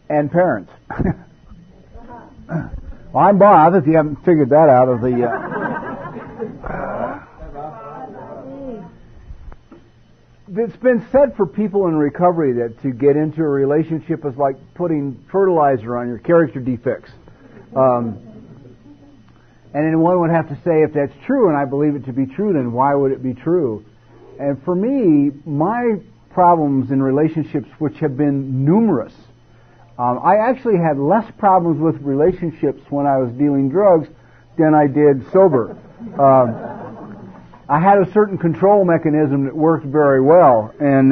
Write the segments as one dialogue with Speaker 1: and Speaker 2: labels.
Speaker 1: and parents. Well, I'm Bob, if you haven't figured that out of the... It's been said for people in recovery that to get into a relationship is like putting fertilizer on your character defects. And then one would have to say, if that's true, and I believe it to be true, then why would it be true? And for me, my problems in relationships, which have been numerous, I actually had less problems with relationships when I was dealing drugs than I did sober. I had a certain control mechanism that worked very well, and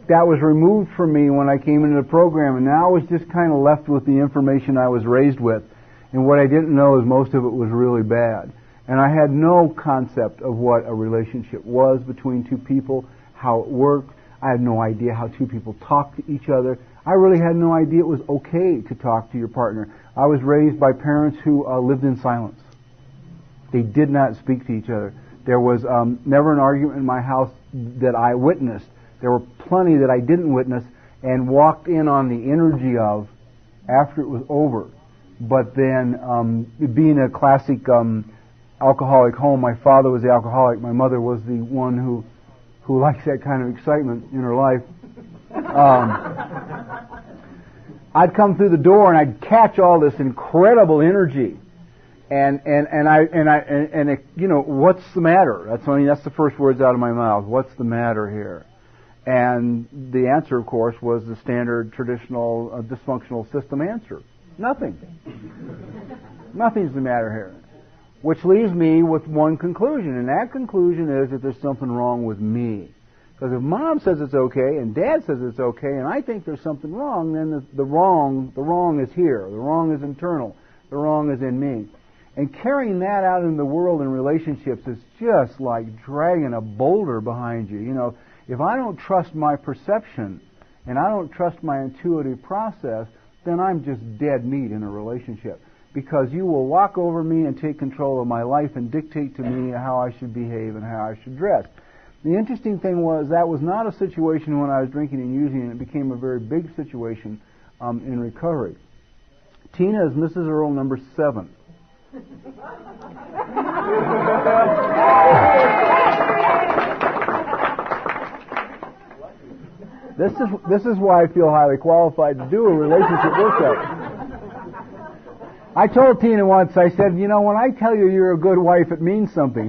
Speaker 1: that was removed from me when I came into the program, and now I was just kind of left with the information I was raised with. And what I didn't know is most of it was really bad. And I had no concept of what a relationship was between two people, how it worked. I had no idea how two people talked to each other. I really had no idea it was okay to talk to your partner. I was raised by parents who lived in silence. They did not speak to each other. There was never an argument in my house that I witnessed. There were plenty that I didn't witness and walked in on the energy of after it was over. But then, being a classic alcoholic home, my father was the alcoholic. My mother was the one who likes that kind of excitement in her life. I'd come through the door and I'd catch all this incredible energy, and you know, what's the matter? That's the first words out of my mouth. What's the matter here? And the answer, of course, was the standard traditional dysfunctional system answer. Nothing. Nothing's the matter here. Which leaves me with one conclusion, and that conclusion is that there's something wrong with me. Because if Mom says it's okay, and Dad says it's okay, and I think there's something wrong, then the wrong is here. The wrong is internal. The wrong is in me. And carrying that out in the world in relationships is just like dragging a boulder behind you. You know, if I don't trust my perception, and I don't trust my intuitive process, then I'm just dead meat in a relationship. Because you will walk over me and take control of my life and dictate to me how I should behave and how I should dress. The interesting thing was that was not a situation when I was drinking and using, and it became a very big situation in recovery. Tina is Mrs. Earl number 7. This is why I feel highly qualified to do a relationship workout. I told Tina once, I said, you know, when I tell you you're a good wife, it means something.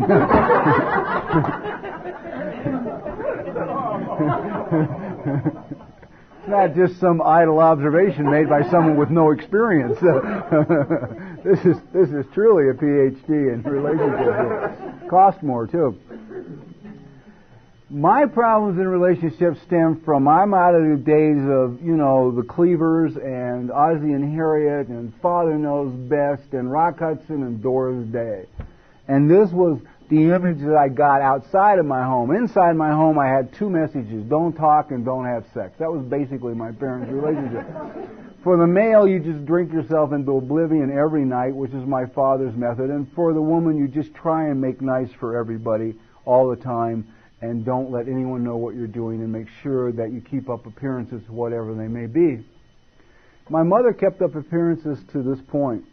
Speaker 1: Not just some idle observation made by someone with no experience. This is truly a PhD in relationships. Cost more, too. My problems in relationships stem from, I'm out of the days of, you know, the Cleavers and Ozzie and Harriet and Father Knows Best and Rock Hudson and Doris Day. And this was the image that I got outside of my home. Inside my home, I had 2 messages: don't talk and don't have sex. That was basically my parents' relationship. For the male, you just drink yourself into oblivion every night, which is my father's method. And for the woman, you just try and make nice for everybody all the time, and don't let anyone know what you're doing, and make sure that you keep up appearances, whatever they may be. My mother kept up appearances to this point.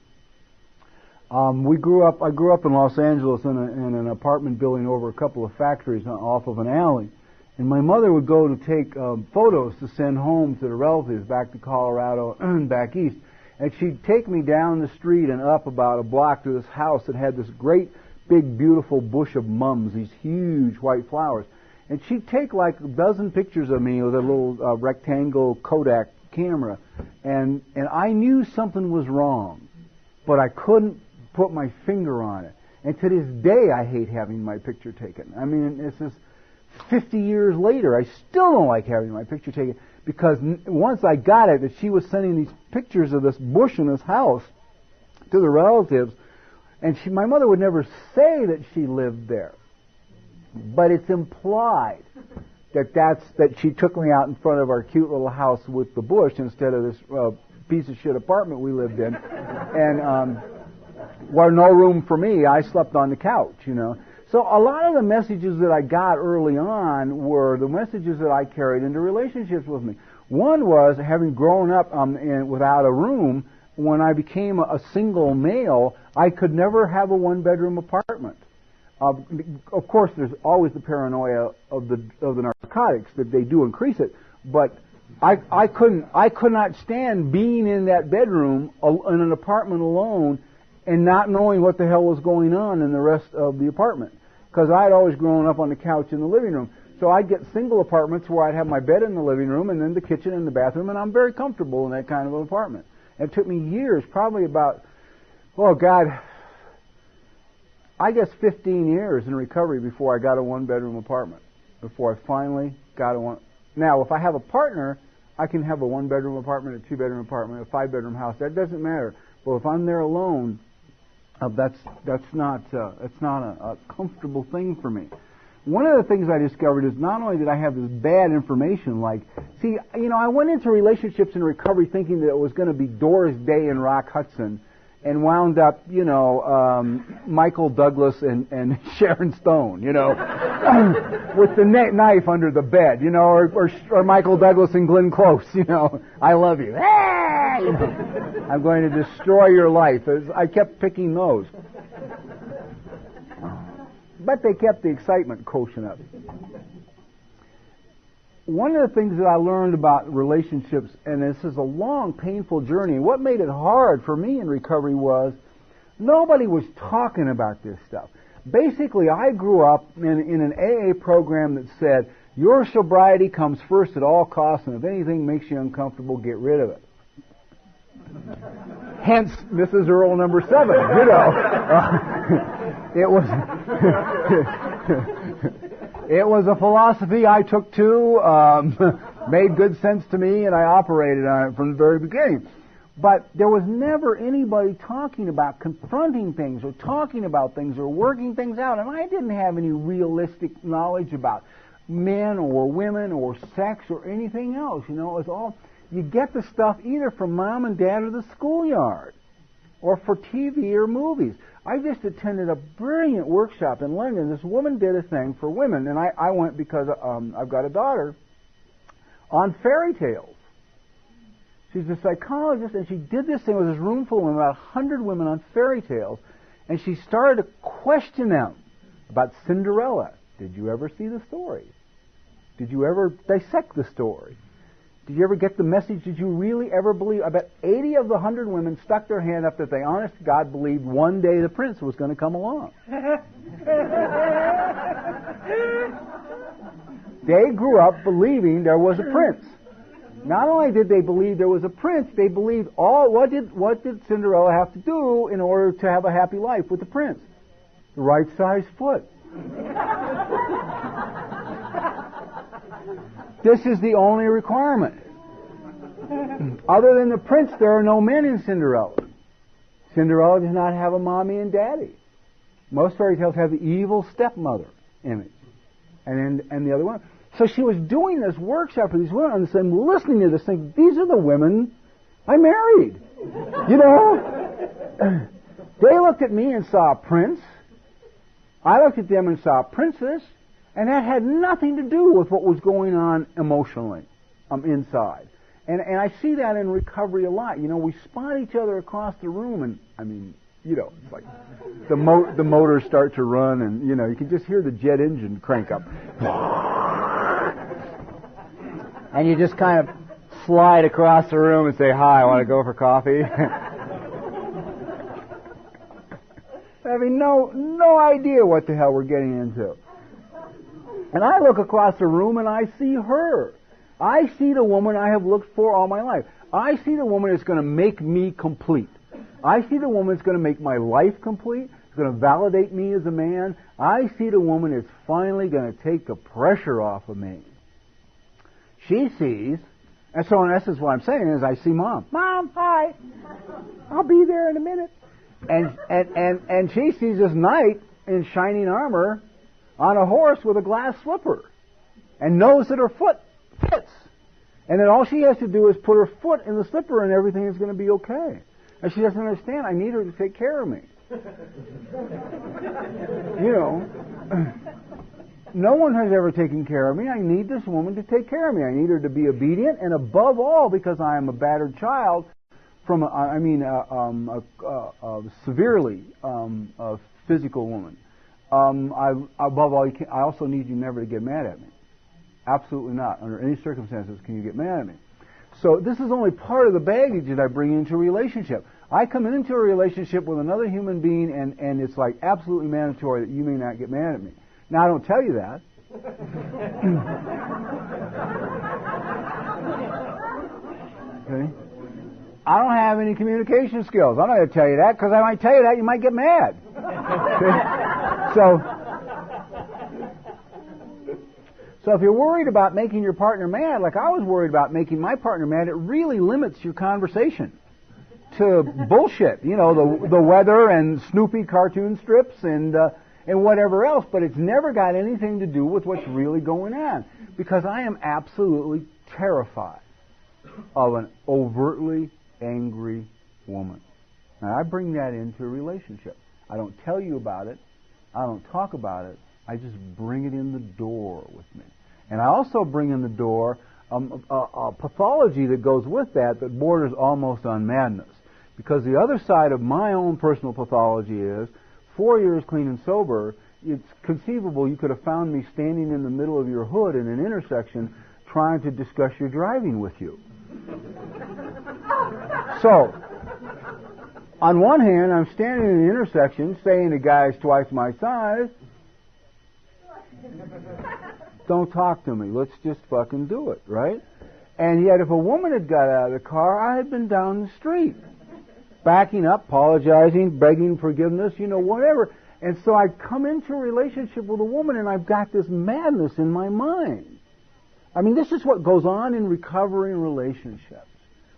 Speaker 1: I grew up in Los Angeles in an apartment building over a couple of factories off of an alley. And my mother would go to take photos to send home to the relatives back to Colorado and back east. And she'd take me down the street and up about a block to this house that had this great big, beautiful bush of mums, these huge white flowers. And she'd take like a dozen pictures of me with a little rectangle Kodak camera. And I knew something was wrong, but I couldn't put my finger on it. And to this day, I hate having my picture taken. I mean, this is 50 years later. I still don't like having my picture taken, because once I got it, that she was sending these pictures of this bush in this house to the relatives. And my mother would never say that she lived there, but it's implied that she took me out in front of our cute little house with the bush instead of this piece of shit apartment we lived in, and where no room for me, I slept on the couch, you know. So a lot of the messages that I got early on were the messages that I carried into relationships with me. One was, having grown up without a room, when I became a single male, I could never have a one-bedroom apartment. Of course, there's always the paranoia of the narcotics, that they do increase it, but I could not stand being in that bedroom in an apartment alone and not knowing what the hell was going on in the rest of the apartment, because I'd always grown up on the couch in the living room. So I'd get single apartments where I'd have my bed in the living room and then the kitchen and the bathroom, and I'm very comfortable in that kind of an apartment. And it took me years, probably about, oh God, I guess 15 years in recovery before I got a one-bedroom apartment, before I finally got a one. Now, if I have a partner, I can have a one-bedroom apartment, a two-bedroom apartment, a five-bedroom house. That doesn't matter. But if I'm there alone, that's not a comfortable thing for me. One of the things I discovered is not only did I have this bad information, I went into relationships in recovery thinking that it was going to be Doris Day and Rock Hudson, and wound up, Michael Douglas and Sharon Stone, with the knife under the bed, or Michael Douglas and Glenn Close, I love you. I'm going to destroy your life. I kept picking those. But they kept the excitement quotient up. One of the things that I learned about relationships, and this is a long, painful journey, what made it hard for me in recovery was nobody was talking about this stuff. Basically, I grew up in an AA program that said, your sobriety comes first at all costs, and if anything makes you uncomfortable, get rid of it. Hence, Mrs. Earl number 7, it was... It was a philosophy I took to, made good sense to me, and I operated on it from the very beginning. But there was never anybody talking about confronting things or talking about things or working things out, and I didn't have any realistic knowledge about men or women or sex or anything else. It was all, you get the stuff either from mom and dad or the schoolyard or for TV or movies. I just attended a brilliant workshop in London. This woman did a thing for women, and I went because I've got a daughter, on fairy tales. She's a psychologist, and she did this thing with this room full of about 100 women on fairy tales, and she started to question them about Cinderella. Did you ever see the story? Did you ever dissect the story? Did you ever get the message? Did you really ever believe? I bet 80 of the 100 women stuck their hand up that they honest to God believed one day the prince was going to come along. They grew up believing there was a prince. Not only did they believe there was a prince, they believed what did Cinderella have to do in order to have a happy life with the prince? The right size foot. This is the only requirement. Other than the prince, there are no men in Cinderella. Cinderella does not have a mommy and daddy. Most fairy tales have the evil stepmother image. And the other one. So she was doing this workshop for these women, and I'm listening to this thing. These are the women I married. They looked at me and saw a prince. I looked at them and saw a princess. And that had nothing to do with what was going on emotionally inside. And I see that in recovery a lot. We spot each other across the room, and, it's like the motors start to run, and, you can just hear the jet engine crank up. And you just kind of slide across the room and say, hi, I want to go for coffee. Having no idea what the hell we're getting into. And I look across the room and I see her. I see the woman I have looked for all my life. I see the woman that's going to make me complete. I see the woman that's going to make my life complete. It's going to validate me as a man. I see the woman that's finally going to take the pressure off of me. She sees, and so in essence what I'm saying is I see Mom. Mom, hi. I'll be there in a minute. And she sees this knight in shining armor on a horse with a glass slipper, and knows that her foot fits, and that all she has to do is put her foot in the slipper and everything is going to be okay. And she doesn't understand, I need her to take care of me. You know, no one has ever taken care of me. I need this woman to take care of me. I need her to be obedient, and above all, because I am a battered child from, a severely physical woman. Above all, I also need you never to get mad at me. Absolutely not. Under any circumstances can you get mad at me. So this is only part of the baggage that I bring into a relationship. I come into a relationship with another human being, and it's like absolutely mandatory that you may not get mad at me. Now, I don't tell you that. Okay? I don't have any communication skills. I'm not going to tell you that, because I might tell you that, you might get mad. Okay? So if you're worried about making your partner mad, like I was worried about making my partner mad, it really limits your conversation to bullshit. You know, the weather and Snoopy cartoon strips and whatever else, but it's never got anything to do with what's really going on. Because I am absolutely terrified of an overtly angry woman. Now, I bring that into a relationship. I don't tell you about it. I don't talk about it. I just bring it in the door with me. And I also bring in the door a pathology that goes with that borders almost on madness. Because the other side of my own personal pathology is, 4 years clean and sober, it's conceivable you could have found me standing in the middle of your hood in an intersection trying to discuss your driving with you. So, on one hand, I'm standing in the intersection saying to guys twice my size, don't talk to me. Let's just fucking do it, right? And yet if a woman had got out of the car, I had been down the street, backing up, apologizing, begging forgiveness, you know, whatever. And so I come into a relationship with a woman and I've got this madness in my mind. I mean, this is what goes on in recovery and relationships.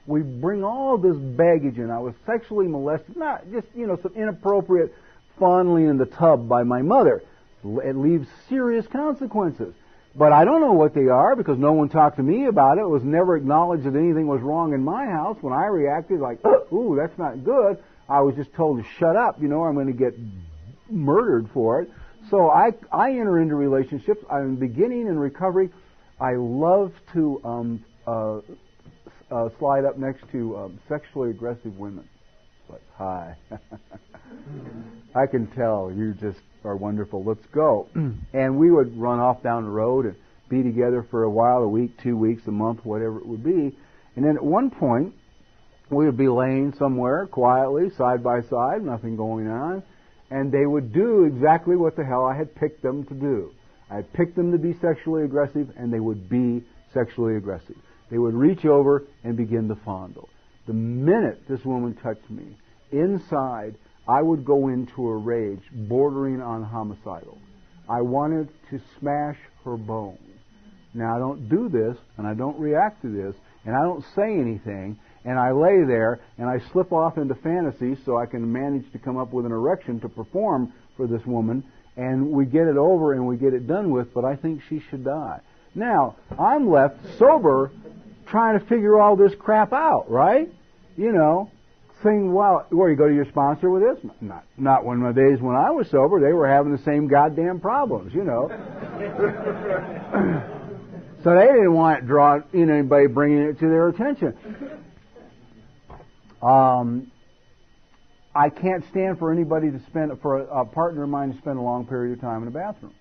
Speaker 1: We bring all this baggage in. I was sexually molested, not just, you know, some inappropriate fondling in the tub by my mother. It leaves serious consequences. But I don't know what they are because no one talked to me about it. It was never acknowledged that anything was wrong in my house. When I reacted like, ooh, that's not good, I was just told to shut up, you know, I'm going to get murdered for it. So I enter into relationships. I'm beginning in recovery. I love to slide up next to sexually aggressive women. But hi. I can tell you just are wonderful. Let's go. And we would run off down the road and be together for a while, a week, 2 weeks, a month, whatever it would be. And then at one point, we would be laying somewhere quietly, side by side, nothing going on, and they would do exactly what the hell I had picked them to do. I had picked them to be sexually aggressive, and they would be sexually aggressive. They would reach over and begin to fondle. The minute this woman touched me, inside, I would go into a rage bordering on homicidal. I wanted to smash her bones. Now, I don't do this, and I don't react to this, and I don't say anything, and I lay there, and I slip off into fantasy so I can manage to come up with an erection to perform for this woman, and we get it over and we get it done with, but I think she should die. Now, I'm left sober trying to figure all this crap out, right? You know, saying, well, where you go to your sponsor with this? Not one of the days when I was sober. They were having the same goddamn problems, you know. So they didn't want it drawn, you know, anybody bringing it to their attention. I can't stand for anybody to spend, for a partner of mine to spend a long period of time in a bathroom.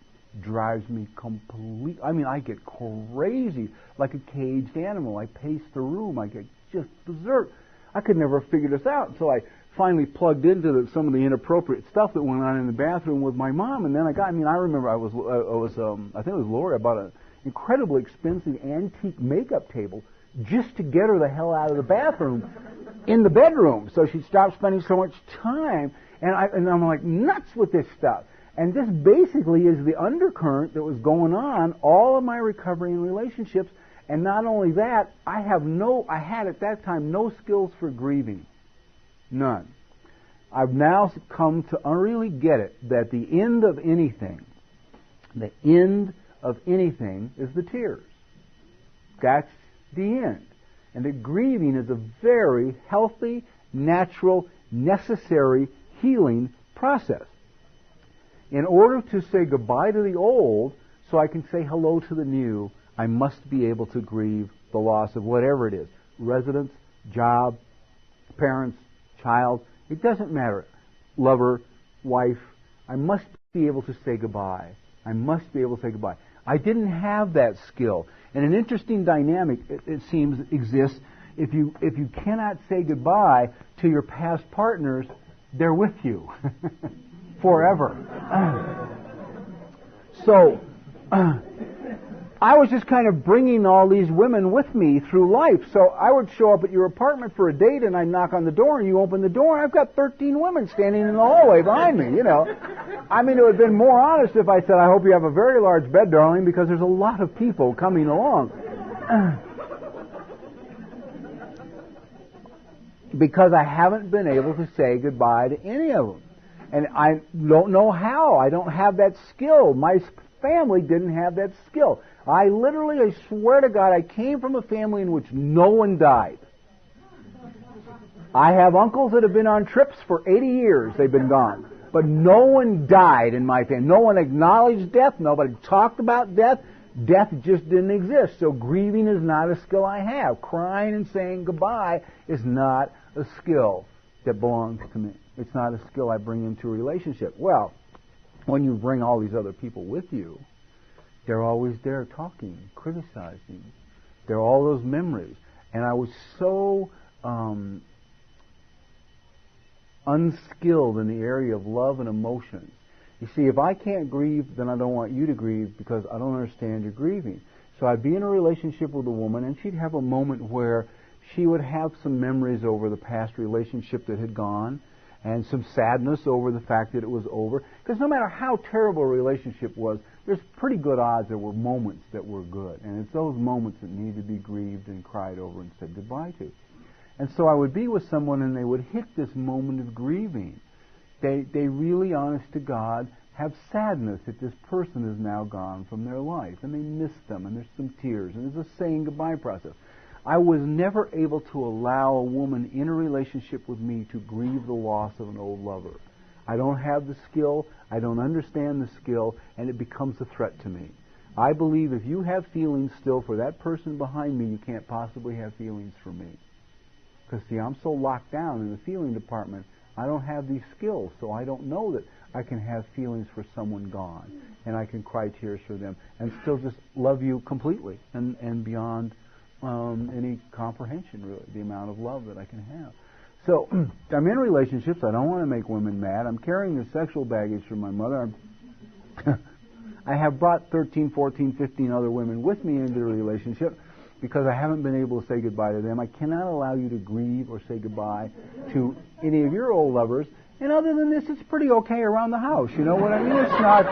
Speaker 1: Drives me complete. I mean, I get crazy, like a caged animal. I pace the room. I get just berserk. I could never figure this out until I finally plugged into some of the inappropriate stuff that went on in the bathroom with my mom. And then I remember I think it was Lori. I bought an incredibly expensive antique makeup table just to get her the hell out of the bathroom in the bedroom, so she'd stop spending so much time. And I'm like nuts with this stuff. And this basically is the undercurrent that was going on all of my recovery and relationships. And not only that, I had at that time no skills for grieving. None. I've now come to really get it that the end of anything is the tears. That's the end. And that grieving is a very healthy, natural, necessary healing process. In order to say goodbye to the old so I can say hello to the new, I must be able to grieve the loss of whatever it is. Residence, job, parents, child, it doesn't matter. Lover, wife, I must be able to say goodbye. I must be able to say goodbye. I didn't have that skill. And an interesting dynamic, it seems, exists. If you cannot say goodbye to your past partners, they're with you forever. So, I was just kind of bringing all these women with me through life. So I would show up at your apartment for a date, and I'd knock on the door, and you open the door, and I've got 13 women standing in the hallway behind me, you know. I mean, it would have been more honest if I said, I hope you have a very large bed, darling, because there's a lot of people coming along. Because I haven't been able to say goodbye to any of them. And I don't know how. I don't have that skill. My family didn't have that skill. I swear to God, I came from a family in which no one died. I have uncles that have been on trips for 80 years. They've been gone. But no one died in my family. No one acknowledged death. Nobody talked about death. Death just didn't exist. So grieving is not a skill I have. Crying and saying goodbye is not a skill that belongs to me. It's not a skill I bring into a relationship. Well, when you bring all these other people with you, they're always there talking, criticizing. There are all those memories. And I was so unskilled in the area of love and emotions. You see, if I can't grieve, then I don't want you to grieve because I don't understand your grieving. So I'd be in a relationship with a woman, and she'd have a moment where she would have some memories over the past relationship that had gone, and some sadness over the fact that it was over. Because no matter how terrible a relationship was, there's pretty good odds there were moments that were good. And it's those moments that need to be grieved and cried over and said goodbye to. And so I would be with someone and they would hit this moment of grieving. They really, honest to God, have sadness that this person is now gone from their life. And they miss them, and there's some tears, and there's a saying goodbye process. I was never able to allow a woman in a relationship with me to grieve the loss of an old lover. I don't have the skill, I don't understand the skill, and it becomes a threat to me. I believe if you have feelings still for that person behind me, you can't possibly have feelings for me. Because, see, I'm so locked down in the feeling department, I don't have these skills, so I don't know that I can have feelings for someone gone, and I can cry tears for them, and still just love you completely, and beyond any comprehension, really, the amount of love that I can have. So, I'm in relationships. I don't want to make women mad. I'm carrying the sexual baggage from my mother. I have brought 13, 14, 15 other women with me into the relationship because I haven't been able to say goodbye to them. I cannot allow you to grieve or say goodbye to any of your old lovers. And other than this, it's pretty okay around the house. You know what I mean? It's not...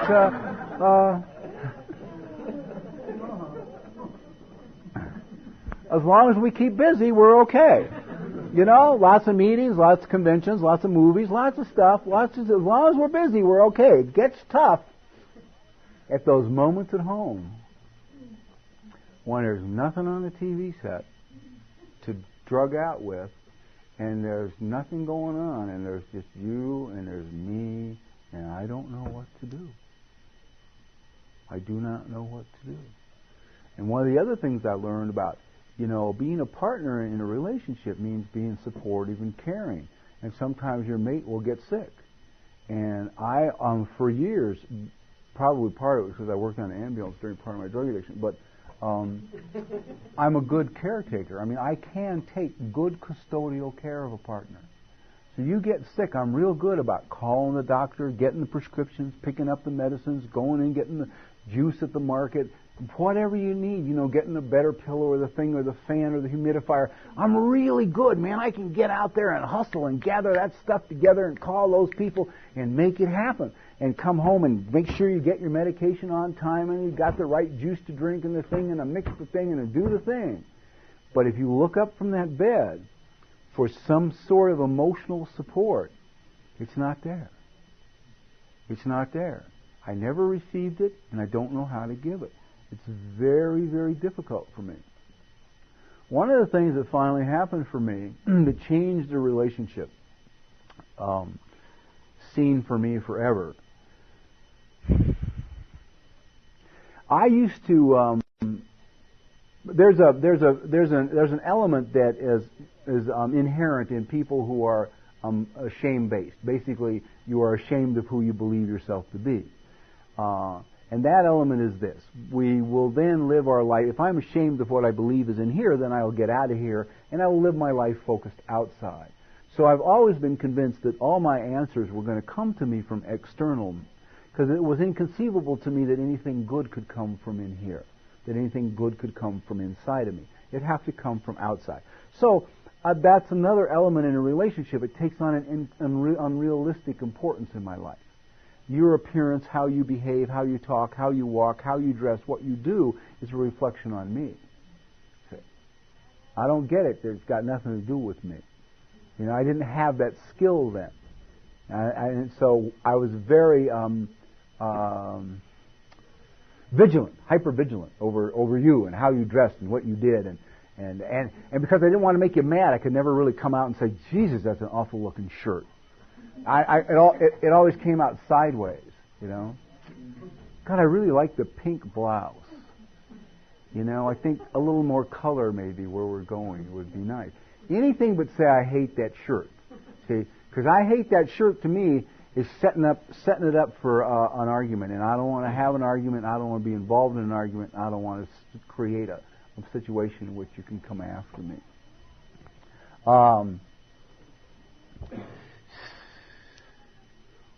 Speaker 1: as long as we keep busy, we're okay. You know, lots of meetings, lots of conventions, lots of movies, lots of stuff. As long as we're busy, we're okay. It gets tough at those moments at home when there's nothing on the TV set to drug out with, and there's nothing going on, and there's just you, and there's me, and I don't know what to do. I do not know what to do. And one of the other things I learned about, you know, being a partner in a relationship means being supportive and caring. And sometimes your mate will get sick. And I, for years, probably part of it was because I worked on an ambulance during part of my drug addiction, but I'm a good caretaker. I mean, I can take good custodial care of a partner. So you get sick, I'm real good about calling the doctor, getting the prescriptions, picking up the medicines, going and getting the juice at the market, whatever you need, you know, getting the better pillow or the thing or the fan or the humidifier. I'm really good, man. I can get out there and hustle and gather that stuff together and call those people and make it happen. And come home and make sure you get your medication on time and you got the right juice to drink and the thing and mix the thing and do the thing. But if you look up from that bed for some sort of emotional support, it's not there. It's not there. I never received it, and I don't know how to give it. It's very, very difficult for me. One of the things that finally happened for me that changed the relationship, seen for me forever. I used to. There's an element that is inherent in people who are shame-based. Basically, you are ashamed of who you believe yourself to be. And that element is this. We will then live our life. If I'm ashamed of what I believe is in here, then I will get out of here, and I will live my life focused outside. So I've always been convinced that all my answers were going to come to me from external, because it was inconceivable to me that anything good could come from in here, that anything good could come from inside of me. It'd have to come from outside. So that's another element in a relationship. It takes on an unrealistic importance in my life. Your appearance, how you behave, how you talk, how you walk, how you dress, what you do is a reflection on me. See? I don't get it. It's got nothing to do with me. You know, I didn't have that skill then. And so I was very vigilant, hyper-vigilant over you and how you dressed and what you did. And because I didn't want to make you mad, I could never really come out and say, Jesus, that's an awful-looking shirt. It always came out sideways, you know. God, I really like the pink blouse. You know, I think a little more color maybe where we're going would be nice. Anything but say I hate that shirt. See, because I hate that shirt to me is setting it up for an argument, and I don't want to have an argument. I don't want to be involved in an argument. I don't want to create a situation in which you can come after me.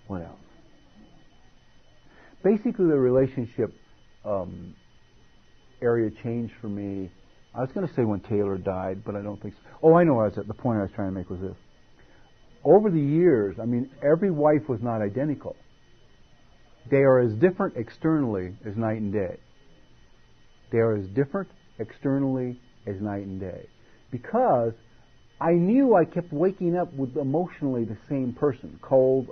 Speaker 1: What else? Basically, the relationship area changed for me. I was going to say when Taylor died, but I don't think so. Oh, I know what I was at. The point I was trying to make was this. Over the years, I mean, every wife was not identical. They are as different externally as night and day. They are as different externally as night and day. Because I knew I kept waking up with emotionally the same person. Cold,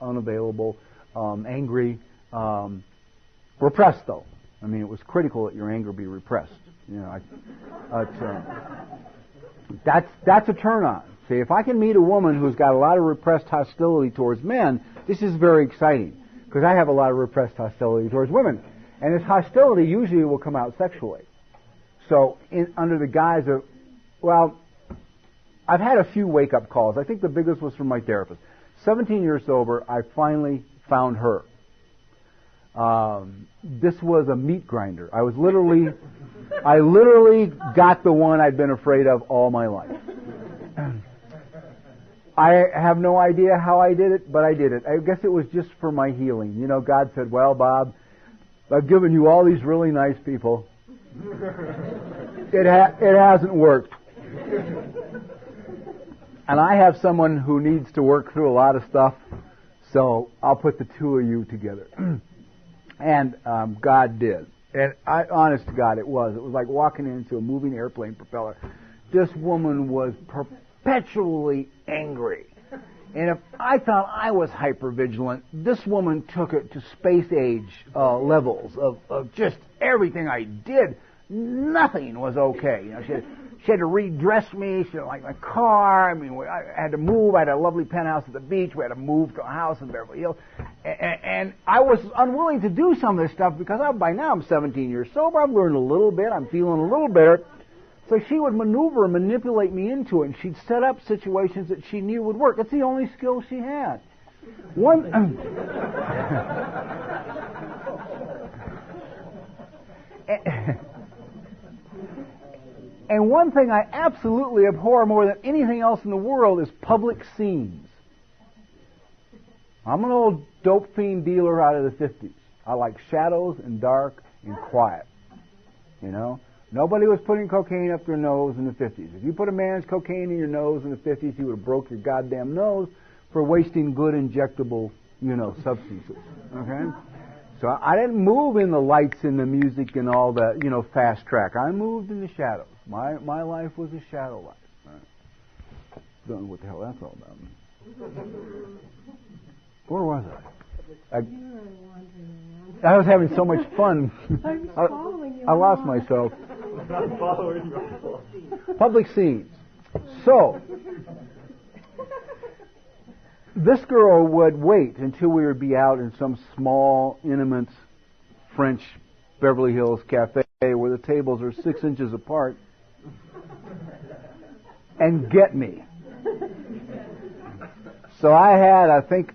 Speaker 1: unavailable, angry, repressed though. I mean, it was critical that your anger be repressed. You know, that's a turn on. See, if I can meet a woman who's got a lot of repressed hostility towards men, this is very exciting. Because I have a lot of repressed hostility towards women. And this hostility usually will come out sexually. So, under the guise of, well, I've had a few wake-up calls. I think the biggest was from my therapist. 17 years sober, I finally found her. This was a meat grinder. I literally got the one I'd been afraid of all my life. I have no idea how I did it, but I did it. I guess it was just for my healing. You know, God said, well, Bob, I've given you all these really nice people. It hasn't worked. And I have someone who needs to work through a lot of stuff, so I'll put the two of you together. And God did. And honest to God, it was. It was like walking into a moving airplane propeller. This woman was perpetually angry. And if I thought I was hypervigilant, this woman took it to space age levels of just everything I did. Nothing was okay. You know, she had to redress me. She didn't like my car. I mean, I had to move. I had a lovely penthouse at the beach. We had to move to a house in Beverly Hills. And I was unwilling to do some of this stuff because by now I'm 17 years sober. I've learned a little bit. I'm feeling a little better. So she would maneuver and manipulate me into it, and she'd set up situations that she knew would work. That's the only skill she had. And one thing I absolutely abhor more than anything else in the world is public scenes. I'm an old dope fiend dealer out of the 50s. I like shadows and dark and quiet. You know? Nobody was putting cocaine up their nose in the 50s. If you put a man's cocaine in your nose in the 50s, you would have broke your goddamn nose for wasting good injectable, substances. Okay? So I didn't move in the lights and the music and all the, fast track. I moved in the shadows. My life was a shadow life. Right? Don't know what the hell that's all about. Where was I? I was having so much fun. I lost myself. Public scenes. So, this girl would wait until we would be out in some small, intimate French Beverly Hills cafe where the tables are 6 inches apart and get me. So I had, I think,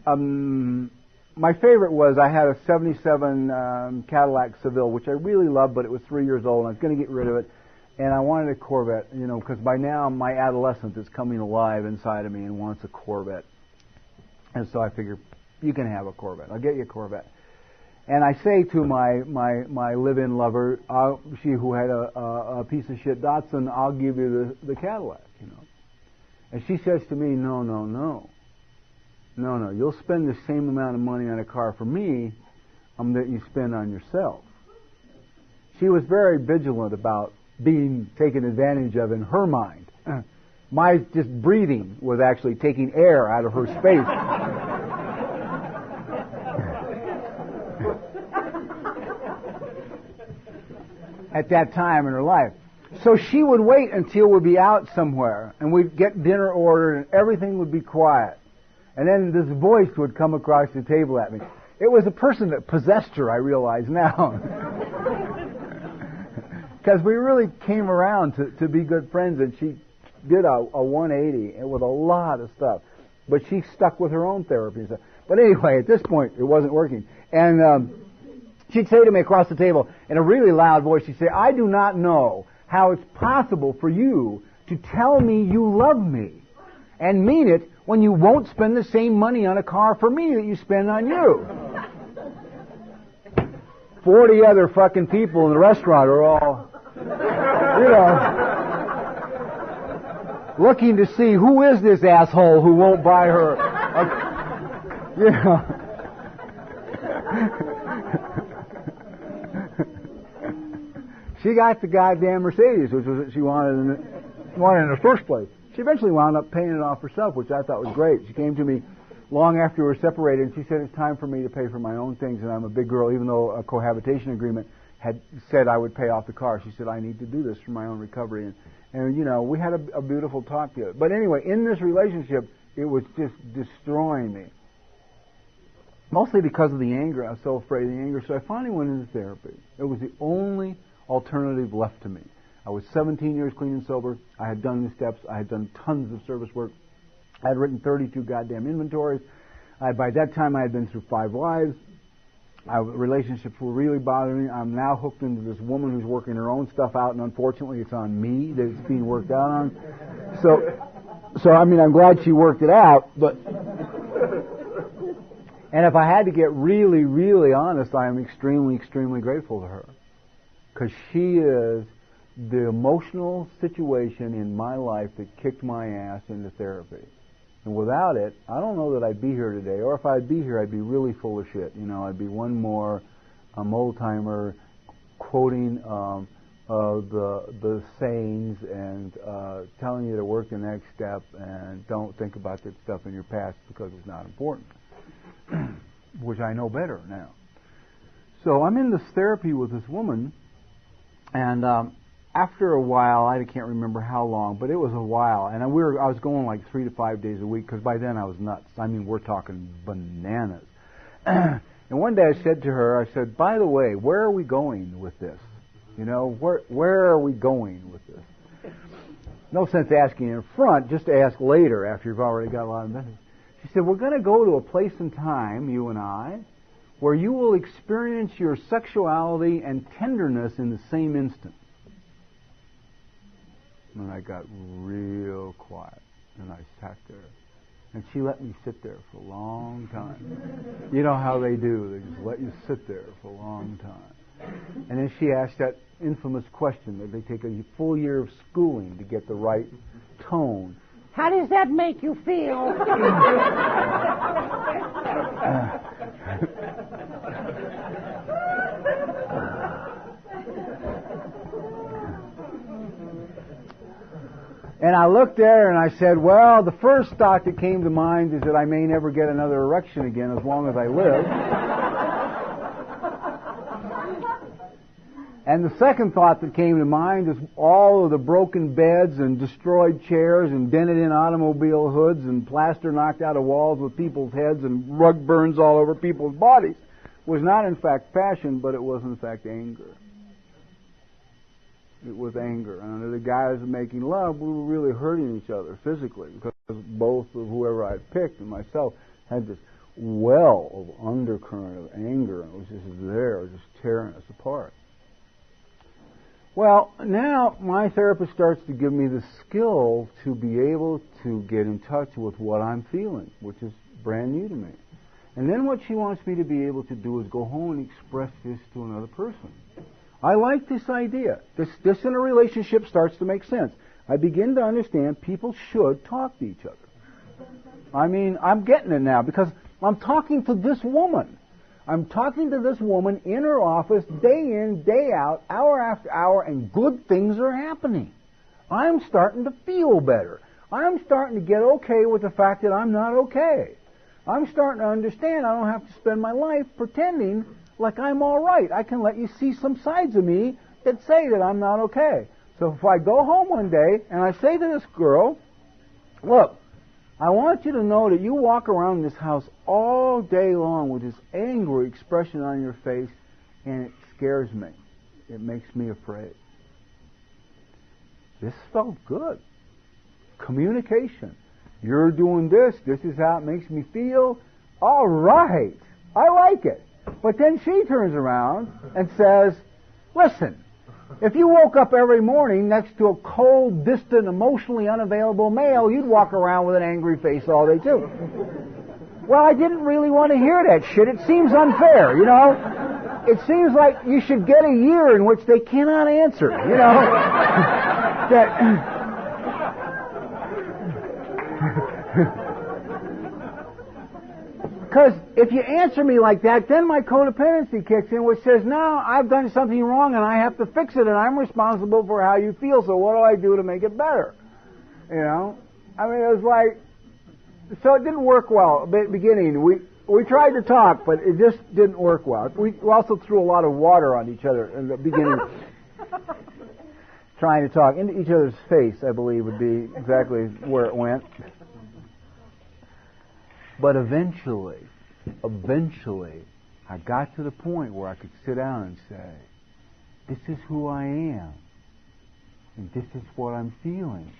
Speaker 1: my favorite was I had a 77 Cadillac Seville, which I really loved, but it was 3 years old, and I was going to get rid of it. And I wanted a Corvette, you know, because by now my adolescence is coming alive inside of me and wants a Corvette. And so I figured, you can have a Corvette. I'll get you a Corvette. And I say to my live-in lover, she who had a piece of shit Datsun, I'll give you the Cadillac, you know. And she says to me, no, you'll spend the same amount of money on a car for me that you spend on yourself. She was very vigilant about being taken advantage of in her mind. My just breathing was actually taking air out of her space. At that time in her life. So she would wait until we'd be out somewhere and we'd get dinner ordered and everything would be quiet. And then this voice would come across the table at me. It was a person that possessed her, I realize now. Because we really came around to be good friends, and she did a 180 with a lot of stuff. But she stuck with her own therapy and stuff. But anyway, at this point, it wasn't working. And she'd say to me across the table in a really loud voice, she'd say, I do not know how it's possible for you to tell me you love me and mean it when you won't spend the same money on a car for me that you spend on you. 40 other fucking people in the restaurant are all, you know, looking to see who is this asshole who won't buy her you know. She got the goddamn Mercedes, which was what she wanted in the first place. She eventually wound up paying it off herself, which I thought was great. She came to me long after we were separated, and she said, it's time for me to pay for my own things, and I'm a big girl, even though a cohabitation agreement had said I would pay off the car. She said, I need to do this for my own recovery. And you know, we had a beautiful talk together. But anyway, in this relationship, it was just destroying me. Mostly because of the anger. I was so afraid of the anger. So I finally went into therapy. It was the only alternative left to me. I was 17 years clean and sober. I had done the steps. I had done tons of service work. I had written 32 goddamn inventories. By that time, I had been through 5 wives. Relationships were really bothering me. I'm now hooked into this woman who's working her own stuff out, and unfortunately, it's on me that it's being worked out on. So I mean, I'm glad she worked it out, but... And if I had to get really, really honest, I am extremely, extremely grateful to her. Because she is the emotional situation in my life that kicked my ass into therapy. And without it, I don't know that I'd be here today. Or if I'd be here, I'd be really full of shit. You know, I'd be one more old-timer quoting the sayings and telling you to work the next step and don't think about that stuff in your past because it's not important. Which I know better now. So I'm in this therapy with this woman, and after a while, I can't remember how long, but it was a while, and I was going like 3 to 5 days a week, because by then I was nuts. I mean, we're talking bananas. And one day I said to her, I said, by the way, where are we going with this? You know, where are we going with this? No sense asking in front, just to ask later after you've already got a lot of messages. She said, we're going to go to a place and time, you and I, where you will experience your sexuality and tenderness in the same instant. And I got real quiet, and I sat there. And she let me sit there for a long time. You know how they do. They just let you sit there for a long time. And then she asked that infamous question that they take a full year of schooling to get the right tone. How does that make you feel? And I looked there and I said, well, the first thought that came to mind is that I may never get another erection again as long as I live. And the second thought that came to mind is all of the broken beds and destroyed chairs and dented-in automobile hoods and plaster knocked out of walls with people's heads and rug burns all over people's bodies was not in fact passion, but it was in fact anger. It was anger. And under the guise of making love, we were really hurting each other physically because both of whoever I picked and myself had this well of undercurrent of anger, and it was just there, just tearing us apart. Well, now my therapist starts to give me the skill to be able to get in touch with what I'm feeling, which is brand new to me. And then what she wants me to be able to do is go home and express this to another person. I like this idea. This in a relationship starts to make sense. I begin to understand people should talk to each other. I mean, I'm getting it now because I'm talking to this woman. I'm talking to this woman in her office day in, day out, hour after hour, and good things are happening. I'm starting to feel better. I'm starting to get okay with the fact that I'm not okay. I'm starting to understand I don't have to spend my life pretending like I'm all right. I can let you see some sides of me that say that I'm not okay. So if I go home one day and I say to this girl, look, I want you to know that you walk around this house all day long with this angry expression on your face, and it scares me. It makes me afraid. This felt good. Communication. You're doing this. This is how it makes me feel. All right. I like it. But then she turns around and says, listen, if you woke up every morning next to a cold, distant, emotionally unavailable male, you'd walk around with an angry face all day too. Well, I didn't really want to hear that shit. It seems unfair, you know. It seems like you should get a year in which they cannot answer, you know. Because if you answer me like that, then my codependency kicks in, which says, now I've done something wrong and I have to fix it and I'm responsible for how you feel, so what do I do to make it better? You know? I mean, it was like, so it didn't work well at the beginning. We tried to talk, but it just didn't work well. We also threw a lot of water on each other in the beginning. Trying to talk into each other's face, I believe, would be exactly where it went. But eventually, I got to the point where I could sit down and say, this is who I am, and this is what I'm feeling.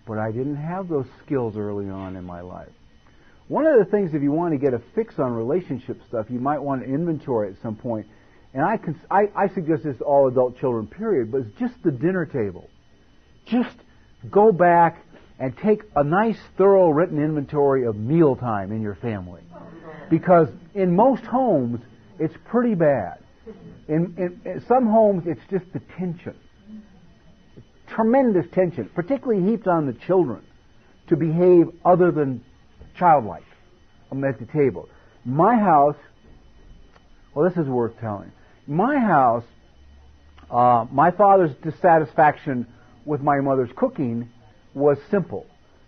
Speaker 1: But I didn't have those skills early on in my life. One of the things, if you want to get a fix on relationship stuff, you might want to inventory at some point. And I suggest this to all adult children, period, but it's just the dinner table. Just go back and take a nice, thorough written inventory of mealtime in your family. Because in most homes, it's pretty bad. In some homes, it's just the tension. Tremendous tension, particularly heaped on the children, to behave other than childlike at the table. My house, well, this is worth telling. My house, my father's dissatisfaction with my mother's cooking was simple.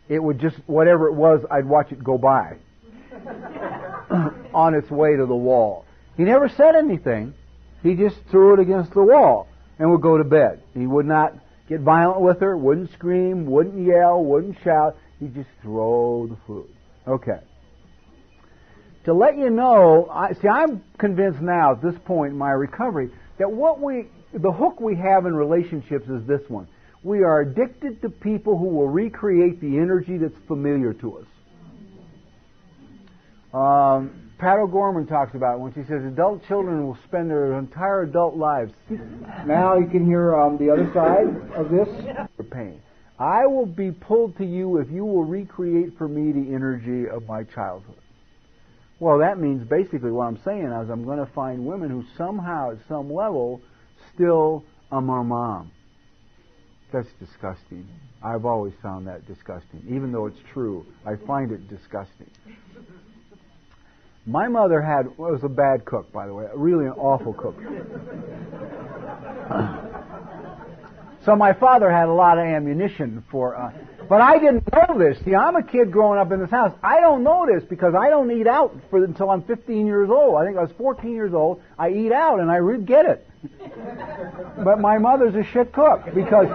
Speaker 1: It would just, whatever it was, I'd watch it go by on its way to the wall. He never said anything. He just threw it against the wall and would go to bed. He would not get violent with her, wouldn't scream, wouldn't yell, wouldn't shout. He'd just throw the food. Okay. To let you know, I'm convinced now at this point in my recovery that the hook we have in relationships is this one. We are addicted to people who will recreate the energy that's familiar to us. Pat O'Gorman talks about it when she says adult children will spend their entire adult lives. Now you can hear the other side of this. Pain. I will be pulled to you if you will recreate for me the energy of my childhood. Well, that means basically what I'm saying is I'm going to find women who somehow, at some level, still are my mom. That's disgusting. I've always found that disgusting. Even though it's true, I find it disgusting. My mother was a bad cook, by the way, really an awful cook. So my father had a lot of ammunition for... but I didn't know this. See, I'm a kid growing up in this house. I don't know this because I don't eat out until I'm 15 years old. I think I was 14 years old. I eat out and I get it. But my mother's a shit cook because,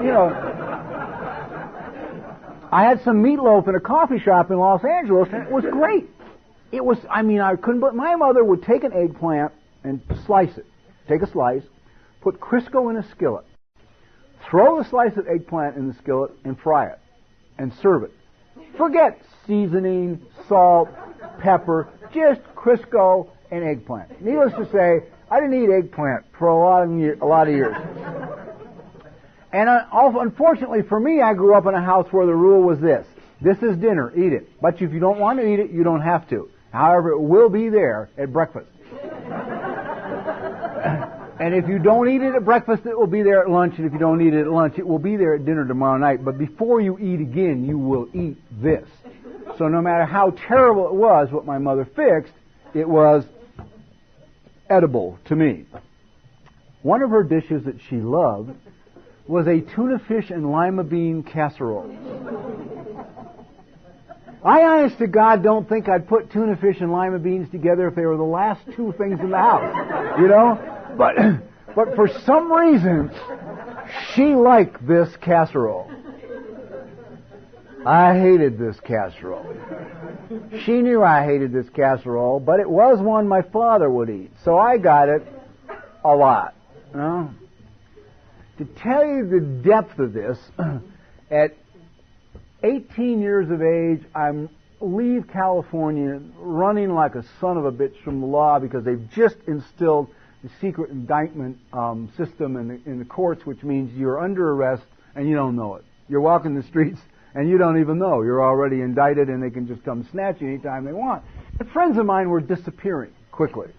Speaker 1: I had some meatloaf in a coffee shop in Los Angeles, and it was great. It was, I couldn't, but my mother would take an eggplant and slice it. Take a slice, put Crisco in a skillet, throw the slice of eggplant in the skillet and fry it, and serve it. Forget seasoning, salt, pepper, just Crisco and eggplant. Needless to say, I didn't eat eggplant for a lot of years. And unfortunately for me, I grew up in a house where the rule was this: this is dinner, eat it. But if you don't want to eat it, you don't have to. However, it will be there at breakfast. And if you don't eat it at breakfast, it will be there at lunch. And if you don't eat it at lunch, it will be there at dinner tomorrow night. But before you eat again, you will eat this. So no matter how terrible it was, what my mother fixed, it was edible to me. One of her dishes that she loved was a tuna fish and lima bean casserole. I honest to God don't think I'd put tuna fish and lima beans together if they were the last two things in the house, But for some reason, she liked this casserole. I hated this casserole. She knew I hated this casserole, but it was one my father would eat, so I got it a lot. To tell you the depth of this, at 18 years of age, I leave California running like a son of a bitch from the law because they've just instilled the secret indictment system in the courts, which means you're under arrest and you don't know it. You're walking the streets and you don't even know. You're already indicted and they can just come snatch you anytime they want. But friends of mine were disappearing quickly.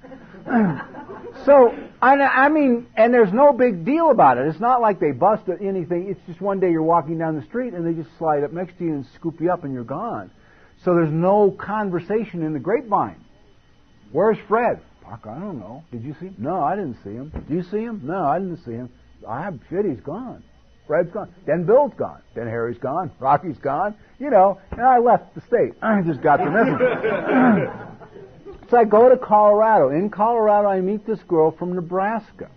Speaker 1: So, and there's no big deal about it. It's not like they busted anything. It's just one day you're walking down the street and they just slide up next to you and scoop you up and you're gone. So there's no conversation in the grapevine. Where's Fred? Fuck, I don't know. Did you see him? No, I didn't see him. Did you see him? No, I didn't see him. He's gone. Fred's gone. Then Bill's gone. Then Harry's gone. Rocky's gone. And I left the state. I just got the message. So I go to Colorado. In Colorado, I meet this girl from Nebraska.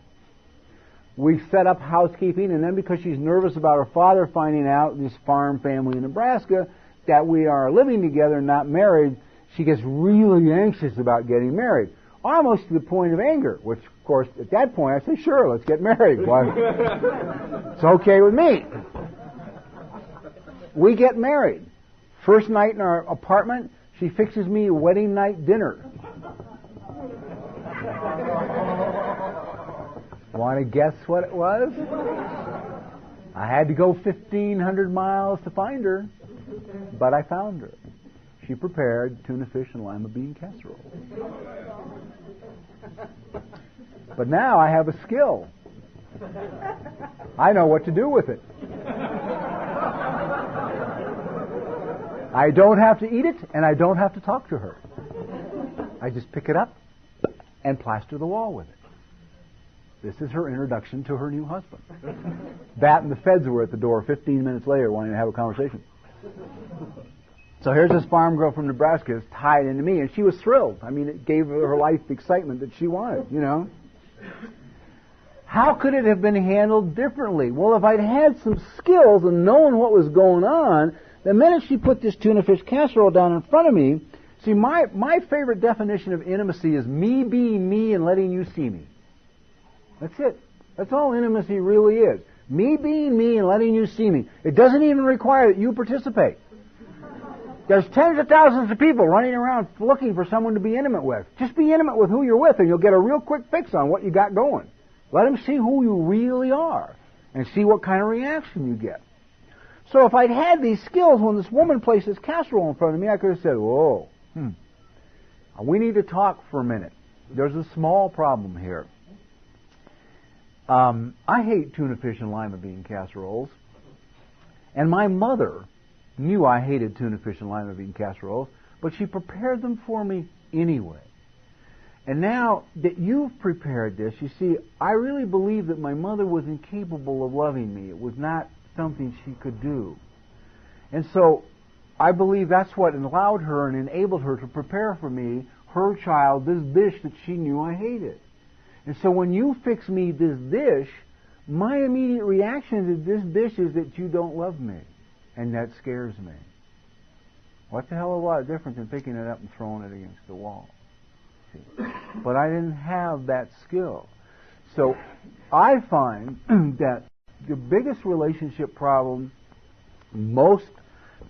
Speaker 1: We set up housekeeping, and then because she's nervous about her father finding out, this farm family in Nebraska, that we are living together, not married, she gets really anxious about getting married. Almost to the point of anger, which, of course, at that point, I say, sure, let's get married. It's okay with me. We get married. First night in our apartment, she fixes me a wedding night dinner. Want to guess what it was? I had to go 1,500 miles to find her, but I found her. She prepared tuna fish and lima bean casserole. But now I have a skill. I know what to do with it. I don't have to eat it, and I don't have to talk to her. I just pick it up and plaster the wall with it. This is her introduction to her new husband. That and the feds were at the door 15 minutes later wanting to have a conversation. So here's this farm girl from Nebraska tied into me, and she was thrilled. It gave her life the excitement that she wanted, How could it have been handled differently? Well, if I'd had some skills and known what was going on, the minute she put this tuna fish casserole down in front of me, see, my favorite definition of intimacy is me being me and letting you see me. That's it. That's all intimacy really is. Me being me and letting you see me. It doesn't even require that you participate. There's tens of thousands of people running around looking for someone to be intimate with. Just be intimate with who you're with and you'll get a real quick fix on what you got going. Let them see who you really are and see what kind of reaction you get. So if I'd had these skills when this woman placed this casserole in front of me, I could have said, whoa, we need to talk for a minute. There's a small problem here. I hate tuna fish and lima bean casseroles. And my mother knew I hated tuna fish and lima bean casseroles, but she prepared them for me anyway. And now that you've prepared this, you see, I really believe that my mother was incapable of loving me. It was not something she could do. And so I believe that's what allowed her and enabled her to prepare for me, her child, this dish that she knew I hated. And so when you fix me this dish, my immediate reaction to this dish is that you don't love me. And that scares me. What's the hell of a lot different than picking it up and throwing it against the wall? See? But I didn't have that skill. So I find that the biggest relationship problem most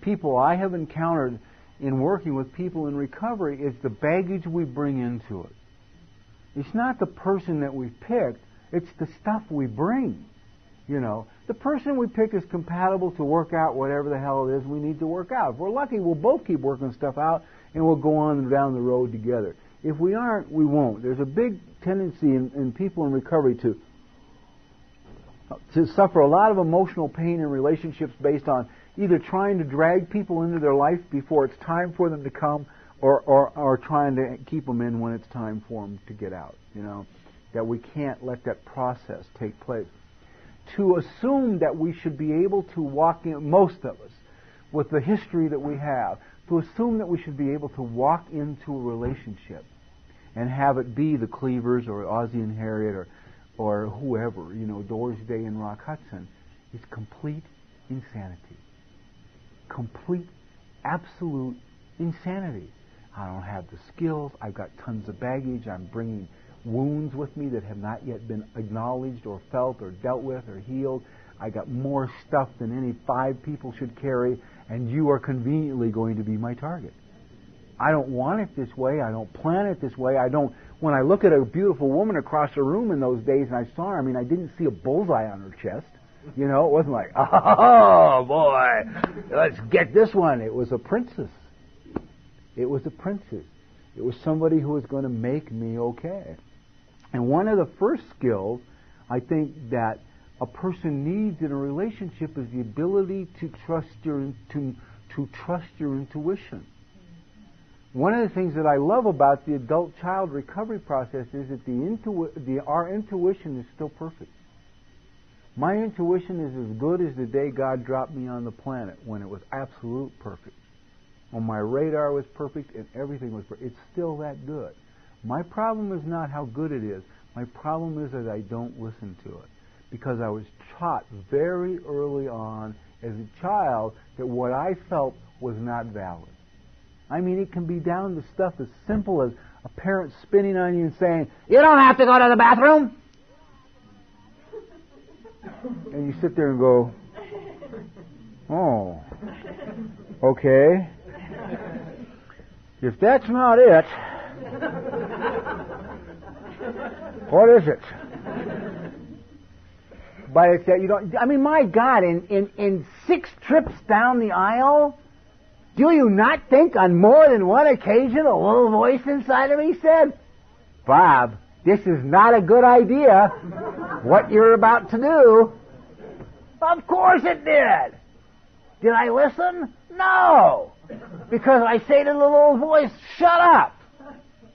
Speaker 1: people I have encountered in working with people in recovery is the baggage we bring into it. It's not the person that we picked, it's the stuff we bring. You know, the person we pick is compatible to work out whatever the hell it is we need to work out. If we're lucky, we'll both keep working stuff out and we'll go on down the road together. If we aren't, we won't. There's a big tendency in people in recovery to suffer a lot of emotional pain in relationships based on either trying to drag people into their life before it's time for them to come or trying to keep them in when it's time for them to get out. You know, that we can't let that process take place. To assume that we should be able to walk in, most of us, with the history that we have, to assume that we should be able to walk into a relationship and have it be the Cleavers or Ozzie and Harriet or whoever, you know, Doris Day and Rock Hudson, is complete insanity. Complete, absolute insanity. I don't have the skills. I've got tons of baggage. I'm bringing wounds with me that have not yet been acknowledged or felt or dealt with or healed. I got more stuff than any 5 people should carry, and you are conveniently going to be my target. I don't want it this way. I don't plan it this way. I don't. When I look at a beautiful woman across the room in those days and I saw her, I mean, I didn't see a bullseye on her chest. You know, it wasn't like, oh boy, let's get this one. It was a princess. It was a princess. It was somebody who was going to make me okay. And one of the first skills I think that a person needs in a relationship is the ability to trust your intuition. One of the things that I love about the adult-child recovery process is that our intuition is still perfect. My intuition is as good as the day God dropped me on the planet, when it was absolute perfect. When my radar was perfect and everything was perfect. It's still that good. My problem is not how good it is. My problem is that I don't listen to it. Because I was taught very early on as a child that what I felt was not valid. I mean, it can be down to stuff as simple as a parent spinning on you and saying, "You don't have to go to the bathroom." And you sit there and go, "Oh, okay. If that's not it, what is it?" But it's that you don't. I mean, my God, in 6 trips down the aisle, do you not think on more than one occasion a little voice inside of me said, "Bob, this is not a good idea, what you're about to do"? Of course it did. Did I listen? No. Because I say to the little voice, "Shut up.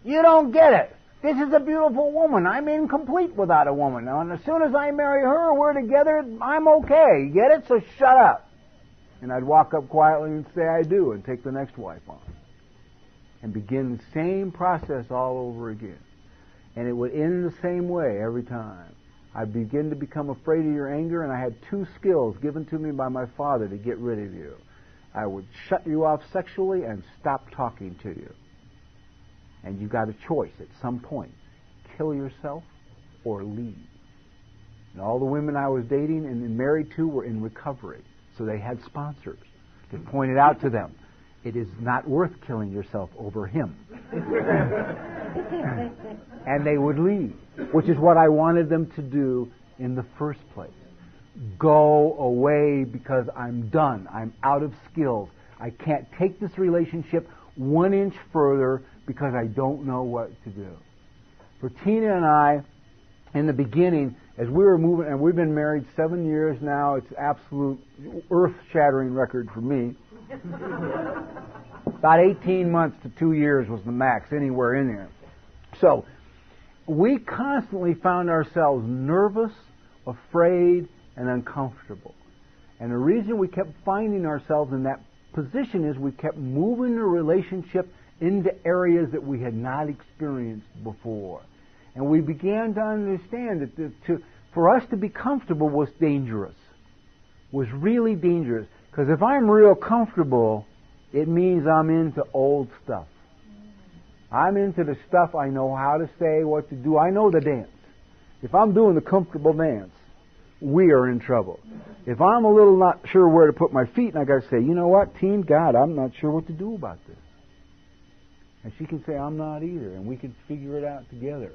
Speaker 1: You don't get it. This is a beautiful woman. I'm incomplete without a woman. Now, and as soon as I marry her, we're together, I'm okay. You get it? So shut up." And I'd walk up quietly and say I do and take the next wife on. And begin the same process all over again. And it would end the same way every time. I'd begin to become afraid of your anger, and I had 2 skills given to me by my father to get rid of you. I would shut you off sexually and stop talking to you. And you got a choice at some point. Kill yourself or leave. And all the women I was dating and married to were in recovery. So they had sponsors that pointed out to them, it is not worth killing yourself over him. And they would leave, which is what I wanted them to do in the first place. Go away because I'm done. I'm out of skills. I can't take this relationship 1 inch further because I don't know what to do. For Tina and I, in the beginning, as we were moving, and we've been married 7 years now, it's absolute earth-shattering record for me. About 18 months to 2 years was the max, anywhere in there. So, we constantly found ourselves nervous, afraid, and uncomfortable. And the reason we kept finding ourselves in that position is we kept moving the relationship into areas that we had not experienced before. And we began to understand that for us to be comfortable was dangerous, was really dangerous. Because if I'm real comfortable, it means I'm into old stuff. I'm into the stuff I know how to say, what to do. I know the dance. If I'm doing the comfortable dance, we are in trouble. If I'm a little not sure where to put my feet, and I got to say, you know what, Teen, God, I'm not sure what to do about this. And she can say, I'm not either, and we can figure it out together.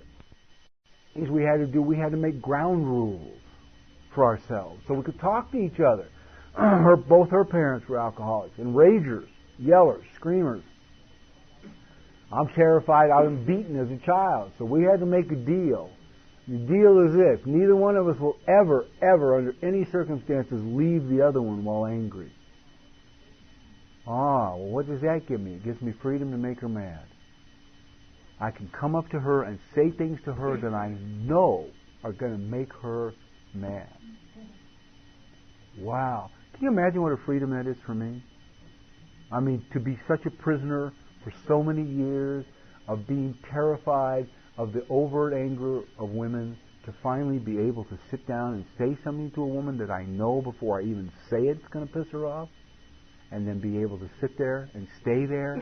Speaker 1: Things we had to do, we had to make ground rules for ourselves so we could talk to each other. Both her parents were alcoholics, and ragers, yellers, screamers. I'm terrified I was beaten as a child, so we had to make a deal. The deal is this: neither one of us will ever, under any circumstances, leave the other one while angry. Well, what does that give me? It gives me freedom to make her mad. I can come up to her and say things to her that I know are going to make her mad. Wow. Can you imagine what a freedom that is for me? I mean, to be such a prisoner for so many years of being terrified of the overt anger of women, to finally be able to sit down and say something to a woman that I know before I even say it's going to piss her off, and then be able to sit there and stay there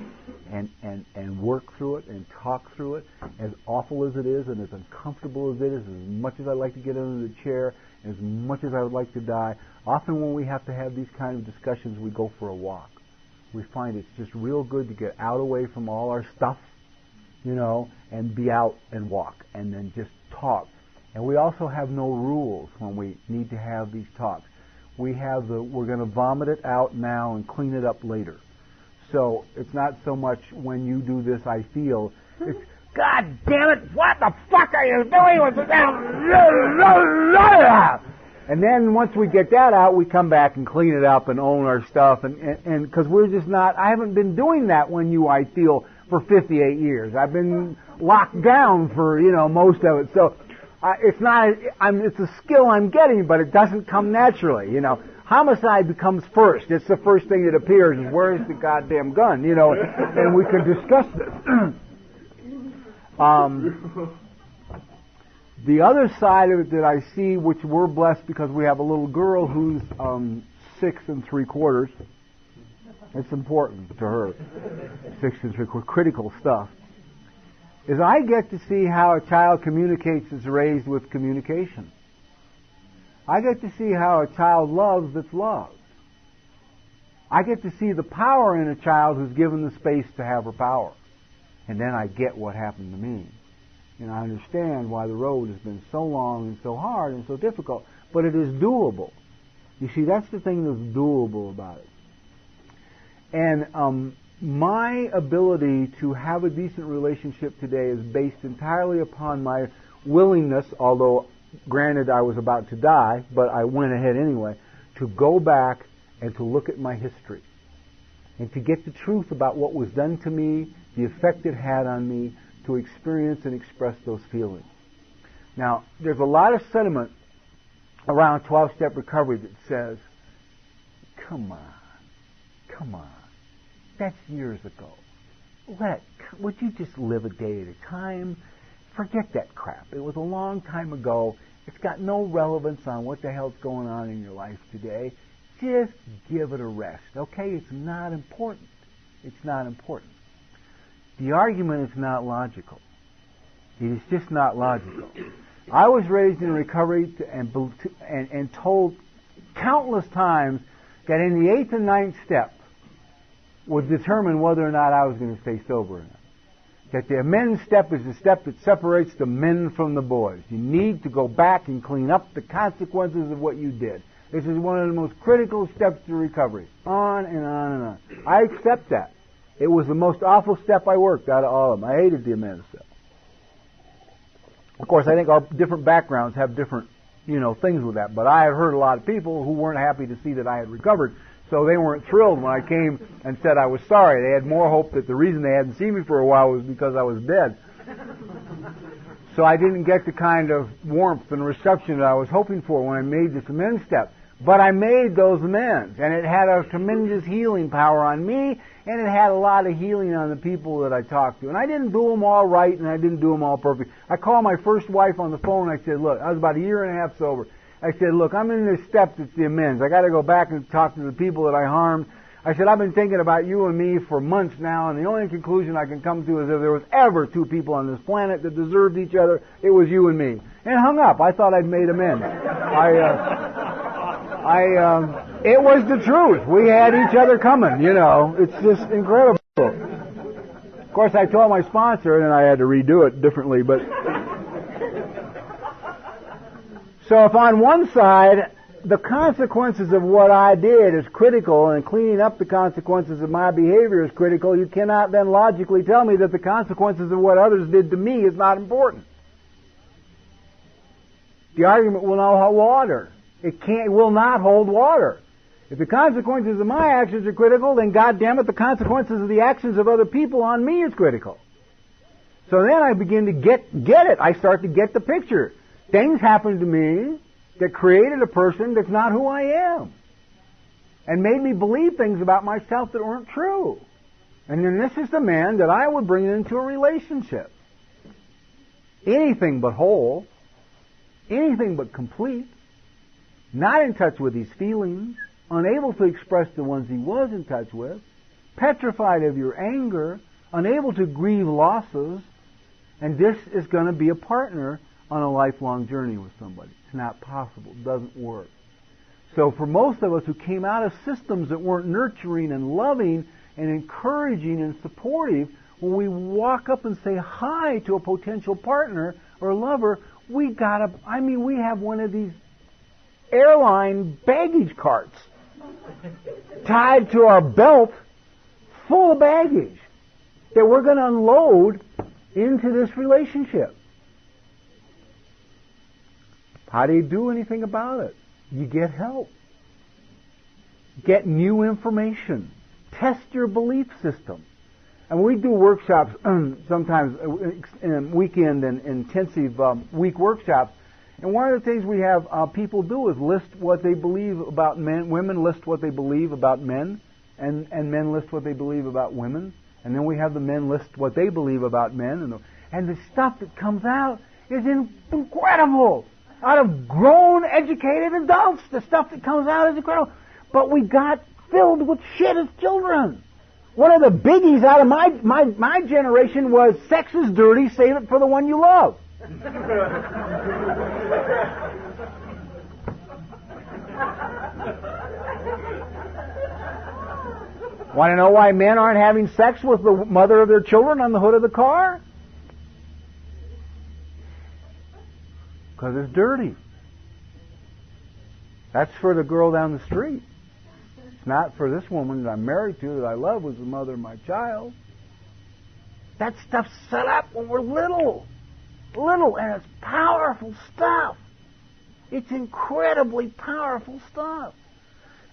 Speaker 1: and work through it and talk through it, as awful as it is and as uncomfortable as it is, as much as I'd like to get under the chair, as much as I would like to die. Often when we have to have these kind of discussions, we go for a walk. We find it's just real good to get out away from all our stuff, and be out and walk and then just talk. And we also have no rules when we need to have these talks. We're going to vomit it out now and clean it up later. So it's not so much when you do this I feel, it's, God damn it, what the fuck are you doing with this? And then once we get that out, we come back and clean it up and own our stuff. And because we're just not, I haven't been doing that when I feel for 58 years. I've been locked down for, most of it. So it's a skill I'm getting, but it doesn't come naturally, Homicide becomes first. It's the first thing that appears is, where's the goddamn gun, and we can discuss this. The other side of it that I see, which we're blessed because we have a little girl who's 6 3/4. It's important to her. 6 3/4, critical stuff. Is I get to see how a child communicates that's raised with communication. I get to see how a child loves that's loved. I get to see the power in a child who's given the space to have her power. And then I get what happened to me. And I understand why the road has been so long and so hard and so difficult, but it is doable. You see, that's the thing that's doable about it. And my ability to have a decent relationship today is based entirely upon my willingness, although granted I was about to die, but I went ahead anyway, to go back and to look at my history and to get the truth about what was done to me, the effect it had on me, to experience and express those feelings. Now, there's a lot of sentiment around 12-step recovery that says, come on, that's years ago. Would you just live a day at a time? Forget that crap. It was a long time ago. It's got no relevance on what the hell's going on in your life today. Just give it a rest, okay? It's not important. It's not important. The argument is not logical. It is just not logical. I was raised in recovery and told countless times that in the 8th and 9th step would determine whether or not I was going to stay sober or not. That the men's step is the step that separates the men from the boys. You need to go back and clean up the consequences of what you did. This is one of the most critical steps to recovery. On and on and on. I accept that. It was the most awful step I worked out of all of them. I hated the men's step. Of course, I think our different backgrounds have different, things with that. But I have heard a lot of people who weren't happy to see that I had recovered. So they weren't thrilled when I came and said I was sorry. They had more hope that the reason they hadn't seen me for a while was because I was dead. So I didn't get the kind of warmth and reception that I was hoping for when I made this men's step. But I made those amends, and it had a tremendous healing power on me, and it had a lot of healing on the people that I talked to. And I didn't do them all right, and I didn't do them all perfect. I called my first wife on the phone, and I said, look, I was about a year and a half sober. I said, look, I'm in this step that's the amends. I got to go back and talk to the people that I harmed. I said, I've been thinking about you and me for months now, and the only conclusion I can come to is if there was ever two people on this planet that deserved each other, it was you and me. And hung up. I thought I'd made amends. It was the truth. We had each other coming, you know. It's just incredible. Of course, I told my sponsor, and then I had to redo it differently, but... So if on one side, the consequences of what I did is critical, and cleaning up the consequences of my behavior is critical, you cannot then logically tell me that the consequences of what others did to me is not important. The argument will not hold water. It will not hold water. If the consequences of my actions are critical, then goddamn it, the consequences of the actions of other people on me is critical. So then I begin to get it. I start to get the picture. Things happen to me that created a person that's not who I am, and made me believe things about myself that weren't true. And then this is the man that I would bring into a relationship. Anything but whole, anything but complete, not in touch with his feelings, unable to express the ones he was in touch with, petrified of your anger, unable to grieve losses, and this is going to be a partner on a lifelong journey with somebody. It's not possible. It doesn't work. So for most of us who came out of systems that weren't nurturing and loving and encouraging and supportive, when we walk up and say hi to a potential partner or lover, we have one of these airline baggage carts tied to our belt full of baggage that we're going to unload into this relationship. How do you do anything about it? You get help. Get new information. Test your belief system. And we do workshops, sometimes weekend and intensive week workshops. And one of the things we have people do is list what they believe about men. Women list what they believe about men, and men list what they believe about women. And then we have the men list what they believe about men. And the stuff that comes out is incredible. Out of grown, educated adults, the stuff that comes out is incredible. But we got filled with shit as children. One of the biggies out of my generation was sex is dirty, save it for the one you love. Want to know why men aren't having sex with the mother of their children on the hood of the car? Because it's dirty. That's for the girl down the street. It's not for this woman that I'm married to, that I love, who's the mother of my child. That stuff's set up when we're little, and it's powerful stuff. It's incredibly powerful stuff.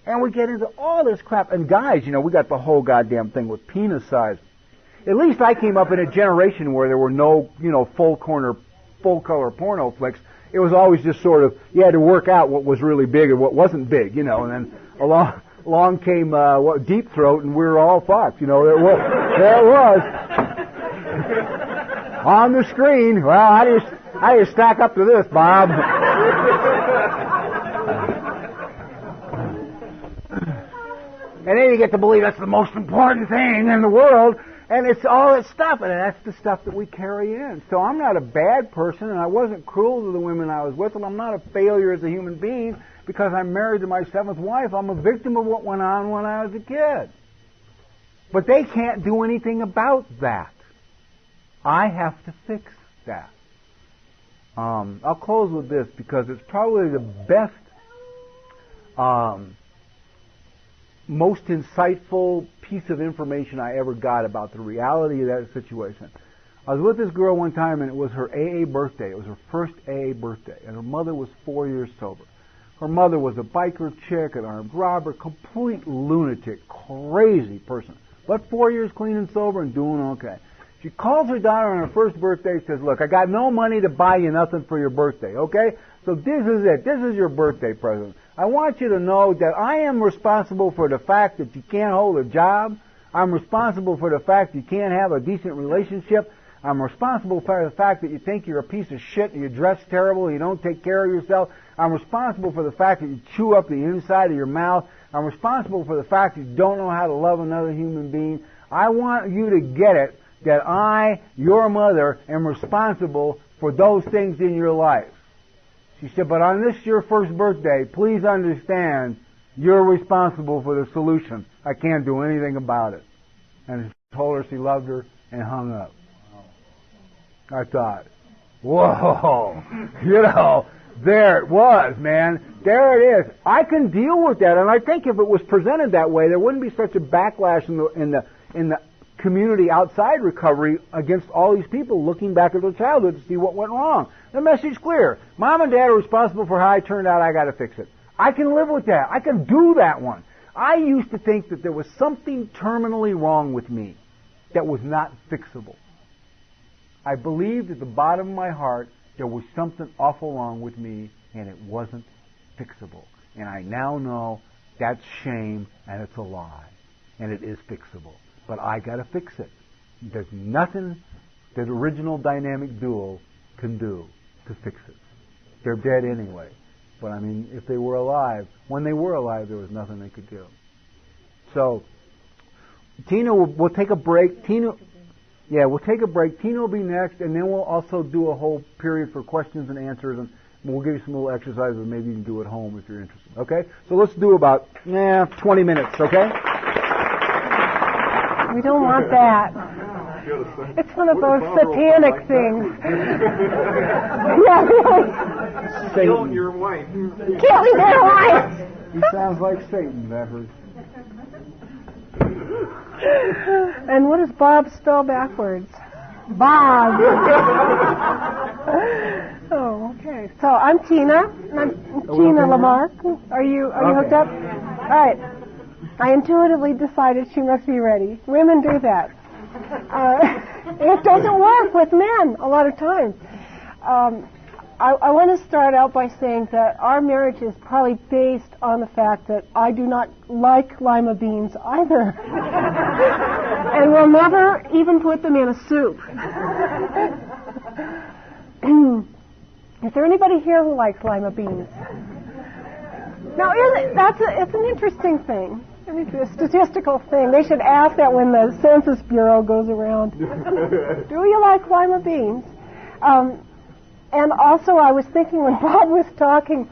Speaker 1: And we get into all this crap. And guys, we got the whole goddamn thing with penis size. At least I came up in a generation where there were no, full color porno flicks. It was always just sort of, you had to work out what was really big and what wasn't big, and then along came Deep Throat, and we were all fucked, there it was. On the screen. Well, how do you stack up to this, Bob? And then you get to believe that's the most important thing in the world. And it's all that stuff, and that's the stuff that we carry in. So I'm not a bad person, and I wasn't cruel to the women I was with, and I'm not a failure as a human being because I'm married to my seventh wife. I'm a victim of what went on when I was a kid. But they can't do anything about that. I have to fix that. I'll close with this because it's probably the best, most insightful piece of information I ever got about the reality of that situation. I was with this girl one time, and it was her AA birthday. It was her first AA birthday, and her mother was 4 years sober. Her mother was a biker chick, an armed robber, complete lunatic, crazy person, but 4 years clean and sober and doing okay. She calls her daughter on her first birthday and says, look, I got no money to buy you nothing for your birthday, okay? So this is it. This is your birthday present. I want you to know that I am responsible for the fact that you can't hold a job. I'm responsible for the fact you can't have a decent relationship. I'm responsible for the fact that you think you're a piece of shit and you dress terrible and you don't take care of yourself. I'm responsible for the fact that you chew up the inside of your mouth. I'm responsible for the fact that you don't know how to love another human being. I want you to get it that I, your mother, am responsible for those things in your life. She said, but on this your first birthday, please understand you're responsible for the solution. I can't do anything about it. And he told her she loved her and hung up. I thought, whoa, there it was, man. There it is. I can deal with that, and I think if it was presented that way, there wouldn't be such a backlash in the community outside recovery against all these people looking back at their childhood to see what went wrong. The message's clear. Mom and Dad are responsible for how I turned out. I got to fix it. I can live with that. I can do that one. I used to think that there was something terminally wrong with me that was not fixable. I believed at the bottom of my heart there was something awful wrong with me and it wasn't fixable. And I now know that's shame and it's a lie. And it is fixable. But I got to fix it. There's nothing that original dynamic duo can do to fix it. They're dead anyway. But I mean, if they were alive, when they were alive, there was nothing they could do. So, Tina, we'll take a break. We'll take a break. Tina will be next, and then we'll also do a whole period for questions and answers, and we'll give you some little exercises that maybe you can do at home if you're interested. Okay? So let's do about 20 minutes, okay?
Speaker 2: We don't want that. It's one of those satanic things. Yeah, really.
Speaker 1: Satan.
Speaker 3: Your wife.
Speaker 2: Killing their wife.
Speaker 1: He sounds like Satan, that hurts.
Speaker 2: And what does Bob spell backwards? Bob. Oh, okay. So I'm Tina. I'm Tina Lamarck. Are you hooked up? All right. I intuitively decided she must be ready. Women do that. It doesn't work with men a lot of times. I want to start out by saying that our marriage is probably based on the fact that I do not like lima beans either. And will never even put them in a soup. Is there anybody here who likes lima beans? Now, it's an interesting thing. It's a statistical thing. They should ask that when the Census Bureau goes around. Do you like lima beans? And also, I was thinking when Bob was talking,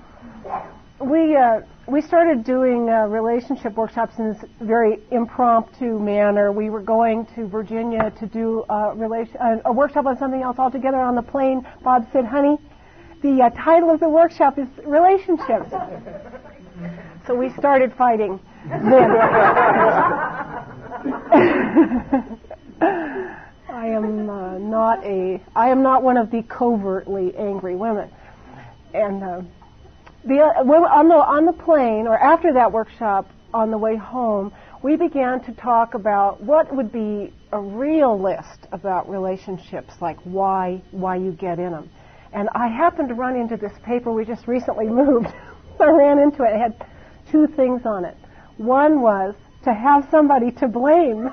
Speaker 2: we started doing relationship workshops in this very impromptu manner. We were going to Virginia to do a workshop on something else altogether. On the plane, Bob said, "Honey, the title of the workshop is Relationships." So we started fighting then. I am not one of the covertly angry women. And on the plane, or after that workshop, on the way home, we began to talk about what would be a real list about relationships, like why you get in them. And I happened to run into this paper we just recently moved. I ran into it. It had 2 things on it. One was to have somebody to blame.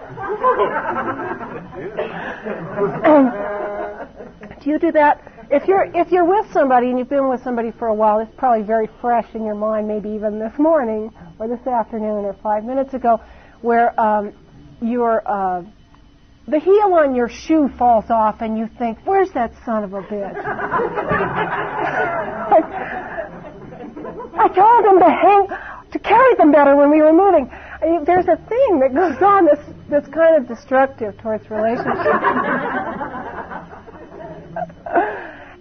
Speaker 2: Do you do that? If you're with somebody and you've been with somebody for a while, it's probably very fresh in your mind, maybe even this morning or this afternoon or 5 minutes ago, where the heel on your shoe falls off and you think, "Where's that son of a bitch?" I told him to carry them better when we were moving. There's a thing that goes on that's kind of destructive towards relationships.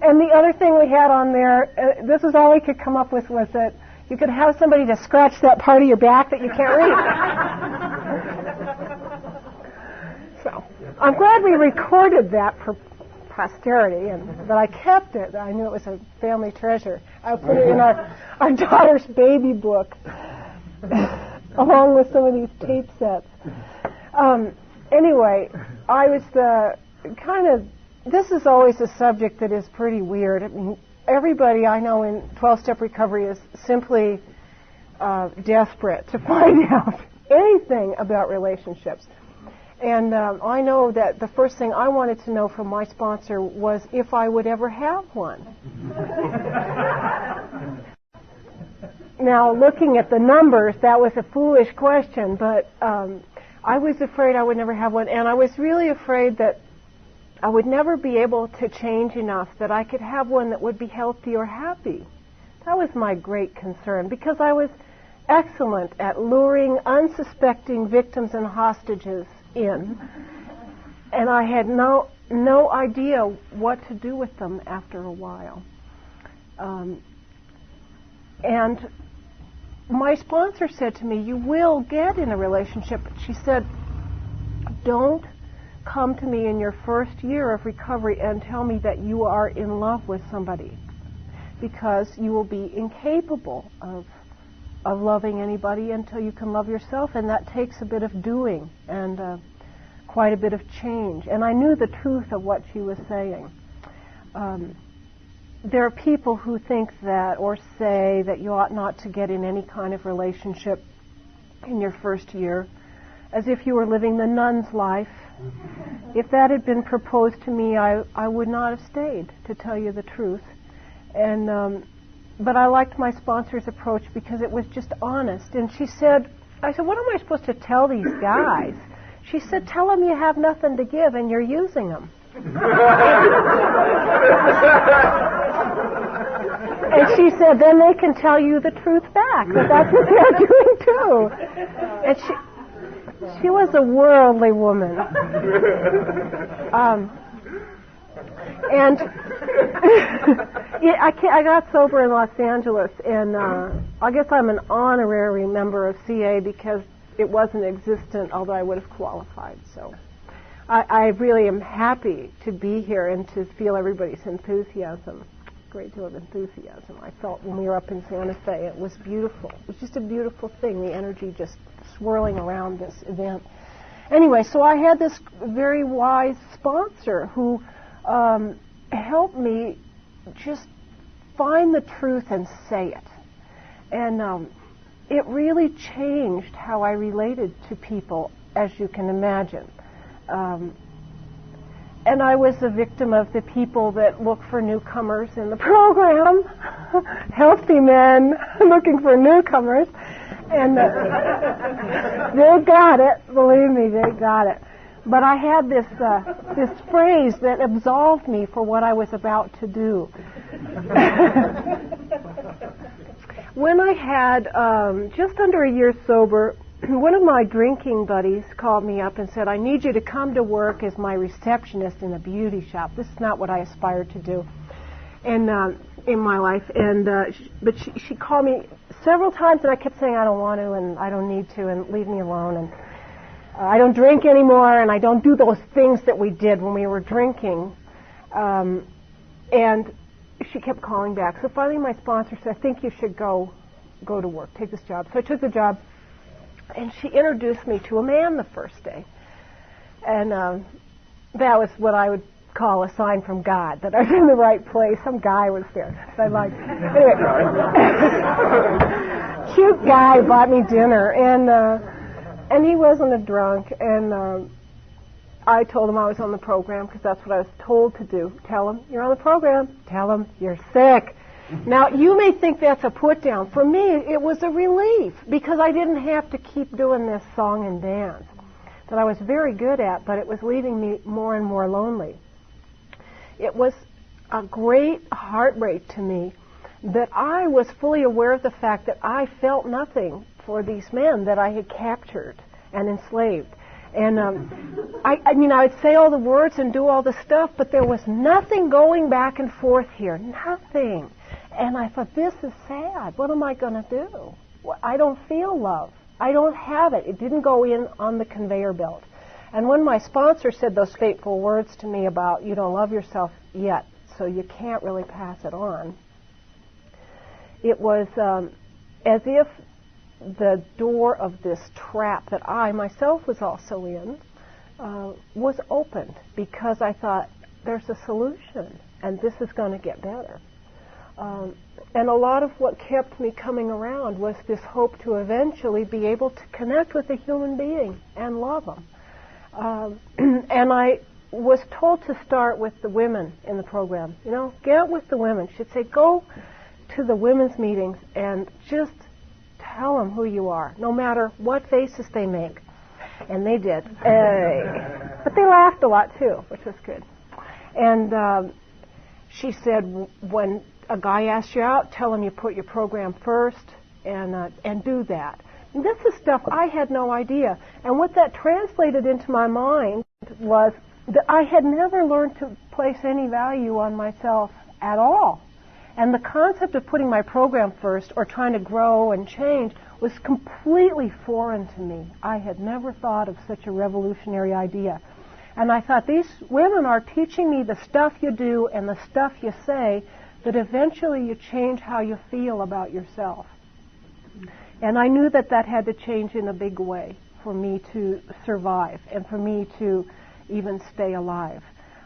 Speaker 2: And the other thing we had on there, this is all we could come up with, was that you could have somebody to scratch that part of your back that you can't reach. So I'm glad we recorded that for posterity, but I kept it. I knew it was a family treasure. I put it in our daughter's baby book, along with some of these tape sets. Anyway, I was this is always a subject that is pretty weird. I mean, everybody I know in 12-step recovery is simply desperate to find out anything about relationships. And I know that the first thing I wanted to know from my sponsor was if I would ever have one. Now, looking at the numbers, that was a foolish question, but I was afraid I would never have one, and I was really afraid that I would never be able to change enough that I could have one that would be healthy or happy. That was my great concern, because I was excellent at luring unsuspecting victims and hostages in, and I had no idea what to do with them after a while. And my sponsor said to me, you will get in a relationship. She said, don't come to me in your first year of recovery and tell me that you are in love with somebody, because you will be incapable of loving anybody until you can love yourself, and that takes a bit of doing and quite a bit of change. And I knew the truth of what she was saying. There are people who think that, or say that you ought not to get in any kind of relationship in your first year, as if you were living the nun's life. If that had been proposed to me, I would not have stayed, to tell you the truth. And but I liked my sponsor's approach because it was just honest. And she said, I said, what am I supposed to tell these guys? She said, tell them you have nothing to give and you're using them. And she said, then they can tell you the truth back, that that's what they're doing too. And she was a worldly woman. And I got sober in Los Angeles, and I guess I'm an honorary member of CA because it wasn't existent, although I would have qualified. So I really am happy to be here and to feel everybody's enthusiasm. Great deal of enthusiasm I felt when we were up in Santa Fe. It was beautiful. It was just a beautiful thing, the energy just swirling around this event. Anyway, so I had this very wise sponsor who helped me just find the truth and say it. And it really changed how I related to people, as you can imagine. And I was a victim of the people that look for newcomers in the program, healthy men looking for newcomers. And they got it, believe me, they got it. But I had this phrase that absolved me for what I was about to do. When I had just under a year sober, one of my drinking buddies called me up and said, I need you to come to work as my receptionist in a beauty shop. This is not what I aspired to do in my life. But she called me several times, and I kept saying, I don't want to, and I don't need to, and leave me alone. And I don't drink anymore, and I don't do those things that we did when we were drinking. And she kept calling back. So finally my sponsor said, I think you should go to work, take this job. So I took the job, and she introduced me to a man the first day. And that was what I would call a sign from God, that I was in the right place. Some guy was there. So I liked. Anyway, cute guy bought me dinner, and he wasn't a drunk. And I told him I was on the program because that's what I was told to do. Tell him you're on the program. Tell him you're sick. Now, you may think that's a put down. For me, it was a relief because I didn't have to keep doing this song and dance that I was very good at, but it was leaving me more and more lonely. It was a great heartbreak to me that I was fully aware of the fact that I felt nothing for these men that I had captured and enslaved. And I mean, I would say all the words and do all the stuff, but there was nothing going back and forth here, nothing. And I thought, this is sad. What am I going to do? I don't feel love. I don't have it. It didn't go in on the conveyor belt. And when my sponsor said those fateful words to me about, you don't love yourself yet, so you can't really pass it on, it was as if the door of this trap that I myself was also in was opened, because I thought, there's a solution, and this is going to get better. And a lot of what kept me coming around was this hope to eventually be able to connect with a human being and love them. And I was told to start with the women in the program. You know, get with the women. She'd say, go to the women's meetings and just tell them who you are, no matter what faces they make. And they did. But they laughed a lot, too, which was good. And she said, when a guy asks you out, tell him you put your program first and do that. And this is stuff I had no idea. And what that translated into my mind was that I had never learned to place any value on myself at all. And the concept of putting my program first or trying to grow and change was completely foreign to me. I had never thought of such a revolutionary idea. And I thought, these women are teaching me the stuff you do and the stuff you say that eventually you change how you feel about yourself. And I knew that that had to change in a big way for me to survive and for me to even stay alive.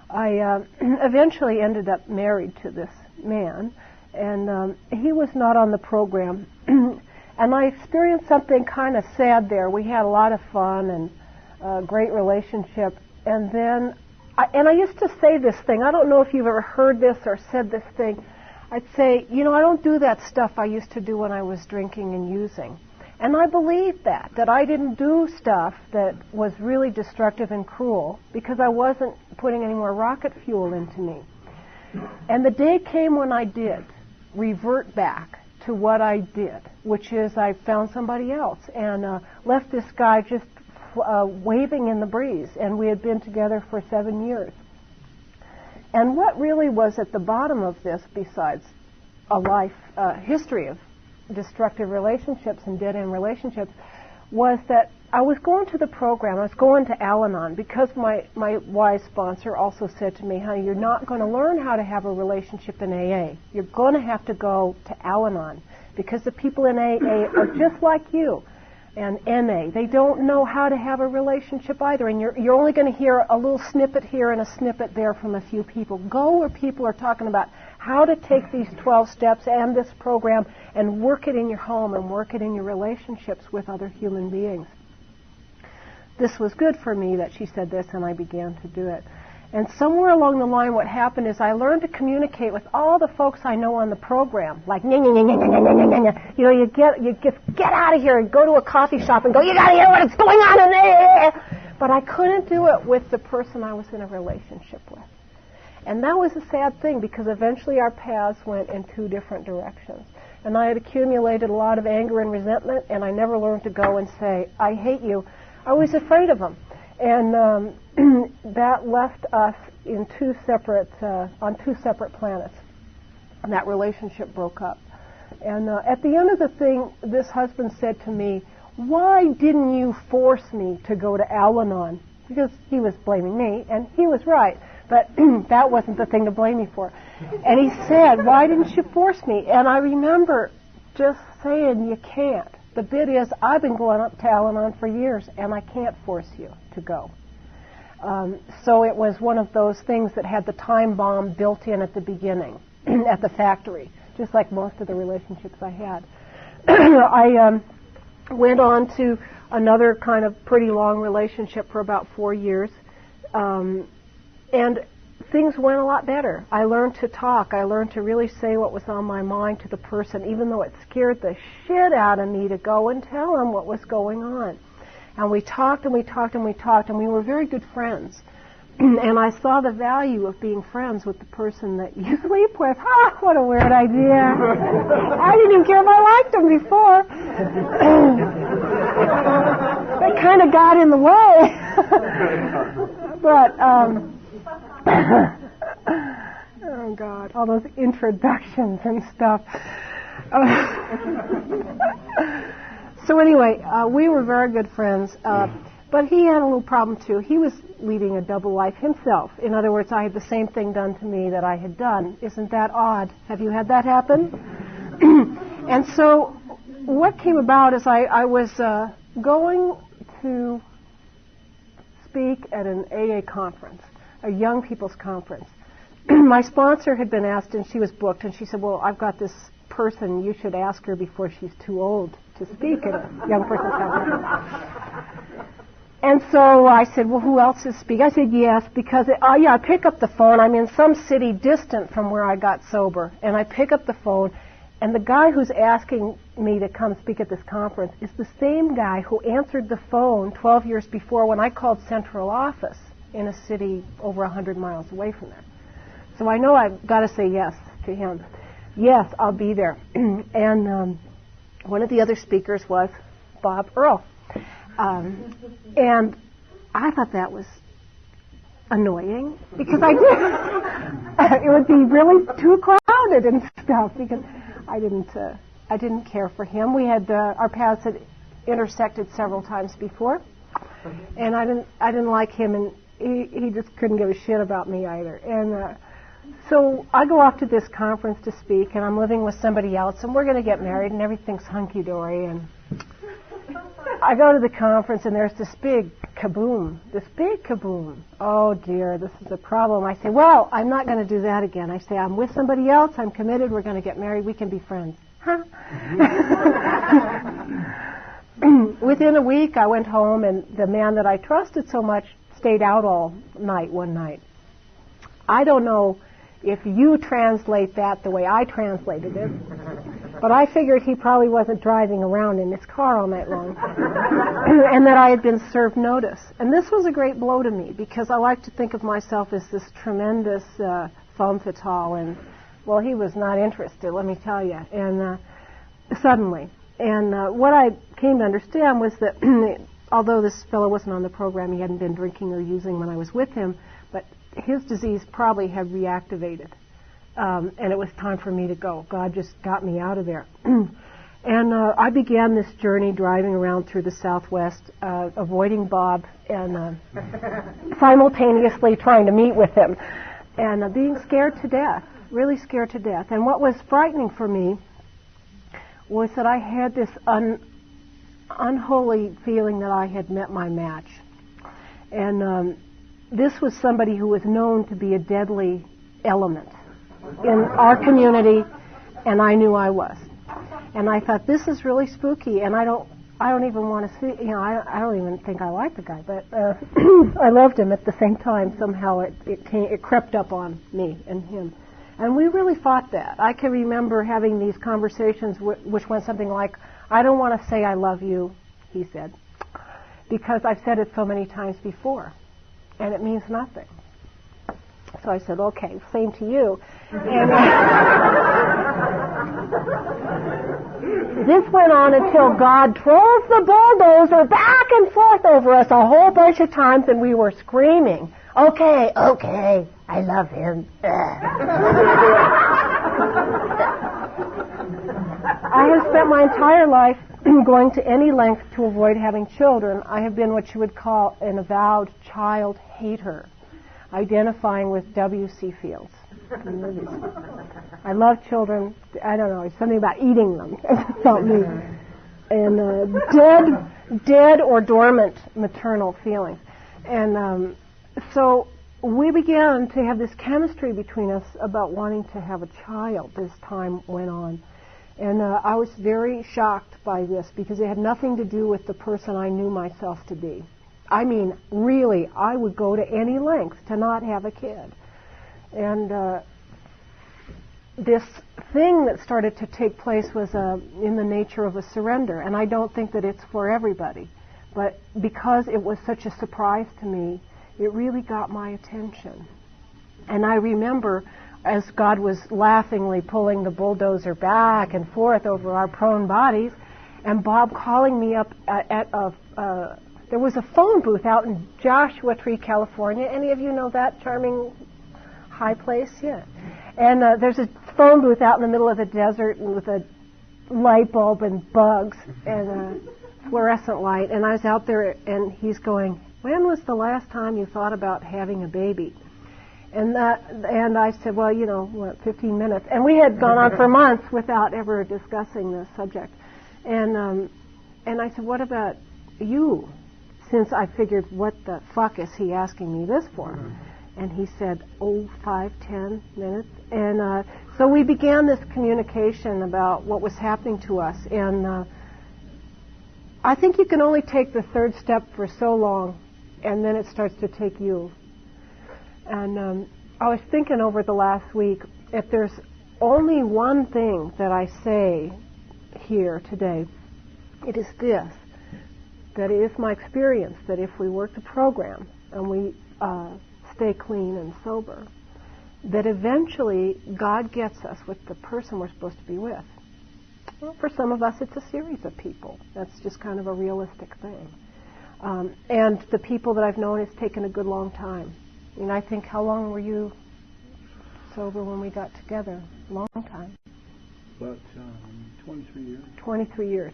Speaker 2: I eventually ended up married to this man, and he was not on the program. And I experienced something kind of sad there. We had a lot of fun and a great relationship. And then, I used to say this thing. I don't know if you've ever heard this or said this thing. I'd say, you know, I don't do that stuff I used to do when I was drinking and using. And I believed that I didn't do stuff that was really destructive and cruel because I wasn't putting any more rocket fuel into me. And the day came when I did revert back to what I did, which is I found somebody else and left this guy just waving in the breeze, and we had been together for 7 years. And what really was at the bottom of this, besides a life history of destructive relationships and dead-end relationships, was that I was going to the program, I was going to Al-Anon, because my wise sponsor also said to me, honey, you're not going to learn how to have a relationship in AA. You're going to have to go to Al-Anon, because the people in AA are just like you. And NA, they don't know how to have a relationship either, and you're only going to hear a little snippet here and a snippet there from a few people. Go where people are talking about how to take these 12 steps and this program and work it in your home and work it in your relationships with other human beings. This was good for me that she said this, and I began to do it. And somewhere along the line, what happened is I learned to communicate with all the folks I know on the program. Like, you know, you get out of here and go to a coffee shop and go, you got to hear what's going on in there. But I couldn't do it with the person I was in a relationship with. And that was a sad thing, because eventually our paths went in two different directions. And I had accumulated a lot of anger and resentment, and I never learned to go and say, I hate you. I was afraid of them. And that left us in on two separate planets. And that relationship broke up. And at the end of the thing, this husband said to me, why didn't you force me to go to Al-Anon? Because he was blaming me, and he was right. But that wasn't the thing to blame me for. And he said, why didn't you force me? And I remember just saying, you can't. The bit is, I've been going up to Al-Anon for years, and I can't force you to go. So it was one of those things that had the time bomb built in at the beginning, at the factory, just like most of the relationships I had. I went on to another kind of pretty long relationship for about 4 years, and things went a lot better. I learned to talk. I learned to really say what was on my mind to the person, even though it scared the shit out of me to go and tell them what was going on. And we talked and we talked and we talked, and we were very good friends. And I saw the value of being friends with the person that you sleep with. Ah, what a weird idea. I didn't even care if I liked them before. That kind of got in the way. But, oh God, all those introductions and stuff. So anyway, we were very good friends, but he had a little problem too. He was leading a double life himself. In other words, I had the same thing done to me that I had done. Isn't that odd? Have you had that happen? And so what came about is I was going to speak at an AA conference, a young people's conference. my sponsor had been asked, and she was booked, and she said, well, I've got this person, you should ask her before she's too old to speak at a young person's conference. And so I said, well, who else is speaking? I said, yes, because, I pick up the phone. I'm in some city distant from where I got sober. And I pick up the phone, and the guy who's asking me to come speak at this conference is the same guy who answered the phone 12 years before when I called central office in a city over 100 miles away from there. So I know I've got to say yes to him. Yes, I'll be there. And one of the other speakers was Bob Earl. And I thought that was annoying because it would be really too crowded and stuff because I didn't care for him. We had our paths had intersected several times before, and I didn't like him, and he just couldn't give a shit about me either. And so I go off to this conference to speak, and I'm living with somebody else, and we're going to get married, and everything's hunky-dory, and I go to the conference, and there's this big kaboom. Oh, dear, this is a problem. I say, well, I'm not going to do that again. I say, I'm with somebody else. I'm committed. We're going to get married. We can be friends. Huh? Within a week, I went home, and the man that I trusted so much stayed out all night one night. I don't know if you translate that the way I translated it, but I figured he probably wasn't driving around in his car all night long, and that I had been served notice. And this was a great blow to me, because I like to think of myself as this tremendous femme fatale, and, well, he was not interested, let me tell you, and suddenly. And what I came to understand was that although this fellow wasn't on the program, he hadn't been drinking or using when I was with him, but his disease probably had reactivated, and it was time for me to go. God just got me out of there. And I began this journey driving around through the Southwest, avoiding Bob and simultaneously trying to meet with him, and being scared to death, really scared to death. And what was frightening for me was that I had this unholy feeling that I had met my match. And this was somebody who was known to be a deadly element in our community, and I knew I was. And I thought, this is really spooky, and I don't even want to see, I don't even think I like the guy, but I loved him at the same time. Somehow it crept up on me and him. And we really fought that. I can remember having these conversations which went something like, I don't want to say I love you, he said, because I've said it so many times before, and it means nothing. So I said, okay, same to you. And this went on until God drove the bulldozer back and forth over us a whole bunch of times, and we were screaming, okay, I love him. I have spent my entire life going to any length to avoid having children. I have been what you would call an avowed child hater, identifying with W.C. Fields in movies. I love children. I don't know, it's something about eating them. It's not me. And dead or dormant maternal feelings. And so we began to have this chemistry between us about wanting to have a child as time went on. And I was very shocked by this because it had nothing to do with the person I knew myself to be. I mean, really, I would go to any length to not have a kid. And this thing that started to take place was in the nature of a surrender. And I don't think that it's for everybody. But because it was such a surprise to me, it really got my attention. And I remember, as God was laughingly pulling the bulldozer back and forth over our prone bodies, and Bob calling me up there was a phone booth out in Joshua Tree, California. Any of you know that charming high place? Yeah. And there's a phone booth out in the middle of the desert with a light bulb and bugs and a fluorescent light. And I was out there, and he's going, when was the last time you thought about having a baby? And I said, well, 15 minutes. And we had gone on for months without ever discussing this subject. And I said, what about you? Since I figured, what the fuck is he asking me this for? And he said, 5-10 minutes. And so we began this communication about what was happening to us. And I think you can only take the third step for so long, and then it starts to take you. And I was thinking over the last week, if there's only one thing that I say here today, it is this, that it is my experience that if we work the program and we stay clean and sober, that eventually God gets us with the person we're supposed to be with. Well, for some of us, it's a series of people. That's just kind of a realistic thing. And the people that I've known, it's taken a good long time. And I think, how long were you sober when we got together? Long time.
Speaker 1: About 23 years.
Speaker 2: 23 years.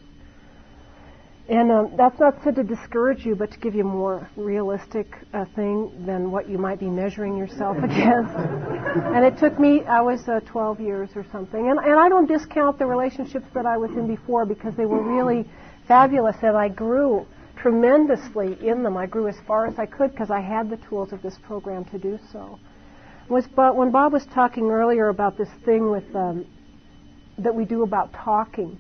Speaker 2: And that's not said to discourage you, but to give you a more realistic thing than what you might be measuring yourself against. And it took me, I was 12 years or something. And I don't discount the relationships that I was in before, because they were really fabulous, and I grew tremendously in them. I grew as far as I could because I had the tools of this program to do so. But when Bob was talking earlier about this thing with that we do about talking,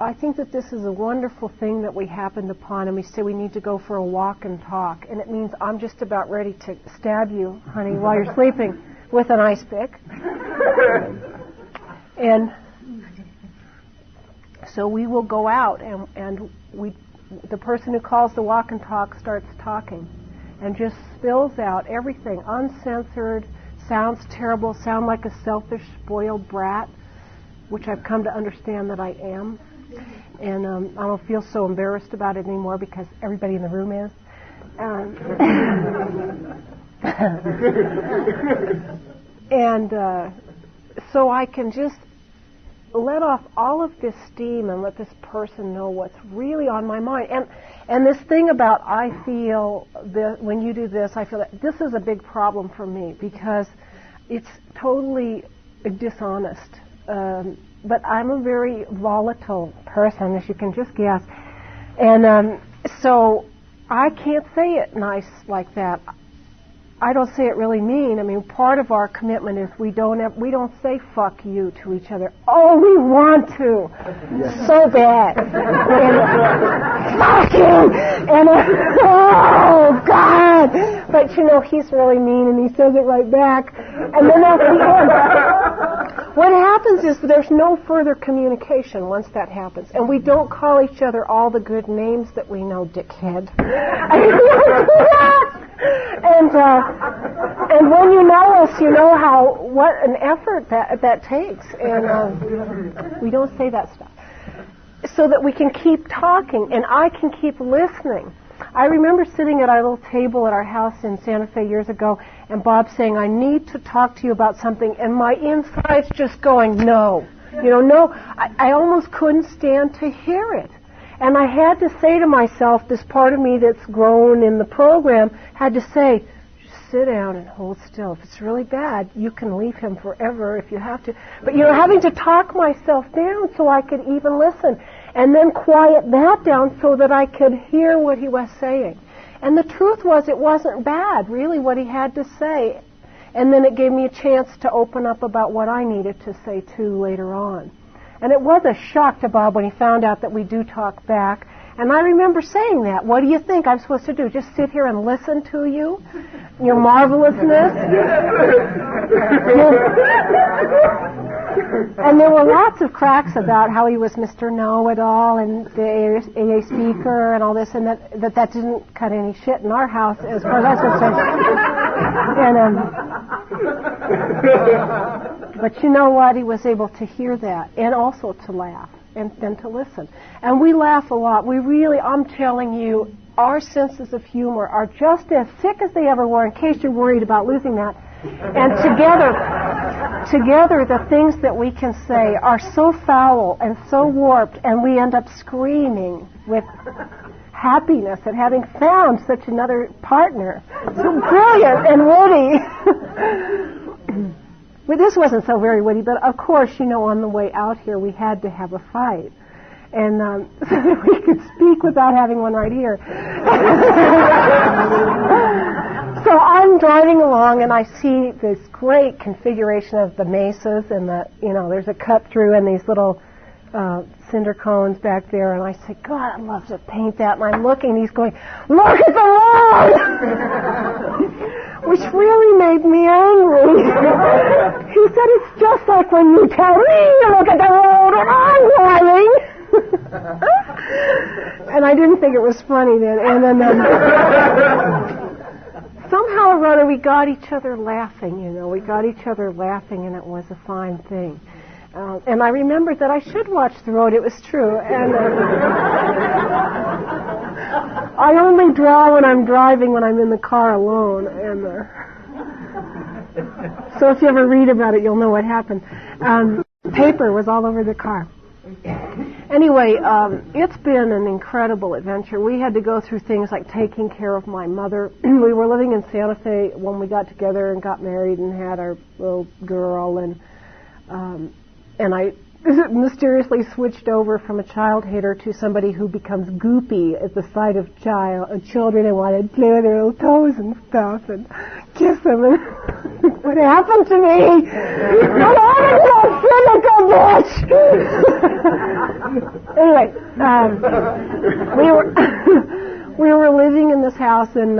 Speaker 2: I think that this is a wonderful thing that we happened upon, and we say we need to go for a walk and talk. And it means I'm just about ready to stab you, honey, while you're sleeping with an ice pick. And so we will go out, and the person who calls the walk and talk starts talking and just spills out everything, uncensored, sounds terrible, sound like a selfish, spoiled brat, which I've come to understand that I am. And I don't feel so embarrassed about it anymore because everybody in the room is. And so I can just let off all of this steam and let this person know what's really on my mind. And this thing about I feel that when you do this, I feel that this is a big problem for me because it's totally dishonest. But I'm a very volatile person, as you can just guess. And so I can't say it nice like that. I don't say it really mean. I mean, part of our commitment is we don't say "fuck you" to each other. Oh, we want to, so bad. And, fuck you, and oh God. But you know, he's really mean, and he says it right back. And then at the end, what happens is that there's no further communication once that happens, and we don't call each other all the good names that we know, dickhead. And when you know us, you know what an effort that takes, and we don't say that stuff, so that we can keep talking, and I can keep listening. I remember sitting at our little table at our house in Santa Fe years ago, and Bob saying, "I need to talk to you about something," and my insides just going, "No, no." I almost couldn't stand to hear it. And I had to say to myself, this part of me that's grown in the program had to say, sit down and hold still. If it's really bad, you can leave him forever if you have to. But, having to talk myself down so I could even listen, and then quiet that down so that I could hear what he was saying. And the truth was, it wasn't bad, really, what he had to say. And then it gave me a chance to open up about what I needed to say, too, later on. And it was a shock to Bob when he found out that we do talk back. And I remember saying that. What do you think I'm supposed to do? Just sit here and listen to you? Your marvelousness? And there were lots of cracks about how he was Mr. Know-It-All and the AA speaker and all this, and that didn't cut any shit in our house as far as that's concerned. But you know what? He was able to hear that and also to laugh and then to listen. And we laugh a lot. We really, I'm telling you, our senses of humor are just as sick as they ever were, in case you're worried about losing that. And together, the things that we can say are so foul and so warped, and we end up screaming with happiness at having found such another partner. So brilliant and witty. Well, this wasn't so very witty, but of course, on the way out here, we had to have a fight. And so that we could speak without having one right here. So So I'm driving along and I see this great configuration of the mesas and there's a cut through and these little cinder cones back there, and I said, God, I'd love to paint that. And I'm looking, and he's going, look at the road! Which really made me angry. He said, it's just like when you tell me to look at the road when I'm driving. And I didn't think it was funny then. And then somehow or other we got each other laughing, We got each other laughing, and it was a fine thing. And I remembered that I should watch the road. It was true. And I only draw when I'm driving, when I'm in the car alone. And so if you ever read about it, you'll know what happened. Paper was all over the car. Anyway, it's been an incredible adventure. We had to go through things like taking care of my mother. We were living in Santa Fe when we got together and got married and had our little girl, and I mysteriously switched over from a child hater to somebody who becomes goopy at the sight of children and wanted to play with their little toes and stuff and kiss them. And what happened to me? What happened to that cynical bitch? Anyway, we were living in this house, and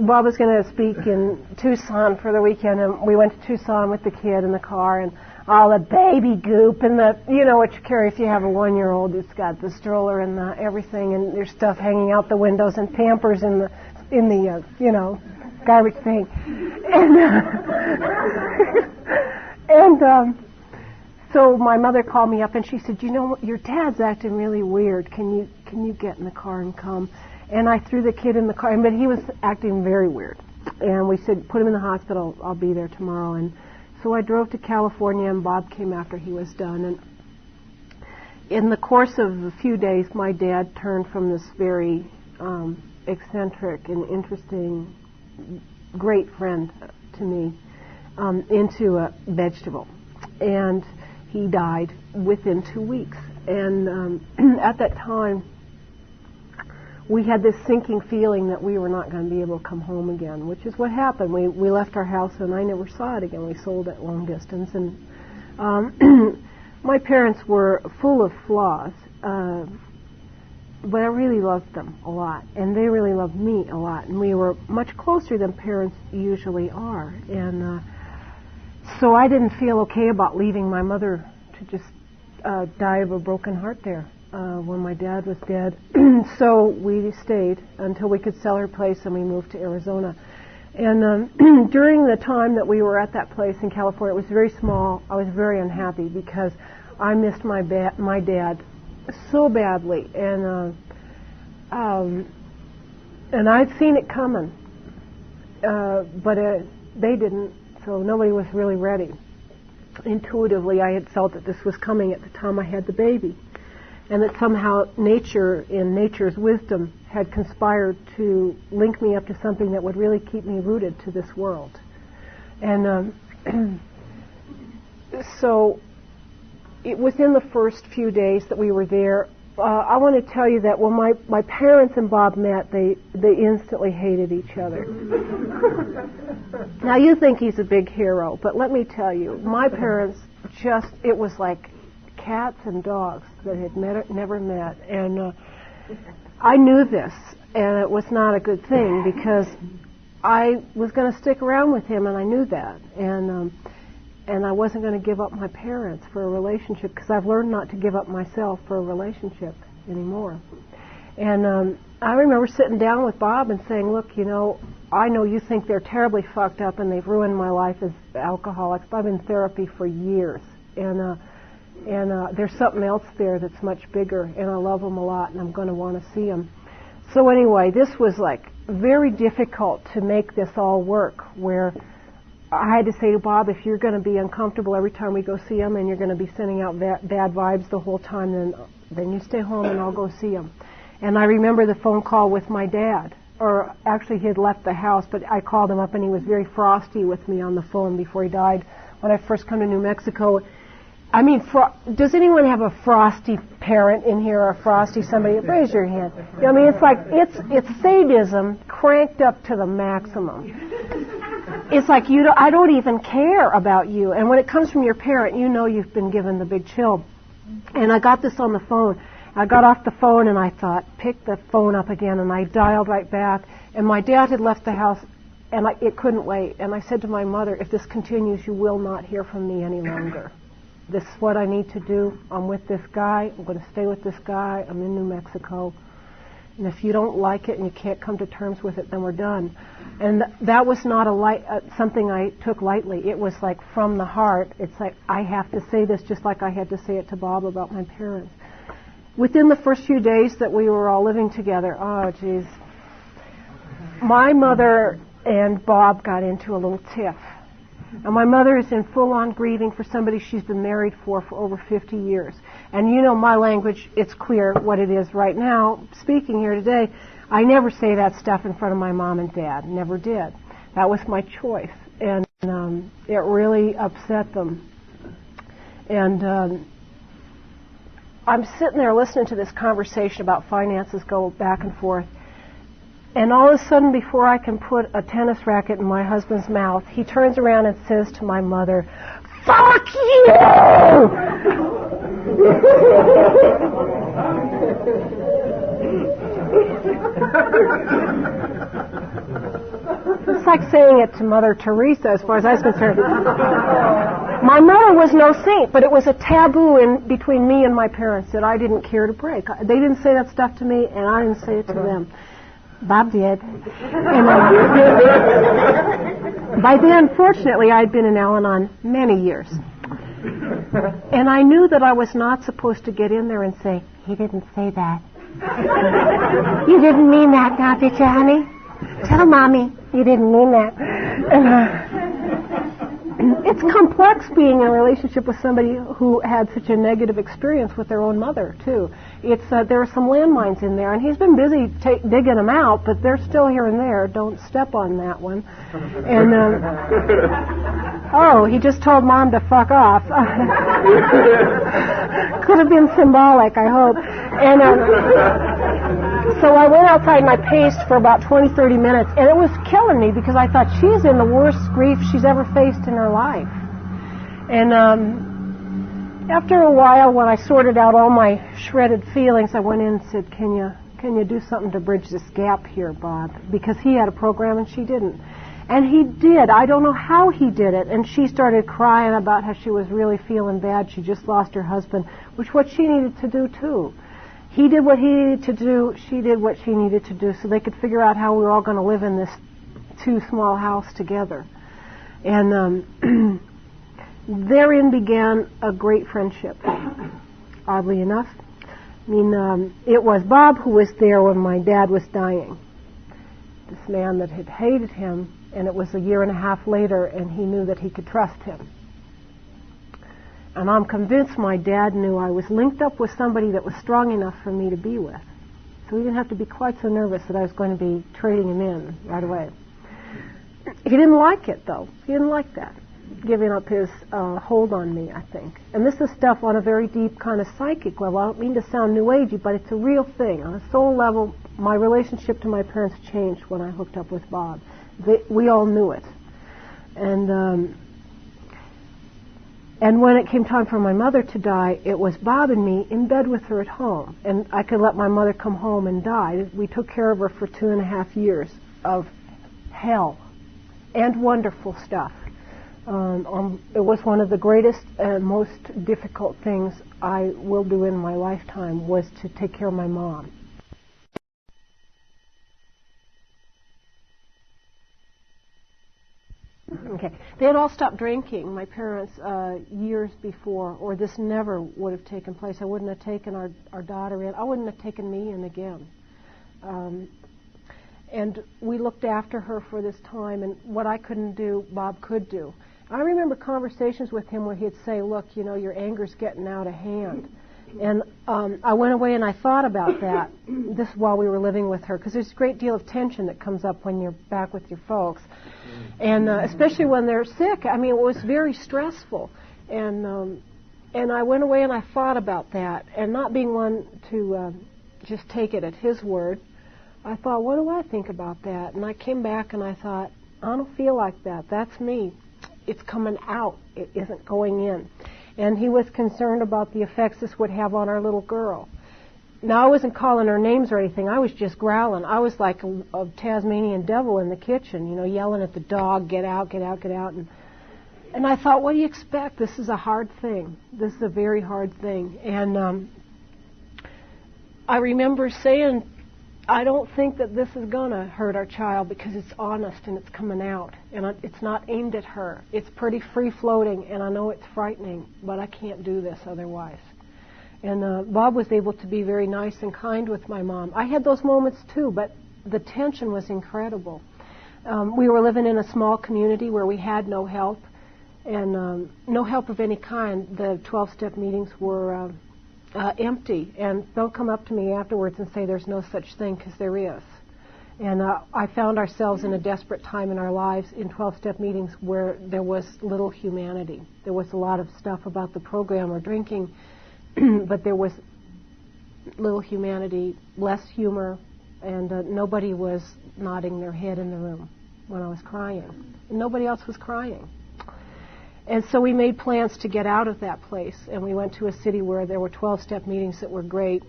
Speaker 2: Bob was going to speak in Tucson for the weekend, and we went to Tucson with the kid in the car, and all the baby goop and what you carry if you have a 1-year-old. It's got the stroller and everything, and there's stuff hanging out the windows and Pampers in the garbage thing. And so my mother called me up and she said, your dad's acting really weird. Can you get in the car and come? And I threw the kid in the car, but he was acting very weird. And we said, put him in the hospital. I'll be there tomorrow. And so I drove to California, and Bob came after he was done. And in the course of a few days, my dad turned from this very eccentric and interesting, great friend to me into a vegetable. And he died within 2 weeks. And at that time, we had this sinking feeling that we were not going to be able to come home again, which is what happened. We left our house, and I never saw it again. We sold it long distance. And my parents were full of flaws, but I really loved them a lot, and they really loved me a lot. And we were much closer than parents usually are. And so I didn't feel okay about leaving my mother to just die of a broken heart there. When my dad was dead. So we stayed until we could sell her place, and we moved to Arizona. And during the time that we were at that place in California, it was very small. I was very unhappy because I missed my dad so badly, and I'd seen it coming, but they didn't. So nobody was really ready. Intuitively, I had felt that this was coming at the time I had the baby. And that somehow nature, in nature's wisdom, had conspired to link me up to something that would really keep me rooted to this world. And so within the first few days that we were there, I want to tell you that when my parents and Bob met, they instantly hated each other. Now, you think he's a big hero, but let me tell you, my parents it was like cats and dogs that had never met, and I knew this, and it was not a good thing because I was going to stick around with him, and I knew that, and I wasn't going to give up my parents for a relationship because I've learned not to give up myself for a relationship anymore. And I remember sitting down with Bob and saying, look, I know you think they're terribly fucked up and they've ruined my life as alcoholics, but I've been in therapy for years, and there's something else there that's much bigger, and I love them a lot, and I'm going to want to see them. So anyway, this was like very difficult to make this all work, where I had to say to Bob, if you're going to be uncomfortable every time we go see him, and you're going to be sending out bad vibes the whole time, then you stay home and I'll go see him. And I remember the phone call with my dad, or actually he had left the house, but I called him up, and he was very frosty with me on the phone before he died when I first come to New Mexico. I mean, does anyone have a frosty parent in here, or a frosty somebody? Raise your hand. I mean, it's like, it's sadism cranked up to the maximum. it's like I don't even care about you. And when it comes from your parent, you know you've been given the big chill. And I got this on the phone. I got off the phone and I thought, pick the phone up again, and I dialed right back. And my dad had left the house, and it couldn't wait. And I said to my mother, if this continues, you will not hear from me any longer. This is what I need to do. I'm with this guy. I'm going to stay with this guy. I'm in New Mexico. And if you don't like it and you can't come to terms with it, then we're done. And that was not something I took lightly. It was like from the heart. It's like I have to say this just like I had to say it to Bob about my parents. Within the first few days that we were all living together, oh, geez, my mother and Bob got into a little tiff. And my mother is in full-on grieving for somebody she's been married for over 50 years. And you know my language, it's clear what it is right now. Speaking here today, I never say that stuff in front of my mom and dad. Never did. That was my choice. And it really upset them. And I'm sitting there listening to this conversation about finances go back and forth. And all of a sudden, before I can put a tennis racket in my husband's mouth, he turns around and says to my mother, "Fuck you!" It's like saying it to Mother Teresa, as far as I was concerned. My mother was no saint, but it was a taboo between me and my parents that I didn't care to break. They didn't say that stuff to me, and I didn't say it to them. Bob did. And by then, fortunately, I'd been in Al-Anon many years. And I knew that I was not supposed to get in there and say, "He didn't say that." "You didn't mean that now, did you, honey? Tell Mommy you didn't mean that." It's complex being in a relationship with somebody who had such a negative experience with their own mother, too. There are some landmines in there, and he's been busy digging them out, but they're still here and there. Don't step on that one. And, he just told Mom to fuck off. Could have been symbolic, I hope. And so I went outside and I paced for about 20, 30 minutes, and it was killing me because I thought she's in the worst grief she's ever faced in her life. And after a while, when I sorted out all my shredded feelings, I went in and said, can you do something to bridge this gap here, Bob? Because he had a program and she didn't. And he did. I don't know how he did it. And she started crying about how she was really feeling bad. She just lost her husband, which what she needed to do, too. He did what he needed to do. She did what she needed to do so they could figure out how we were all going to live in this two-small house together. And therein began a great friendship, oddly enough. I mean, it was Bob who was there when my dad was dying. This man that had hated him, and it was a year and a half later, and he knew that he could trust him. And I'm convinced my dad knew I was linked up with somebody that was strong enough for me to be with. So he didn't have to be quite so nervous that I was going to be trading him in right away. He didn't like it, though. He didn't like that, giving up his hold on me, I think. And this is stuff on a very deep kind of psychic level. I don't mean to sound new agey, but it's a real thing. On a soul level, my relationship to my parents changed when I hooked up with Bob. We all knew it. And when it came time for my mother to die, it was Bob and me in bed with her at home. And I could let my mother come home and die. We took care of her for 2.5 years of hell and wonderful stuff. It was one of the greatest and most difficult things I will do in my lifetime was to take care of my mom. Okay. They had all stopped drinking, my parents, years before, or this never would have taken place. I wouldn't have taken our daughter in. I wouldn't have taken me in again. And we looked after her for this time, and what I couldn't do, Bob could do. I remember conversations with him where he'd say, look, you know, your anger's getting out of hand. And I went away and I thought about that, this while we were living with her, because there's a great deal of tension that comes up when you're back with your folks. And especially when they're sick. I mean, it was very stressful. And I went away and I thought about that. And not being one to just take it at his word, I thought, what do I think about that? And I came back and I thought, I don't feel like that. That's me. It's coming out. It isn't going in. And he was concerned about the effects this would have on our little girl. Now, I wasn't calling her names or anything. I was just growling. I was like a Tasmanian devil in the kitchen, you know, yelling at the dog, get out, get out, get out. And I thought, what do you expect? This is a hard thing. This is a very hard thing. And I remember saying, I don't think that this is going to hurt our child because it's honest and it's coming out. And it's not aimed at her. It's pretty free-floating, and I know it's frightening, but I can't do this otherwise. And Bob was able to be very nice and kind with my mom. I had those moments too, but the tension was incredible. We were living in a small community where we had no help, and no help of any kind. The 12-step meetings were empty. And don't come up to me afterwards and say there's no such thing, because there is. And I found ourselves in a desperate time in our lives in 12-step meetings where there was little humanity. There was a lot of stuff about the program or drinking, but there was little humanity, less humor, and nobody was nodding their head in the room when I was crying. And nobody else was crying. And so we made plans to get out of that place, and we went to a city where there were 12-step meetings that were great,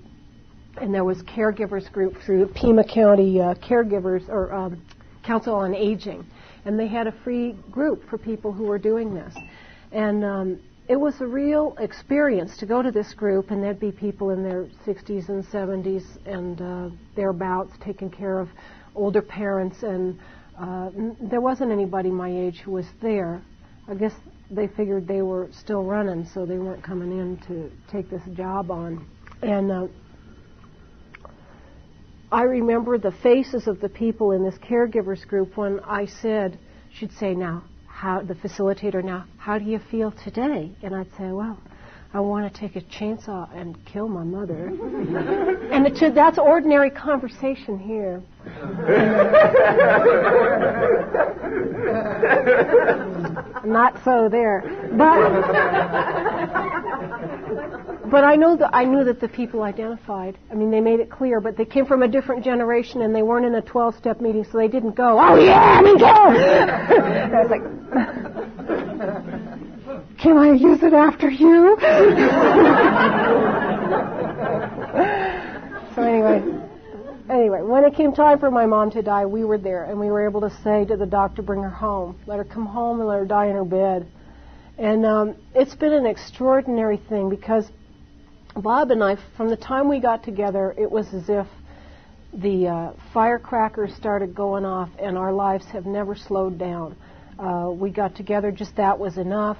Speaker 2: and there was caregivers group through Pima County Caregivers or Council on Aging, and they had a free group for people who were doing this. And it was a real experience to go to this group, and there'd be people in their 60s and 70s and thereabouts taking care of older parents, and there wasn't anybody my age who was there. I guess they figured they were still running, so they weren't coming in to take this job on. And I remember the faces of the people in this caregivers group when I said, she'd say, now, the facilitator, now, how do you feel today? And I'd say, well, I want to take a chainsaw and kill my mother. And that's ordinary conversation here. Not so there. But I knew that the people identified. I mean, they made it clear, but they came from a different generation, and they weren't in a 12-step meeting, so they didn't go, oh yeah, me too! I was like, can I use it after you? So anyway, when it came time for my mom to die, we were there, and we were able to say to the doctor, bring her home. Let her come home and let her die in her bed. And it's been an extraordinary thing, because Bob and I, from the time we got together, it was as if the firecrackers started going off, and our lives have never slowed down. We got together, just that was enough.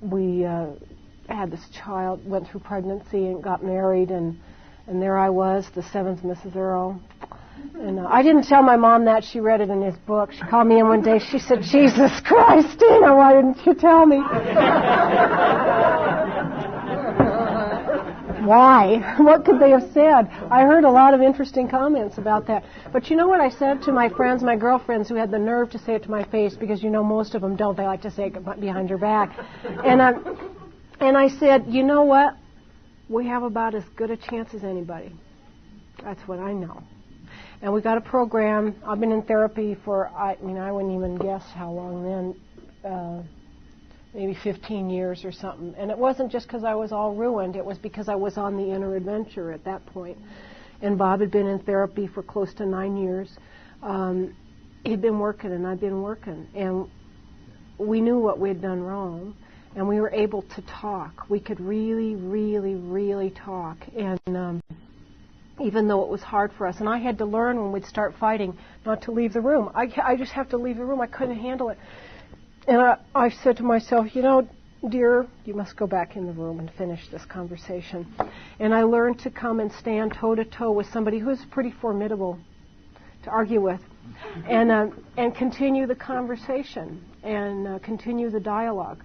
Speaker 2: We had this child, went through pregnancy and got married, and there I was, the seventh Mrs. Earl. And I didn't tell my mom that. She read it in his book. She called me in one day. She said, Jesus Christ, Tina, why didn't you tell me? Why? What could they have said? I heard a lot of interesting comments about that. But you know what I said to my friends, my girlfriends, who had the nerve to say it to my face, because you know most of them don't. They like to say it behind your back. And I said, you know what? We have about as good a chance as anybody. That's what I know. And we got a program. I've been in therapy for, I wouldn't even guess how long then, maybe 15 years or something. And it wasn't just because I was all ruined. It was because I was on the inner adventure at that point. And Bob had been in therapy for close to 9 years. He'd been working, and I'd been working. And we knew what we had done wrong. And we were able to talk. We could really, really, really talk. And even though it was hard for us. And I had to learn when we'd start fighting not to leave the room. I just have to leave the room. I couldn't handle it. And I said to myself, you know, dear, you must go back in the room and finish this conversation. And I learned to come and stand toe-to-toe with somebody who's pretty formidable to argue with, and continue the conversation and continue the dialogue,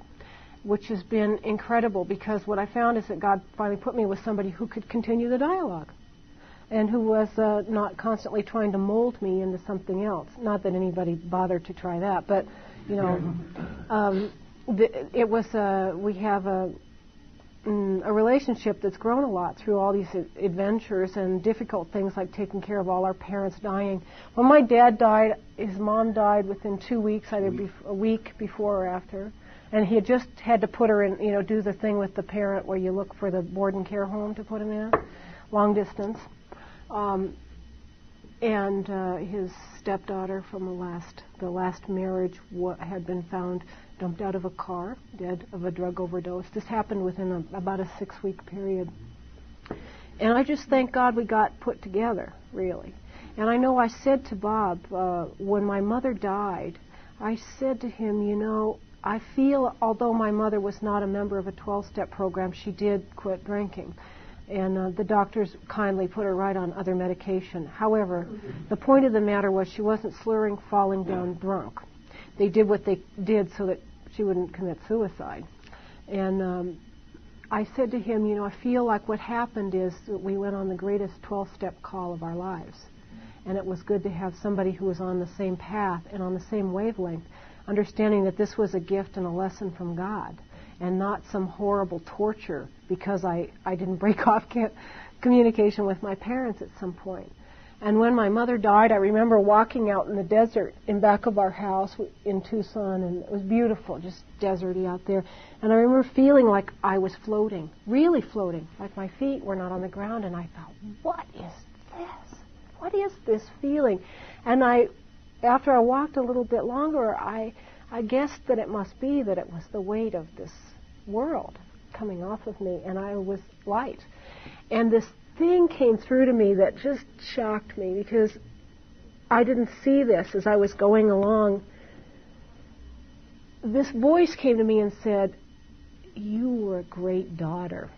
Speaker 2: which has been incredible, because what I found is that God finally put me with somebody who could continue the dialogue and who was not constantly trying to mold me into something else. Not that anybody bothered to try that, but, you know, it was, we have a relationship that's grown a lot through all these adventures and difficult things like taking care of all our parents dying. When my dad died, his mom died within 2 weeks, either a week before or after. And he had just had to put her in, do the thing with the parent where you look for the board and care home to put him in, long distance. And his stepdaughter from the last marriage had been found dumped out of a car, dead of a drug overdose. This happened within about a 6-week period. And I just thank God we got put together, really. And I know I said to Bob, when my mother died, I said to him, I feel, although my mother was not a member of a 12-step program, she did quit drinking. And the doctors kindly put her right on other medication. However, the point of the matter was she wasn't slurring, falling down drunk. They did what they did so that she wouldn't commit suicide. And I said to him, I feel like what happened is that we went on the greatest 12-step call of our lives. And it was good to have somebody who was on the same path and on the same wavelength, understanding that this was a gift and a lesson from God, and not some horrible torture because I didn't break off communication with my parents at some point. And when my mother died, I remember walking out in the desert in back of our house in Tucson, and it was beautiful, just deserty out there. And I remember feeling like I was floating, really floating, like my feet were not on the ground. And I thought, what is this? What is this feeling? And after I walked a little bit longer, I guessed that it must be that it was the weight of this world coming off of me, and I was light. And this thing came through to me that just shocked me because I didn't see this as I was going along. This voice came to me and said, "You were a great daughter."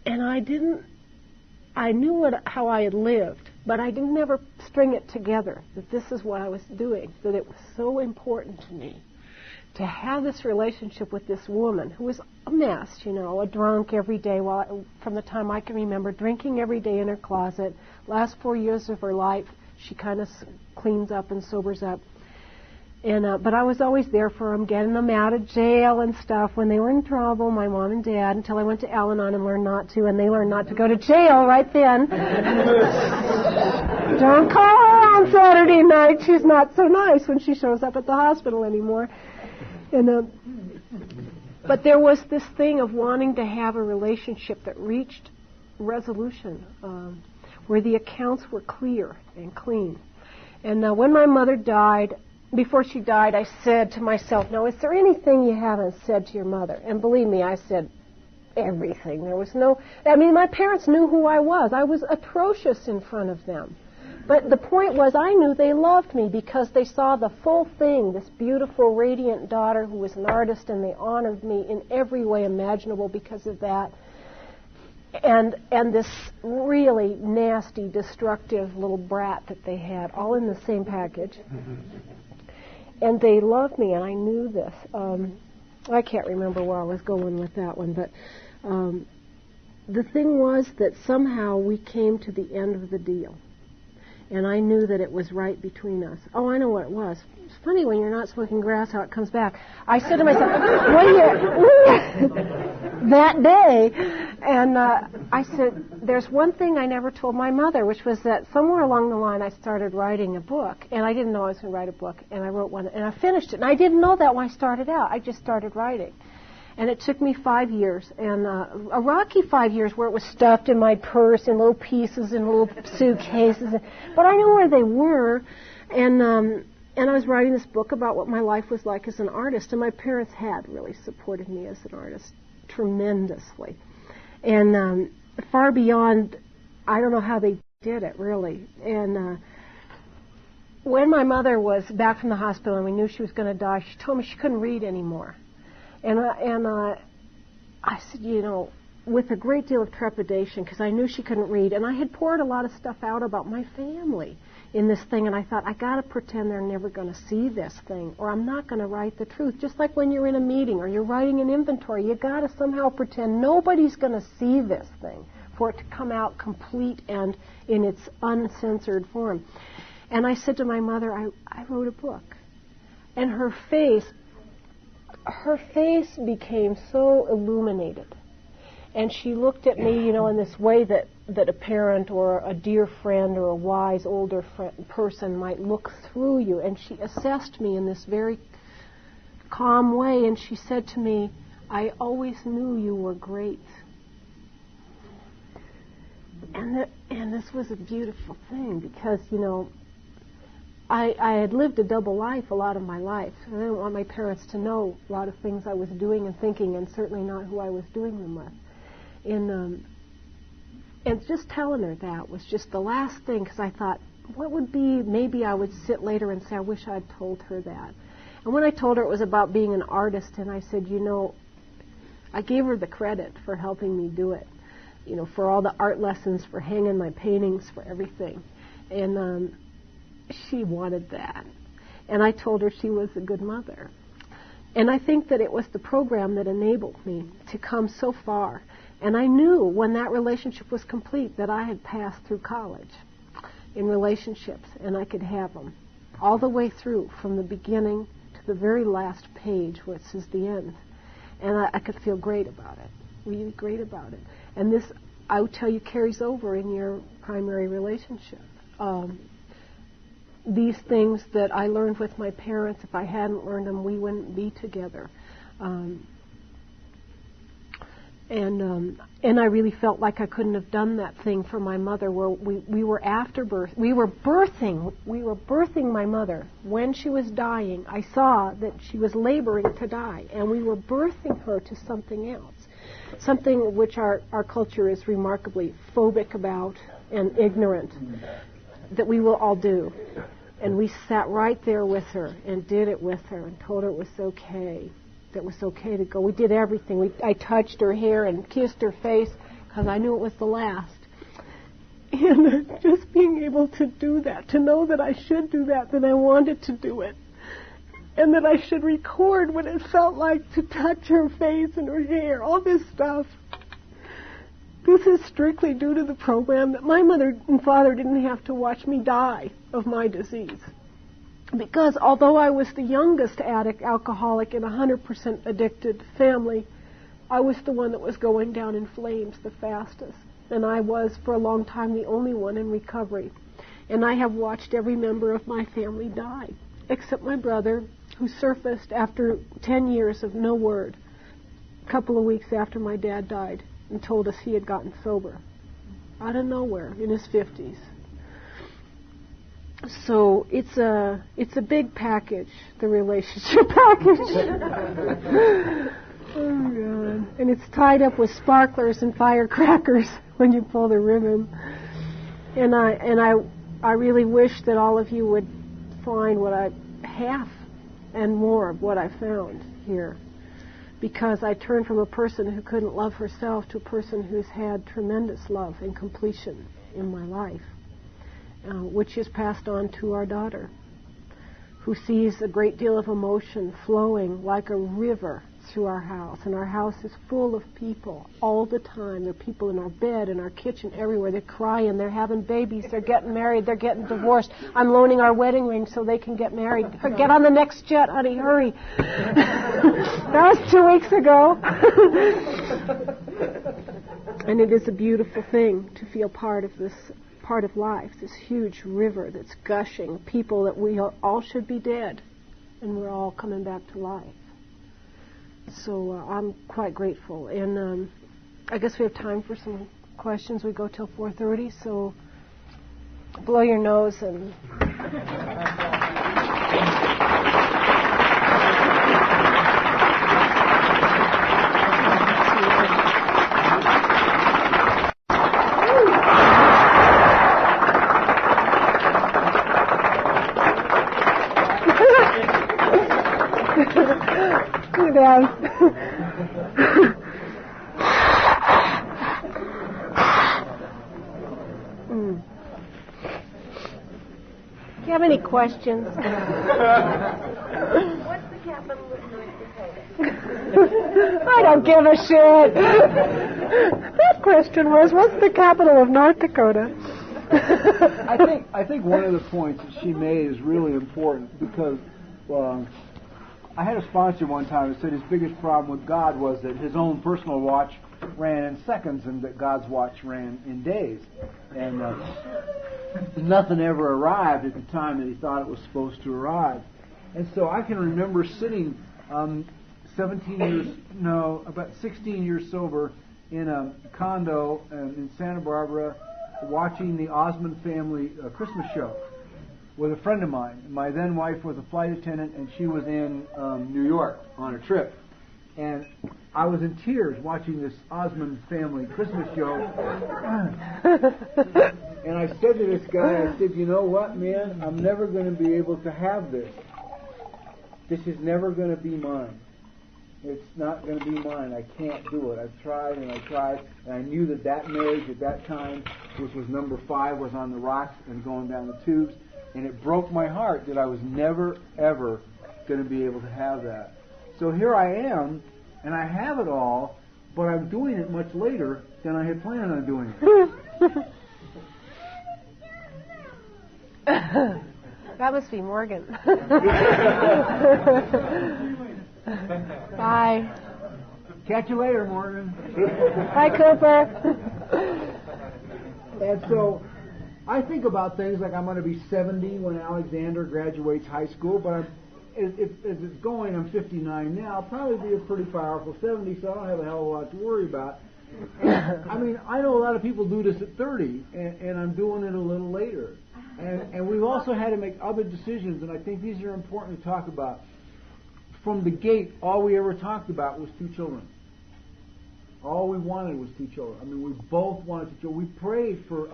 Speaker 2: And I knew how I had lived, but I didn't ever string it together, that this is what I was doing, that it was so important to me to have this relationship with this woman who was a mess, a drunk every day, from the time I can remember, drinking every day in her closet. Last 4 years of her life, she kind of cleans up and sobers up. And but I was always there for them, getting them out of jail and stuff when they were in trouble, my mom and dad, until I went to Al-Anon and learned not to, and they learned not to go to jail right then. Don't call her on Saturday night. She's not so nice when she shows up at the hospital anymore. And but there was this thing of wanting to have a relationship that reached resolution, where the accounts were clear and clean. And when my mother died, before she died, I said to myself, now, is there anything you haven't said to your mother? And believe me, I said everything. There was my parents knew who I was. I was atrocious in front of them. But the point was, I knew they loved me because they saw the full thing, this beautiful, radiant daughter who was an artist, and they honored me in every way imaginable because of that. And this really nasty, destructive little brat that they had, all in the same package. And they loved me, and I knew this. I can't remember where I was going with that one, but the thing was that somehow we came to the end of the deal. And I knew that it was right between us. Oh, I know what it was. It's funny when you're not smoking grass how it comes back. I said to myself, that day, and I said, there's one thing I never told my mother, which was that somewhere along the line I started writing a book, and I didn't know I was going to write a book, and I wrote one, and I finished it. And I didn't know that when I started out. I just started writing. And it took me 5 years, and a rocky 5 years where it was stuffed in my purse in little pieces in little suitcases. But I knew where they were, and I was writing this book about what my life was like as an artist, and my parents had really supported me as an artist tremendously. And far beyond, I don't know how they did it, really. And when my mother was back from the hospital and we knew she was going to die, she told me she couldn't read anymore. And I said, with a great deal of trepidation, because I knew she couldn't read, and I had poured a lot of stuff out about my family in this thing, and I thought, I got to pretend they're never going to see this thing, or I'm not going to write the truth. Just like when you're in a meeting or you're writing an inventory, you got to somehow pretend nobody's going to see this thing for it to come out complete and in its uncensored form. And I said to my mother, I wrote a book. And her face her face became so illuminated. And she looked at me, in this way that a parent or a dear friend or a wise older person might look through you. And she assessed me in this very calm way, and she said to me, "I always knew you were great." And this was a beautiful thing because, I had lived a double life a lot of my life. And I didn't want my parents to know a lot of things I was doing and thinking, and certainly not who I was doing them with. And just telling her that was just the last thing, because I thought, what would be, maybe I would sit later and say, I wish I'd told her that. And when I told her it was about being an artist, and I said, I gave her the credit for helping me do it, for all the art lessons, for hanging my paintings, for everything. And she wanted that. And I told her she was a good mother. And I think that it was the program that enabled me to come so far. And I knew when that relationship was complete that I had passed through college in relationships, and I could have them all the way through, from the beginning to the very last page, which is the end. And I could feel great about it, really great about it. And this, I would tell you, carries over in your primary relationship. These things that I learned with my parents, if I hadn't learned them, we wouldn't be together. And I really felt like I couldn't have done that thing for my mother, where we were after birth. We were birthing my mother. When she was dying, I saw that she was laboring to die, and we were birthing her to something else, something which our culture is remarkably phobic about and ignorant, that we will all do. And we sat right there with her and did it with her and told her it was okay. That it was okay to go. We did everything. I touched her hair and kissed her face because I knew it was the last. And just being able to do that, to know that I should do that I wanted to do it. And that I should record what it felt like to touch her face and her hair, all this stuff. This is strictly due to the program that my mother and father didn't have to watch me die of my disease. Because although I was the youngest addict, alcoholic, in a 100% addicted family, I was the one that was going down in flames the fastest. And I was, for a long time, the only one in recovery. And I have watched every member of my family die, except my brother, who surfaced after 10 years of no word, a couple of weeks after my dad died, and told us he had gotten sober, out of nowhere, in his 50s. So it's a big package, the relationship package. Oh God! And it's tied up with sparklers and firecrackers when you pull the ribbon. And I really wish that all of you would find what I have and more of what I found here, because I turned from a person who couldn't love herself to a person who's had tremendous love and completion in my life. Which is passed on to our daughter, who sees a great deal of emotion flowing like a river through our house. And our house is full of people all the time. There are people in our bed, in our kitchen, everywhere. They're crying, they're having babies, they're getting married, they're getting divorced. I'm loaning our wedding ring so they can get married. Get on the next jet, honey, hurry. That was 2 weeks ago. And it is a beautiful thing to feel part of this, part of life, this huge river that's gushing, people that we all should be dead, and we're all coming back to life. So I'm quite grateful. And I guess we have time for some questions. We go till 4:30, so blow your nose and... Do you have any questions?
Speaker 3: What's the capital of North Dakota?
Speaker 2: I don't give a shit. That question was, what's the capital of North Dakota?
Speaker 1: I think one of the points that she made is really important because I had a sponsor one time that said his biggest problem with God was that his own personal watch ran in seconds and that God's watch ran in days. And nothing ever arrived at the time that he thought it was supposed to arrive. And so I can remember sitting about 16 years sober in a condo in Santa Barbara watching the Osmond family Christmas show with a friend of mine. My then wife was a flight attendant, and she was in New York on a trip. And I was in tears watching this Osmond family Christmas show. And I said to this guy, I said, you know what, man? I'm never going to be able to have this. This is never going to be mine. It's not going to be mine. I can't do it. I've tried and I tried, and I knew that marriage at that time, which was number 5, was on the rocks and going down the tubes. And it broke my heart that I was never, ever going to be able to have that. So here I am, and I have it all, but I'm doing it much later than I had planned on doing it.
Speaker 2: That must be Morgan. Bye.
Speaker 1: Catch you later, Morgan.
Speaker 2: Bye, Cooper.
Speaker 1: And so I think about things like I'm going to be 70 when Alexander graduates high school, but as it's going, I'm 59 now. I'll probably be a pretty powerful 70, so I don't have a hell of a lot to worry about. And, I mean, I know a lot of people do this at 30, and I'm doing it a little later. And we've also had to make other decisions, and I think these are important to talk about. From the gate, all we ever talked about was 2 children. All we wanted was 2 children. I mean, we both wanted 2 children. We prayed for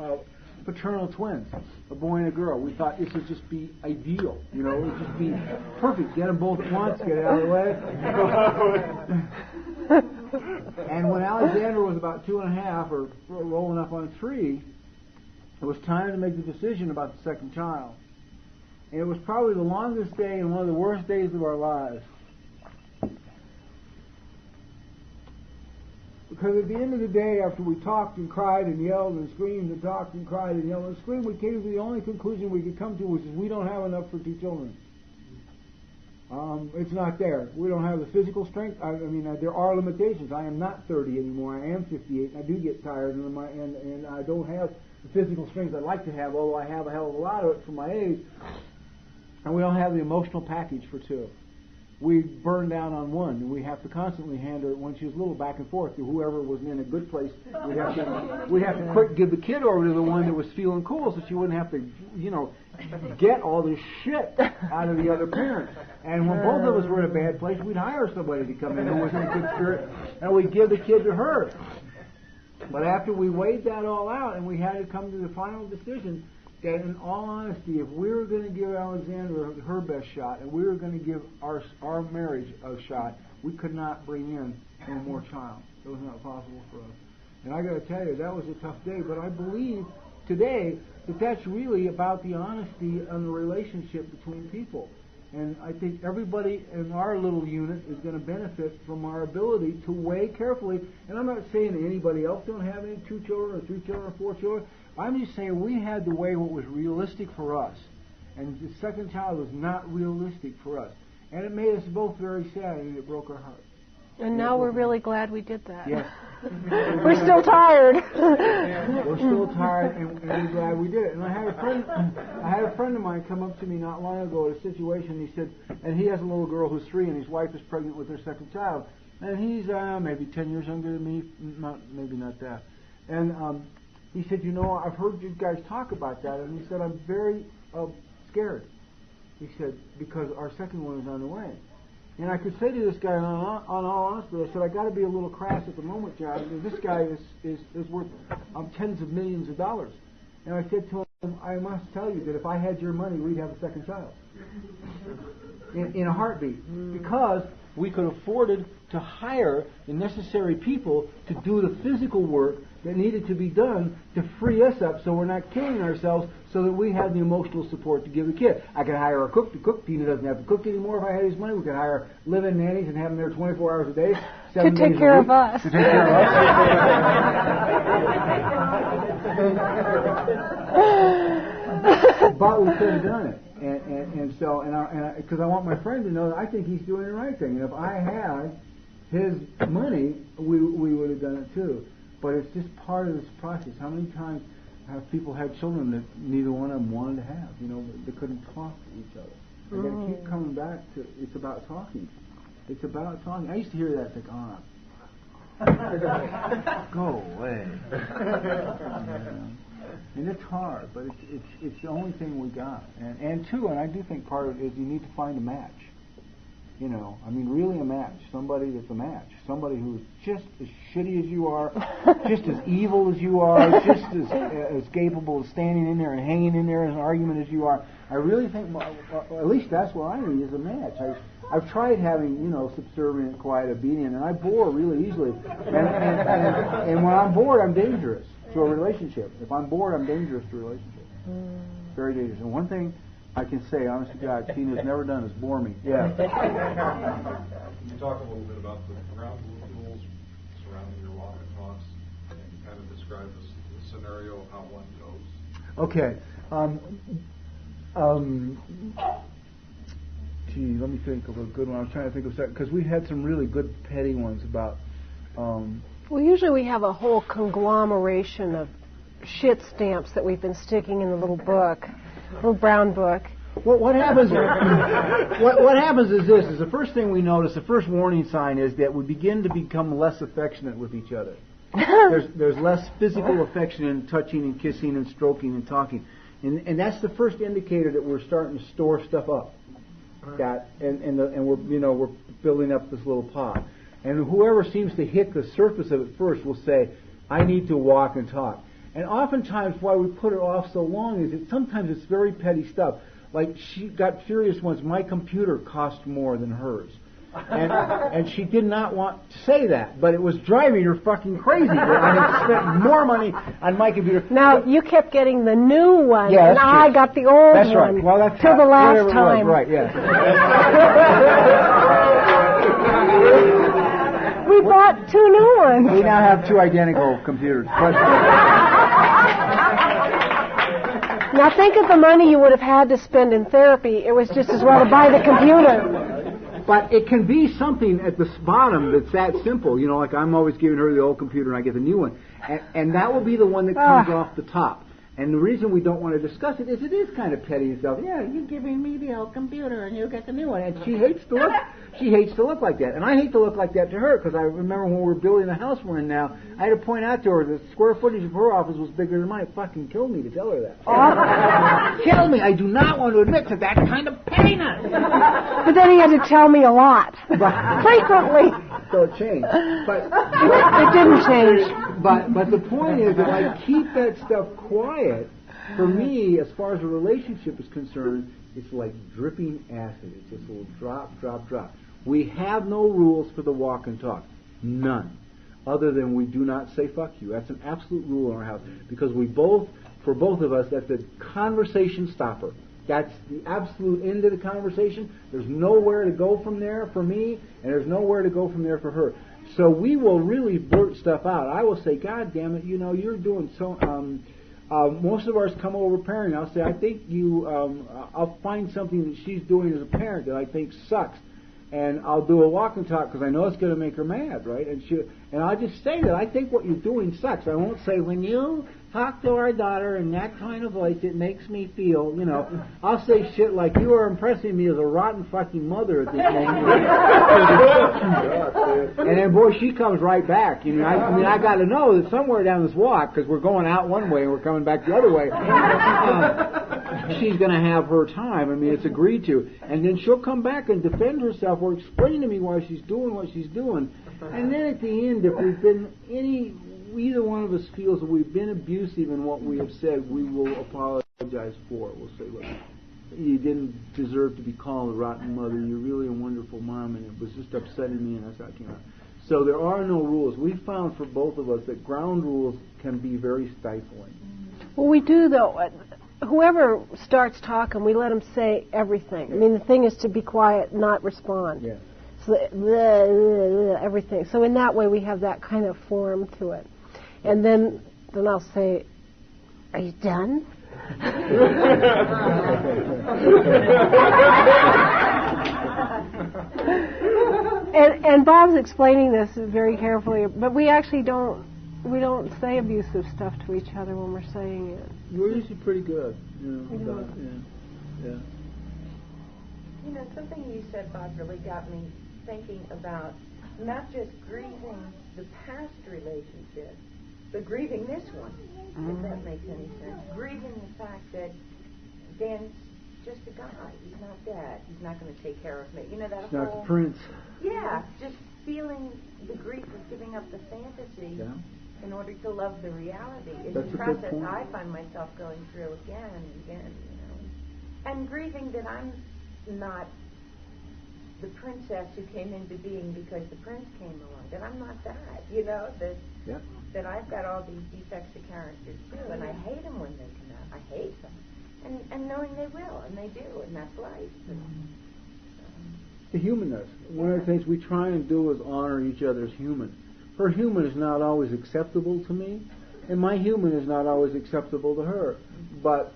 Speaker 1: paternal twins, a boy and a girl. We thought this would just be ideal. You know, it would just be perfect. Get them both at once, get it out of the way. And when Alexander was about 2.5 or rolling up on 3, it was time to make the decision about the second child. And it was probably the longest day and one of the worst days of our lives. Because at the end of the day, after we talked and cried and yelled and screamed and talked and cried and yelled and screamed, we came to the only conclusion we could come to, which is we don't have enough for 2 children. It's not there. We don't have the physical strength. I mean, there are limitations. I am not 30 anymore. I am 58. And I do get tired, and I don't have the physical strength I'd like to have, although I have a hell of a lot of it for my age. And we don't have the emotional package for 2. We burn down on 1, and we have to constantly hand her, when she was little, back and forth to whoever was in a good place. We'd have to quick give the kid over to the one that was feeling cool, so she wouldn't have to, get all this shit out of the other parent. And when both of us were in a bad place, we'd hire somebody to come in who was in a good spirit, and we'd give the kid to her. But after we weighed that all out, and we had to come to the final decision, that in all honesty, if we were going to give Alexandra her best shot, and we were going to give our marriage a shot, we could not bring in one more child. It was not possible for us. And I got to tell you, that was a tough day. But I believe today that that's really about the honesty and the relationship between people. And I think everybody in our little unit is going to benefit from our ability to weigh carefully. And I'm not saying that anybody else don't have any 2 children or 3 children or 4 children. I'm just saying we had to weigh what was realistic for us. And the second child was not realistic for us. And it made us both very sad, and it broke our hearts.
Speaker 2: And now we're really glad we did that.
Speaker 1: Yes.
Speaker 2: We're still tired.
Speaker 1: We're still tired, and we're glad we did it. And I had a friend of mine come up to me not long ago at a situation. He said, and he has a little girl who's 3, and his wife is pregnant with their second child. And he's maybe 10 years younger than me, maybe not that. And he said, I've heard you guys talk about that, and he said, I'm very scared. He said, because our second one is on the way. And I could say to this guy, on all honesty, I said, I got to be a little crass at the moment, John. This guy is worth tens of millions of dollars. And I said to him, I must tell you that if I had your money, we'd have a second child. In a heartbeat. Because we could afford to hire the necessary people to do the physical work that needed to be done to free us up so we're not killing ourselves, so that we have the emotional support to give the kid. I could hire a cook to cook. Tina doesn't have to cook anymore if I had his money. We could hire live-in nannies and have them there 24 hours a day.
Speaker 2: To take care of us.
Speaker 1: To take care of us. but we could have done it. And so, because I want my friend to know that I think he's doing the right thing. And if I had his money, we would have done it too. But it's just part of this process. How many times have people had children that neither one of them wanted to have? But they couldn't talk to each other. And they keep coming back to it's about talking. It's about talking. I used to hear that and think, go away. And it's hard, but it's the only thing we got. And I do think part of it is you need to find a match. Really a match. Somebody that's a match. Somebody who's just as shitty as you are, just as evil as you are, just as capable of standing in there and hanging in there as an argument as you are. I really think, at least that's what I need is a match. I've tried having, subservient, quiet, obedient, and I bore really easily. And when I'm bored, I'm dangerous to a relationship. If I'm bored, I'm dangerous to a relationship. Very dangerous. And one thing I can say, honest to God, Tina's never done is bore me. Yeah.
Speaker 4: Can you talk a little bit about the ground rules surrounding your walk and talks, and kind of describe the scenario of how one goes?
Speaker 1: Okay. Let me think of a good one. I was trying to think of something, because we had some really good petty ones about...
Speaker 2: Well, usually we have a whole conglomeration of shit stamps that we've been sticking in the little book, little brown book.
Speaker 1: Well, what happens? What happens is this: is the first thing we notice. The first warning sign is that we begin to become less affectionate with each other. There's less physical affection in touching and kissing and stroking and talking, and that's the first indicator that we're starting to store stuff up. And we're building up this little pot. And whoever seems to hit the surface of it first will say, "I need to walk and talk." And oftentimes, why we put it off so long is that sometimes it's very petty stuff. Like, she got furious once. My computer cost more than hers. And she did not want to say that, but it was driving her fucking crazy. I had spent more money on my computer.
Speaker 2: Now, you kept getting the new one,
Speaker 1: yeah,
Speaker 2: and I got the old
Speaker 1: that's
Speaker 2: one.
Speaker 1: Right. Well, that's
Speaker 2: till the last time.
Speaker 1: Right, yeah.
Speaker 2: We bought two new ones.
Speaker 1: We now have two identical computers.
Speaker 2: Now think of the money you would have had to spend in therapy. It was just as well to buy the computer.
Speaker 1: But it can be something at the bottom that's that simple. Like I'm always giving her the old computer and I get the new one. And that will be the one that comes off the top. And the reason we don't want to discuss it is kind of petty and stuff. Yeah, you're giving me the old computer and you get the new one. And she hates to look like that. And I hate to look like that to her, because I remember when we were building the house we're in now, I had to point out to her the square footage of her office was bigger than mine. It fucking killed me to tell her that. Killed me. I do not want to admit to that kind of pettiness.
Speaker 2: But then he had to tell me a lot. Frequently.
Speaker 1: So it changed. But
Speaker 2: it didn't change.
Speaker 1: But the point is that I keep that stuff quiet. For me, as far as a relationship is concerned, it's like dripping acid. It's just a little drop, drop, drop. We have no rules for the walk and talk. None. Other than we do not say fuck you. That's an absolute rule in our house. Because for both of us, that's a conversation stopper. That's the absolute end of the conversation. There's nowhere to go from there for me, and there's nowhere to go from there for her. So we will really blurt stuff out. I will say, God damn it, you're doing so... most of ours come over parenting. I'll say, I think I'll find something that she's doing as a parent that I think sucks. And I'll do a walk and talk because I know it's going to make her mad, right? And I'll just say that I think what you're doing sucks. I won't say, when you talk to our daughter in that kind of voice, it makes me feel, I'll say shit like, you are impressing me as a rotten fucking mother at this moment. And then, boy, she comes right back. I got to know that somewhere down this walk, because we're going out one way and we're coming back the other way, she's going to have her time. It's agreed to. And then she'll come back and defend herself or explain to me why she's doing what she's doing. And then at the end, if we've been either one of us feels that we've been abusive in what we have said, we will apologize for it. We'll say, look, you didn't deserve to be called a rotten mother. You're really a wonderful mom, and it was just upsetting me, and that's how it came out. So there are no rules. We found for both of us that ground rules can be very stifling.
Speaker 2: Well, we do, though. Whoever starts talking, we let them say everything. The thing is to be quiet, not respond.
Speaker 1: Yeah.
Speaker 2: So everything. So in that way, we have that kind of form to it. And then I'll say, "Are you done?" And Bob's explaining this very carefully, but we actually don't say abusive stuff to each other when we're saying it.
Speaker 1: We're usually pretty good,
Speaker 3: You know, something you said, Bob, really got me thinking about not just grieving the past relationship, but grieving this one, if that makes any sense. Grieving the fact that Dan's just a guy. He's not Dad. He's not going to take care of me. You know, that
Speaker 1: He's
Speaker 3: whole...
Speaker 1: not the prince.
Speaker 3: Yeah, just feeling the grief of giving up the fantasy in order to love the reality is a process I find myself going through again and again, you know. And grieving that I'm not the princess who came into being because the prince came along, that I'm not that, you know, that I've got all these defects of character too, and I hate them when they come out. I hate them. And knowing they will, and they do, and that's life.
Speaker 1: The humanness. One of the things we try and do is honor each other's human. Her human is not always acceptable to me, and my human is not always acceptable to her. But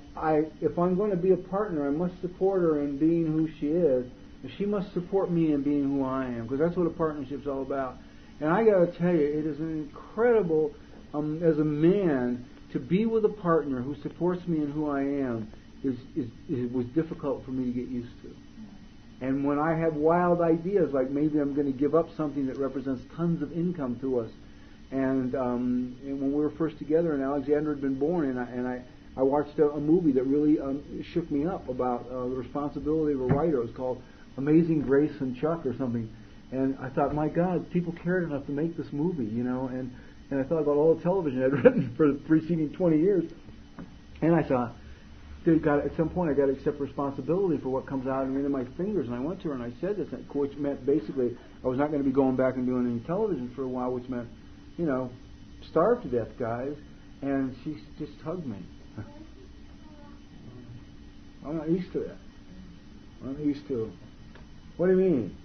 Speaker 1: if I'm going to be a partner, I must support her in being who she is, and she must support me in being who I am, because that's what a partnership's all about. And I got to tell you, it is an incredible, as a man, to be with a partner who supports me in who I am was difficult for me to get used to. And when I have wild ideas, like maybe I'm going to give up something that represents tons of income to us, and when we were first together and Alexander had been born, and I watched a movie that really shook me up about the responsibility of a writer. It was called Amazing Grace and Chuck or something. And I thought, my God, people cared enough to make this movie, you know, and I thought about all the television I'd written for the preceding 20 years. And I thought, at some point I got to accept responsibility for what comes out into my fingers. And I went to her and I said this, which meant basically I was not going to be going back and doing any television for a while, which meant, you know, starve to death, guys. And she just hugged me. I'm not used to that. I'm not used to it. What do you mean?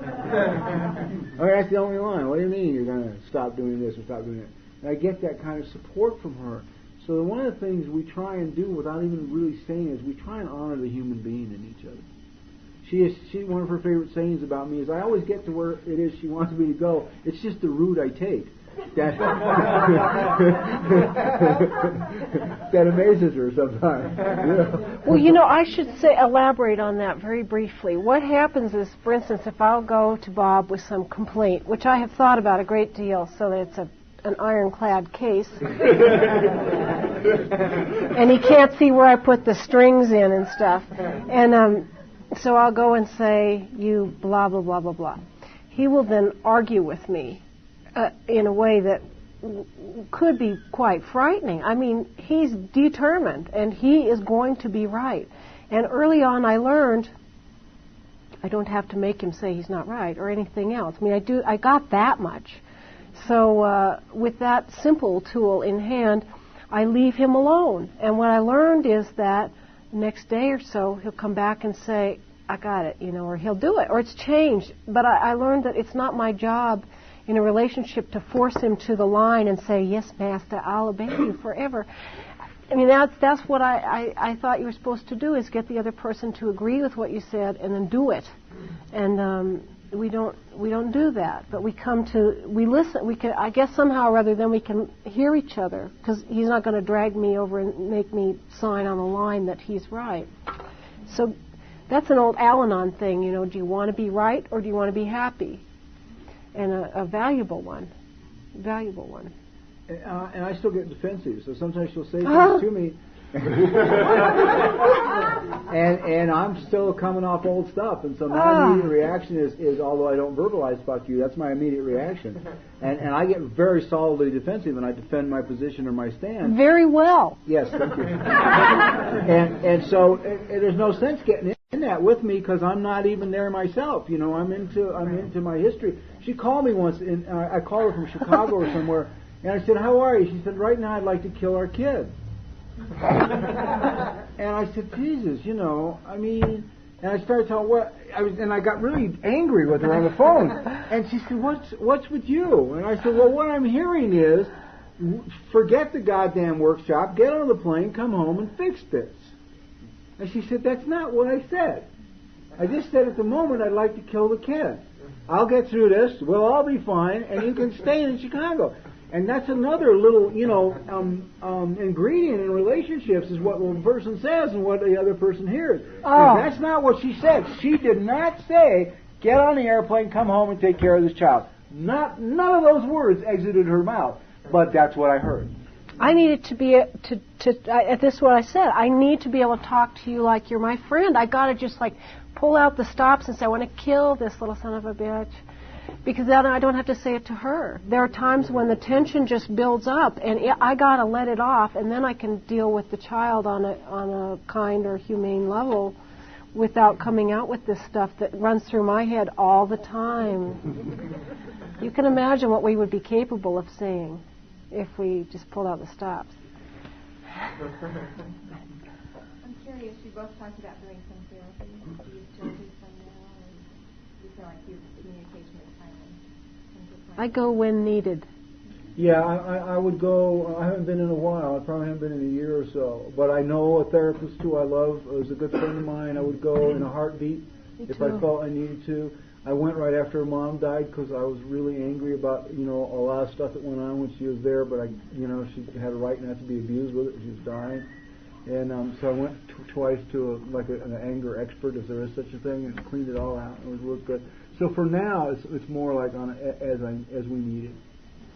Speaker 1: I mean, that's the only line. What do you mean you're going to stop doing this or stop doing that? And I get that kind of support from her. So one of the things we try and do without even really saying is we try and honor the human being in each other. One of her favorite sayings about me is, I always get to where it is she wants me to go. It's just the route I take. That amazes her sometimes.
Speaker 2: Well, you know, I should elaborate on that very briefly. What happens is, for instance, if I'll go to Bob with some complaint, which I have thought about a great deal, so that it's an ironclad case, and he can't see where I put the strings in and stuff, and so I'll go and say, you blah, blah, blah, blah, blah. He will then argue with me in a way that could be quite frightening. I mean, he's determined, and he is going to be right. And early on I learned I don't have to make him say he's not right or anything else. I mean, I got that much. So with that simple tool in hand, I leave him alone. And what I learned is that the next day or so, he'll come back and say, I got it, you know, or he'll do it, or it's changed. But I learned that it's not my job in a relationship to force him to the line and say, yes, Master, I'll obey you forever. I mean, that's what I thought you were supposed to do, is get the other person to agree with what you said and then do it. And we don't do that, but we listen. I guess somehow or other then we can hear each other, because he's not going to drag me over and make me sign on a line that he's right. So that's an old Al-Anon thing, you know. Do you want to be right or do you want to be happy? And a valuable one.
Speaker 1: And I still get defensive, so sometimes she'll say things to me, and I'm still coming off old stuff, and so my immediate reaction is, although I don't verbalize "fuck you," that's my immediate reaction, and I get very solidly defensive, and I defend my position or my stand.
Speaker 2: Very well.
Speaker 1: Yes, thank you. and so there's no sense getting in that with me, because I'm not even there myself. You know, I'm into my history. She called me once, and I called her from Chicago or somewhere, and I said, "How are you?" She said, "Right now I'd like to kill our kid." And I said, Jesus, you know, I mean, and I started telling and I got really angry with her on the phone. And she said, what's with you? And I said, well, what I'm hearing is forget the goddamn workshop, get on the plane, come home and fix this. And she said, that's not what I said. I just said at the moment I'd like to kill the kid. I'll get through this, we'll all be fine, and you can stay in Chicago. And that's another little, ingredient in relationships is what one person says and what the other person hears. Oh. That's not what she said. She did not say, get on the airplane, come home and take care of this child. None of those words exited her mouth, but that's what I heard.
Speaker 2: I needed to be, this is what I said, I need to be able to talk to you like you're my friend. I got to just pull out the stops and say, I want to kill this little son of a bitch. Because then I don't have to say it to her. There are times when the tension just builds up, and I got to let it off, and then I can deal with the child on a kind or humane level without coming out with this stuff that runs through my head all the time. You can imagine what we would be capable of saying if we just pulled out the stops.
Speaker 5: I'm curious, you both talked about doing some therapy. Do you still do some now, or do you feel like your communication is finally?
Speaker 2: I go when needed.
Speaker 1: Yeah, I would go. I haven't been in a while. I probably haven't been in a year or so. But I know a therapist who I love. Is a good friend of mine. I would go in a heartbeat if I felt I needed to. I went right after her mom died because I was really angry about a lot of stuff that went on when she was there. But she had a right not to be abused with it. She was dying, and so I went twice to an anger expert, if there is such a thing, and cleaned it all out. It was real good. So for now, it's more like as we need it.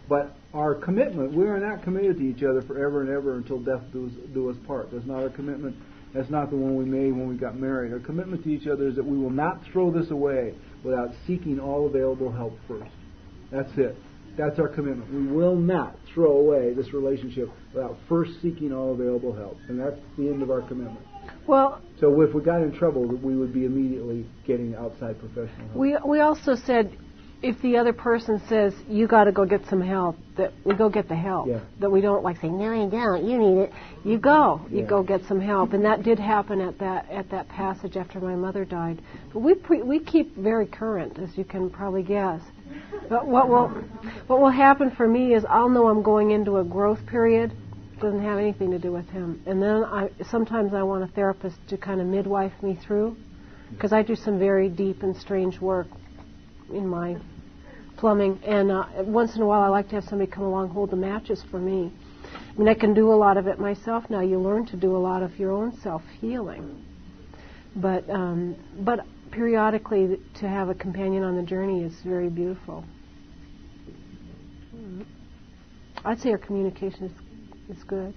Speaker 1: But our commitment, we are not committed to each other forever and ever until death do us part. That's not our commitment. That's not the one we made when we got married. Our commitment to each other is that we will not throw this away without seeking all available help first. That's it. That's our commitment. We will not throw away this relationship without first seeking all available help. And that's the end of our commitment.
Speaker 2: Well,
Speaker 1: so if we got in trouble, we would be immediately getting outside professional help.
Speaker 2: We also said, if the other person says, you got to go get some help, that we go get the help. Yeah. That we don't say, no, you don't, you need it. You go. You go get some help. And that did happen at that passage after my mother died. But we keep very current, as you can probably guess. But what will happen for me is I'll know I'm going into a growth period. It doesn't have anything to do with him. And then sometimes I want a therapist to kind of midwife me through, because I do some very deep and strange work in my plumbing, and once in a while I like to have somebody come along hold the matches for me. I mean, I can do a lot of it myself now. You learn to do a lot of your own self-healing, but periodically to have a companion on the journey is very beautiful. I'd say our communication is good.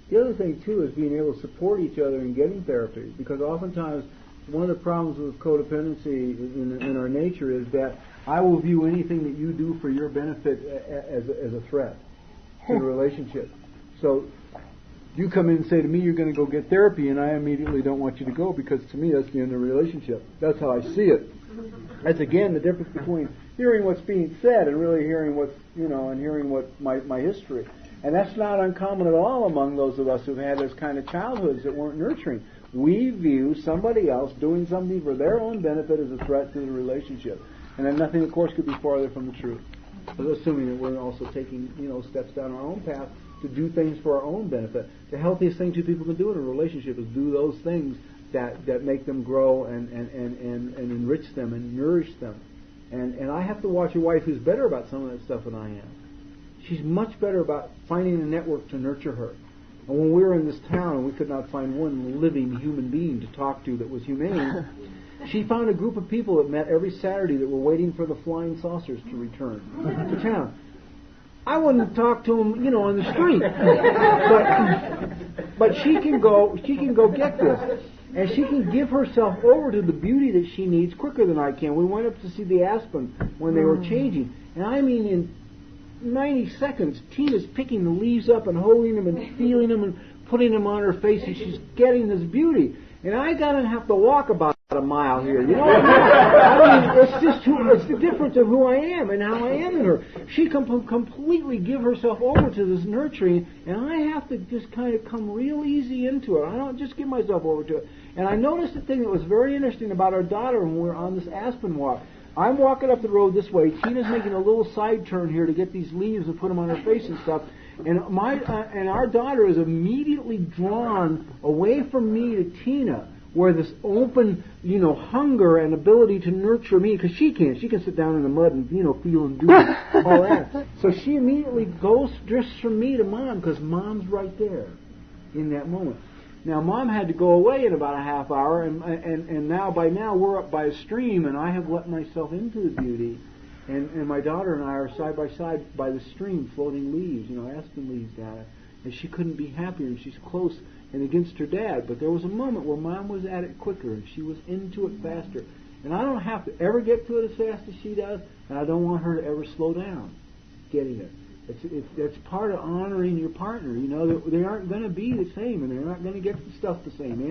Speaker 1: The other thing too is being able to support each other in getting therapy, because oftentimes one of the problems with codependency in our nature is that I will view anything that you do for your benefit as a threat to the relationship. So you come in and say to me, you're going to go get therapy, and I immediately don't want you to go, because to me that's the end of the relationship. That's how I see it. That's again the difference between hearing what's being said and really hearing what's, and hearing what my history. And that's not uncommon at all among those of us who've had this kind of childhoods that weren't nurturing. We view somebody else doing something for their own benefit as a threat to the relationship. And then nothing, of course, could be farther from the truth. Assuming that we're also taking, steps down our own path to do things for our own benefit. The healthiest thing two people can do in a relationship is do those things that make them grow and enrich them and nourish them. And I have to watch a wife who's better about some of that stuff than I am. She's much better about finding a network to nurture her. And when we were in this town and we could not find one living human being to talk to that was humane, she found a group of people that met every Saturday that were waiting for the flying saucers to return to town. I wouldn't talk to them, on the street. But she can go get this. And she can give herself over to the beauty that she needs quicker than I can. We went up to see the aspen when they were changing. And I mean, in 90 seconds, Tina's picking the leaves up and holding them and feeling them and putting them on her face, and she's getting this beauty. And I gotta have to walk about a mile here. You know what I mean? It's the difference of who I am and how I am in her. She can completely give herself over to this nurturing, and I have to just kind of come real easy into it. I don't just give myself over to it. And I noticed a thing that was very interesting about our daughter when we were on this aspen walk. I'm walking up the road this way. Tina's making a little side turn here to get these leaves and put them on her face and stuff. And and our daughter is immediately drawn away from me to Tina, where this open, hunger and ability to nurture me, because she can sit down in the mud and, feel and do all that. So she immediately goes just from me to Mom, because Mom's right there in that moment. Now, Mom had to go away in about a half hour, and now we're up by a stream, and I have let myself into the beauty, and my daughter and I are side by side by the stream, floating leaves, aspen leaves down, and she couldn't be happier, and she's close and against her dad. But there was a moment where Mom was at it quicker, and she was into it faster. And I don't have to ever get to it as fast as she does, and I don't want her to ever slow down getting it. It's part of honoring your partner. They aren't going to be the same, and they're not going to get the stuff the same,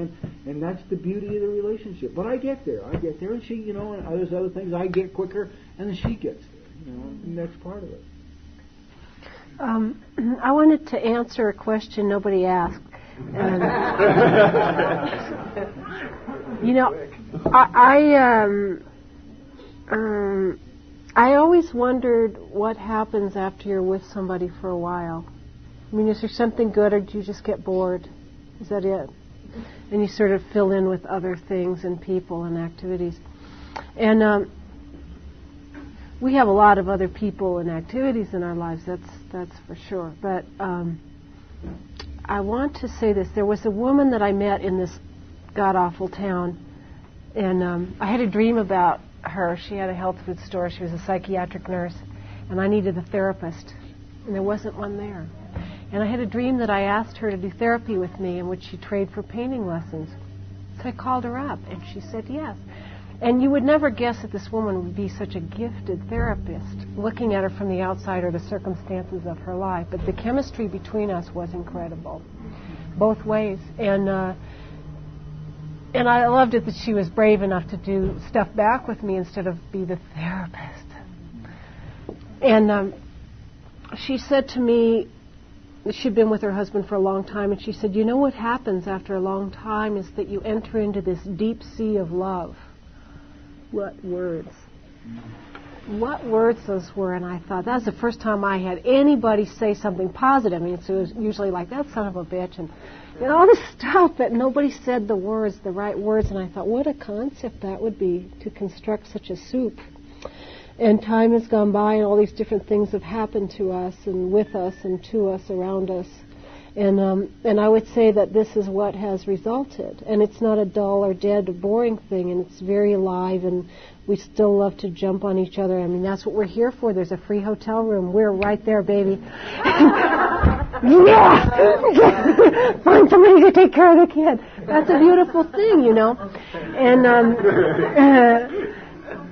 Speaker 1: and that's the beauty of the relationship. But I get there, and she, and there's other things I get quicker, and then she gets there, and that's part of it.
Speaker 2: I wanted to answer a question nobody asked. And, I always wondered what happens after you're with somebody for a while. I mean, is there something good, or do you just get bored? Is that it? And you sort of fill in with other things and people and activities. And we have a lot of other people and activities in our lives, that's for sure. But I want to say this. There was a woman that I met in this god-awful town, and I had a dream about her. She had a health food store. She was a psychiatric nurse, and I needed a therapist, and there wasn't one there. And I had a dream that I asked her to do therapy with me, in which she trade for painting lessons. So I called her up, and she said yes. And you would never guess that this woman would be such a gifted therapist, looking at her from the outside or the circumstances of her life. But the chemistry between us was incredible, both ways. And I loved it that she was brave enough to do stuff back with me instead of be the therapist. And she said to me, she'd been with her husband for a long time, and she said, what happens after a long time is that you enter into this deep sea of love. What words? What words those were. And I thought, that was the first time I had anybody say something positive. I mean, it was usually like, that son of a bitch, and all this stuff, but nobody said the right words. And I thought, what a concept that would be, to construct such a soup. And time has gone by, and all these different things have happened to us and with us and to us, around us. And I would say that this is what has resulted. And it's not a dull or dead or boring thing, and it's very alive, and we still love to jump on each other. I mean, that's what we're here for. There's a free hotel room. We're right there, baby. Yeah! Find somebody to take care of the kid. That's a beautiful thing,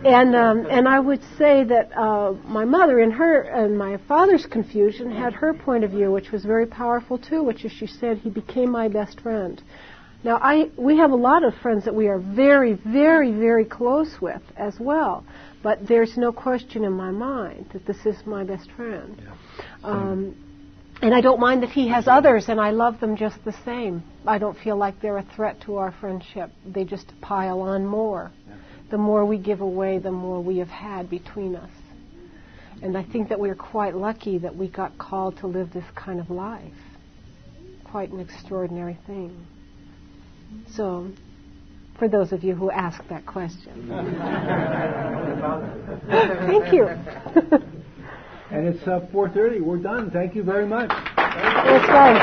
Speaker 2: And I would say that my mother, in her and my father's confusion, had her point of view, which was very powerful too, which is, she said, he became my best friend. Now, we have a lot of friends that we are very, very, very close with as well, but there's no question in my mind that this is my best friend. Yeah. And I don't mind that he has others, and I love them just the same. I don't feel like they're a threat to our friendship. They just pile on more. Yeah. The more we give away, the more we have had between us. And I think that we're quite lucky that we got called to live this kind of life. Quite an extraordinary thing. So, for those of you who asked that question. Thank you.
Speaker 1: And it's 4:30. We're done. Thank you very much.
Speaker 2: It's fine.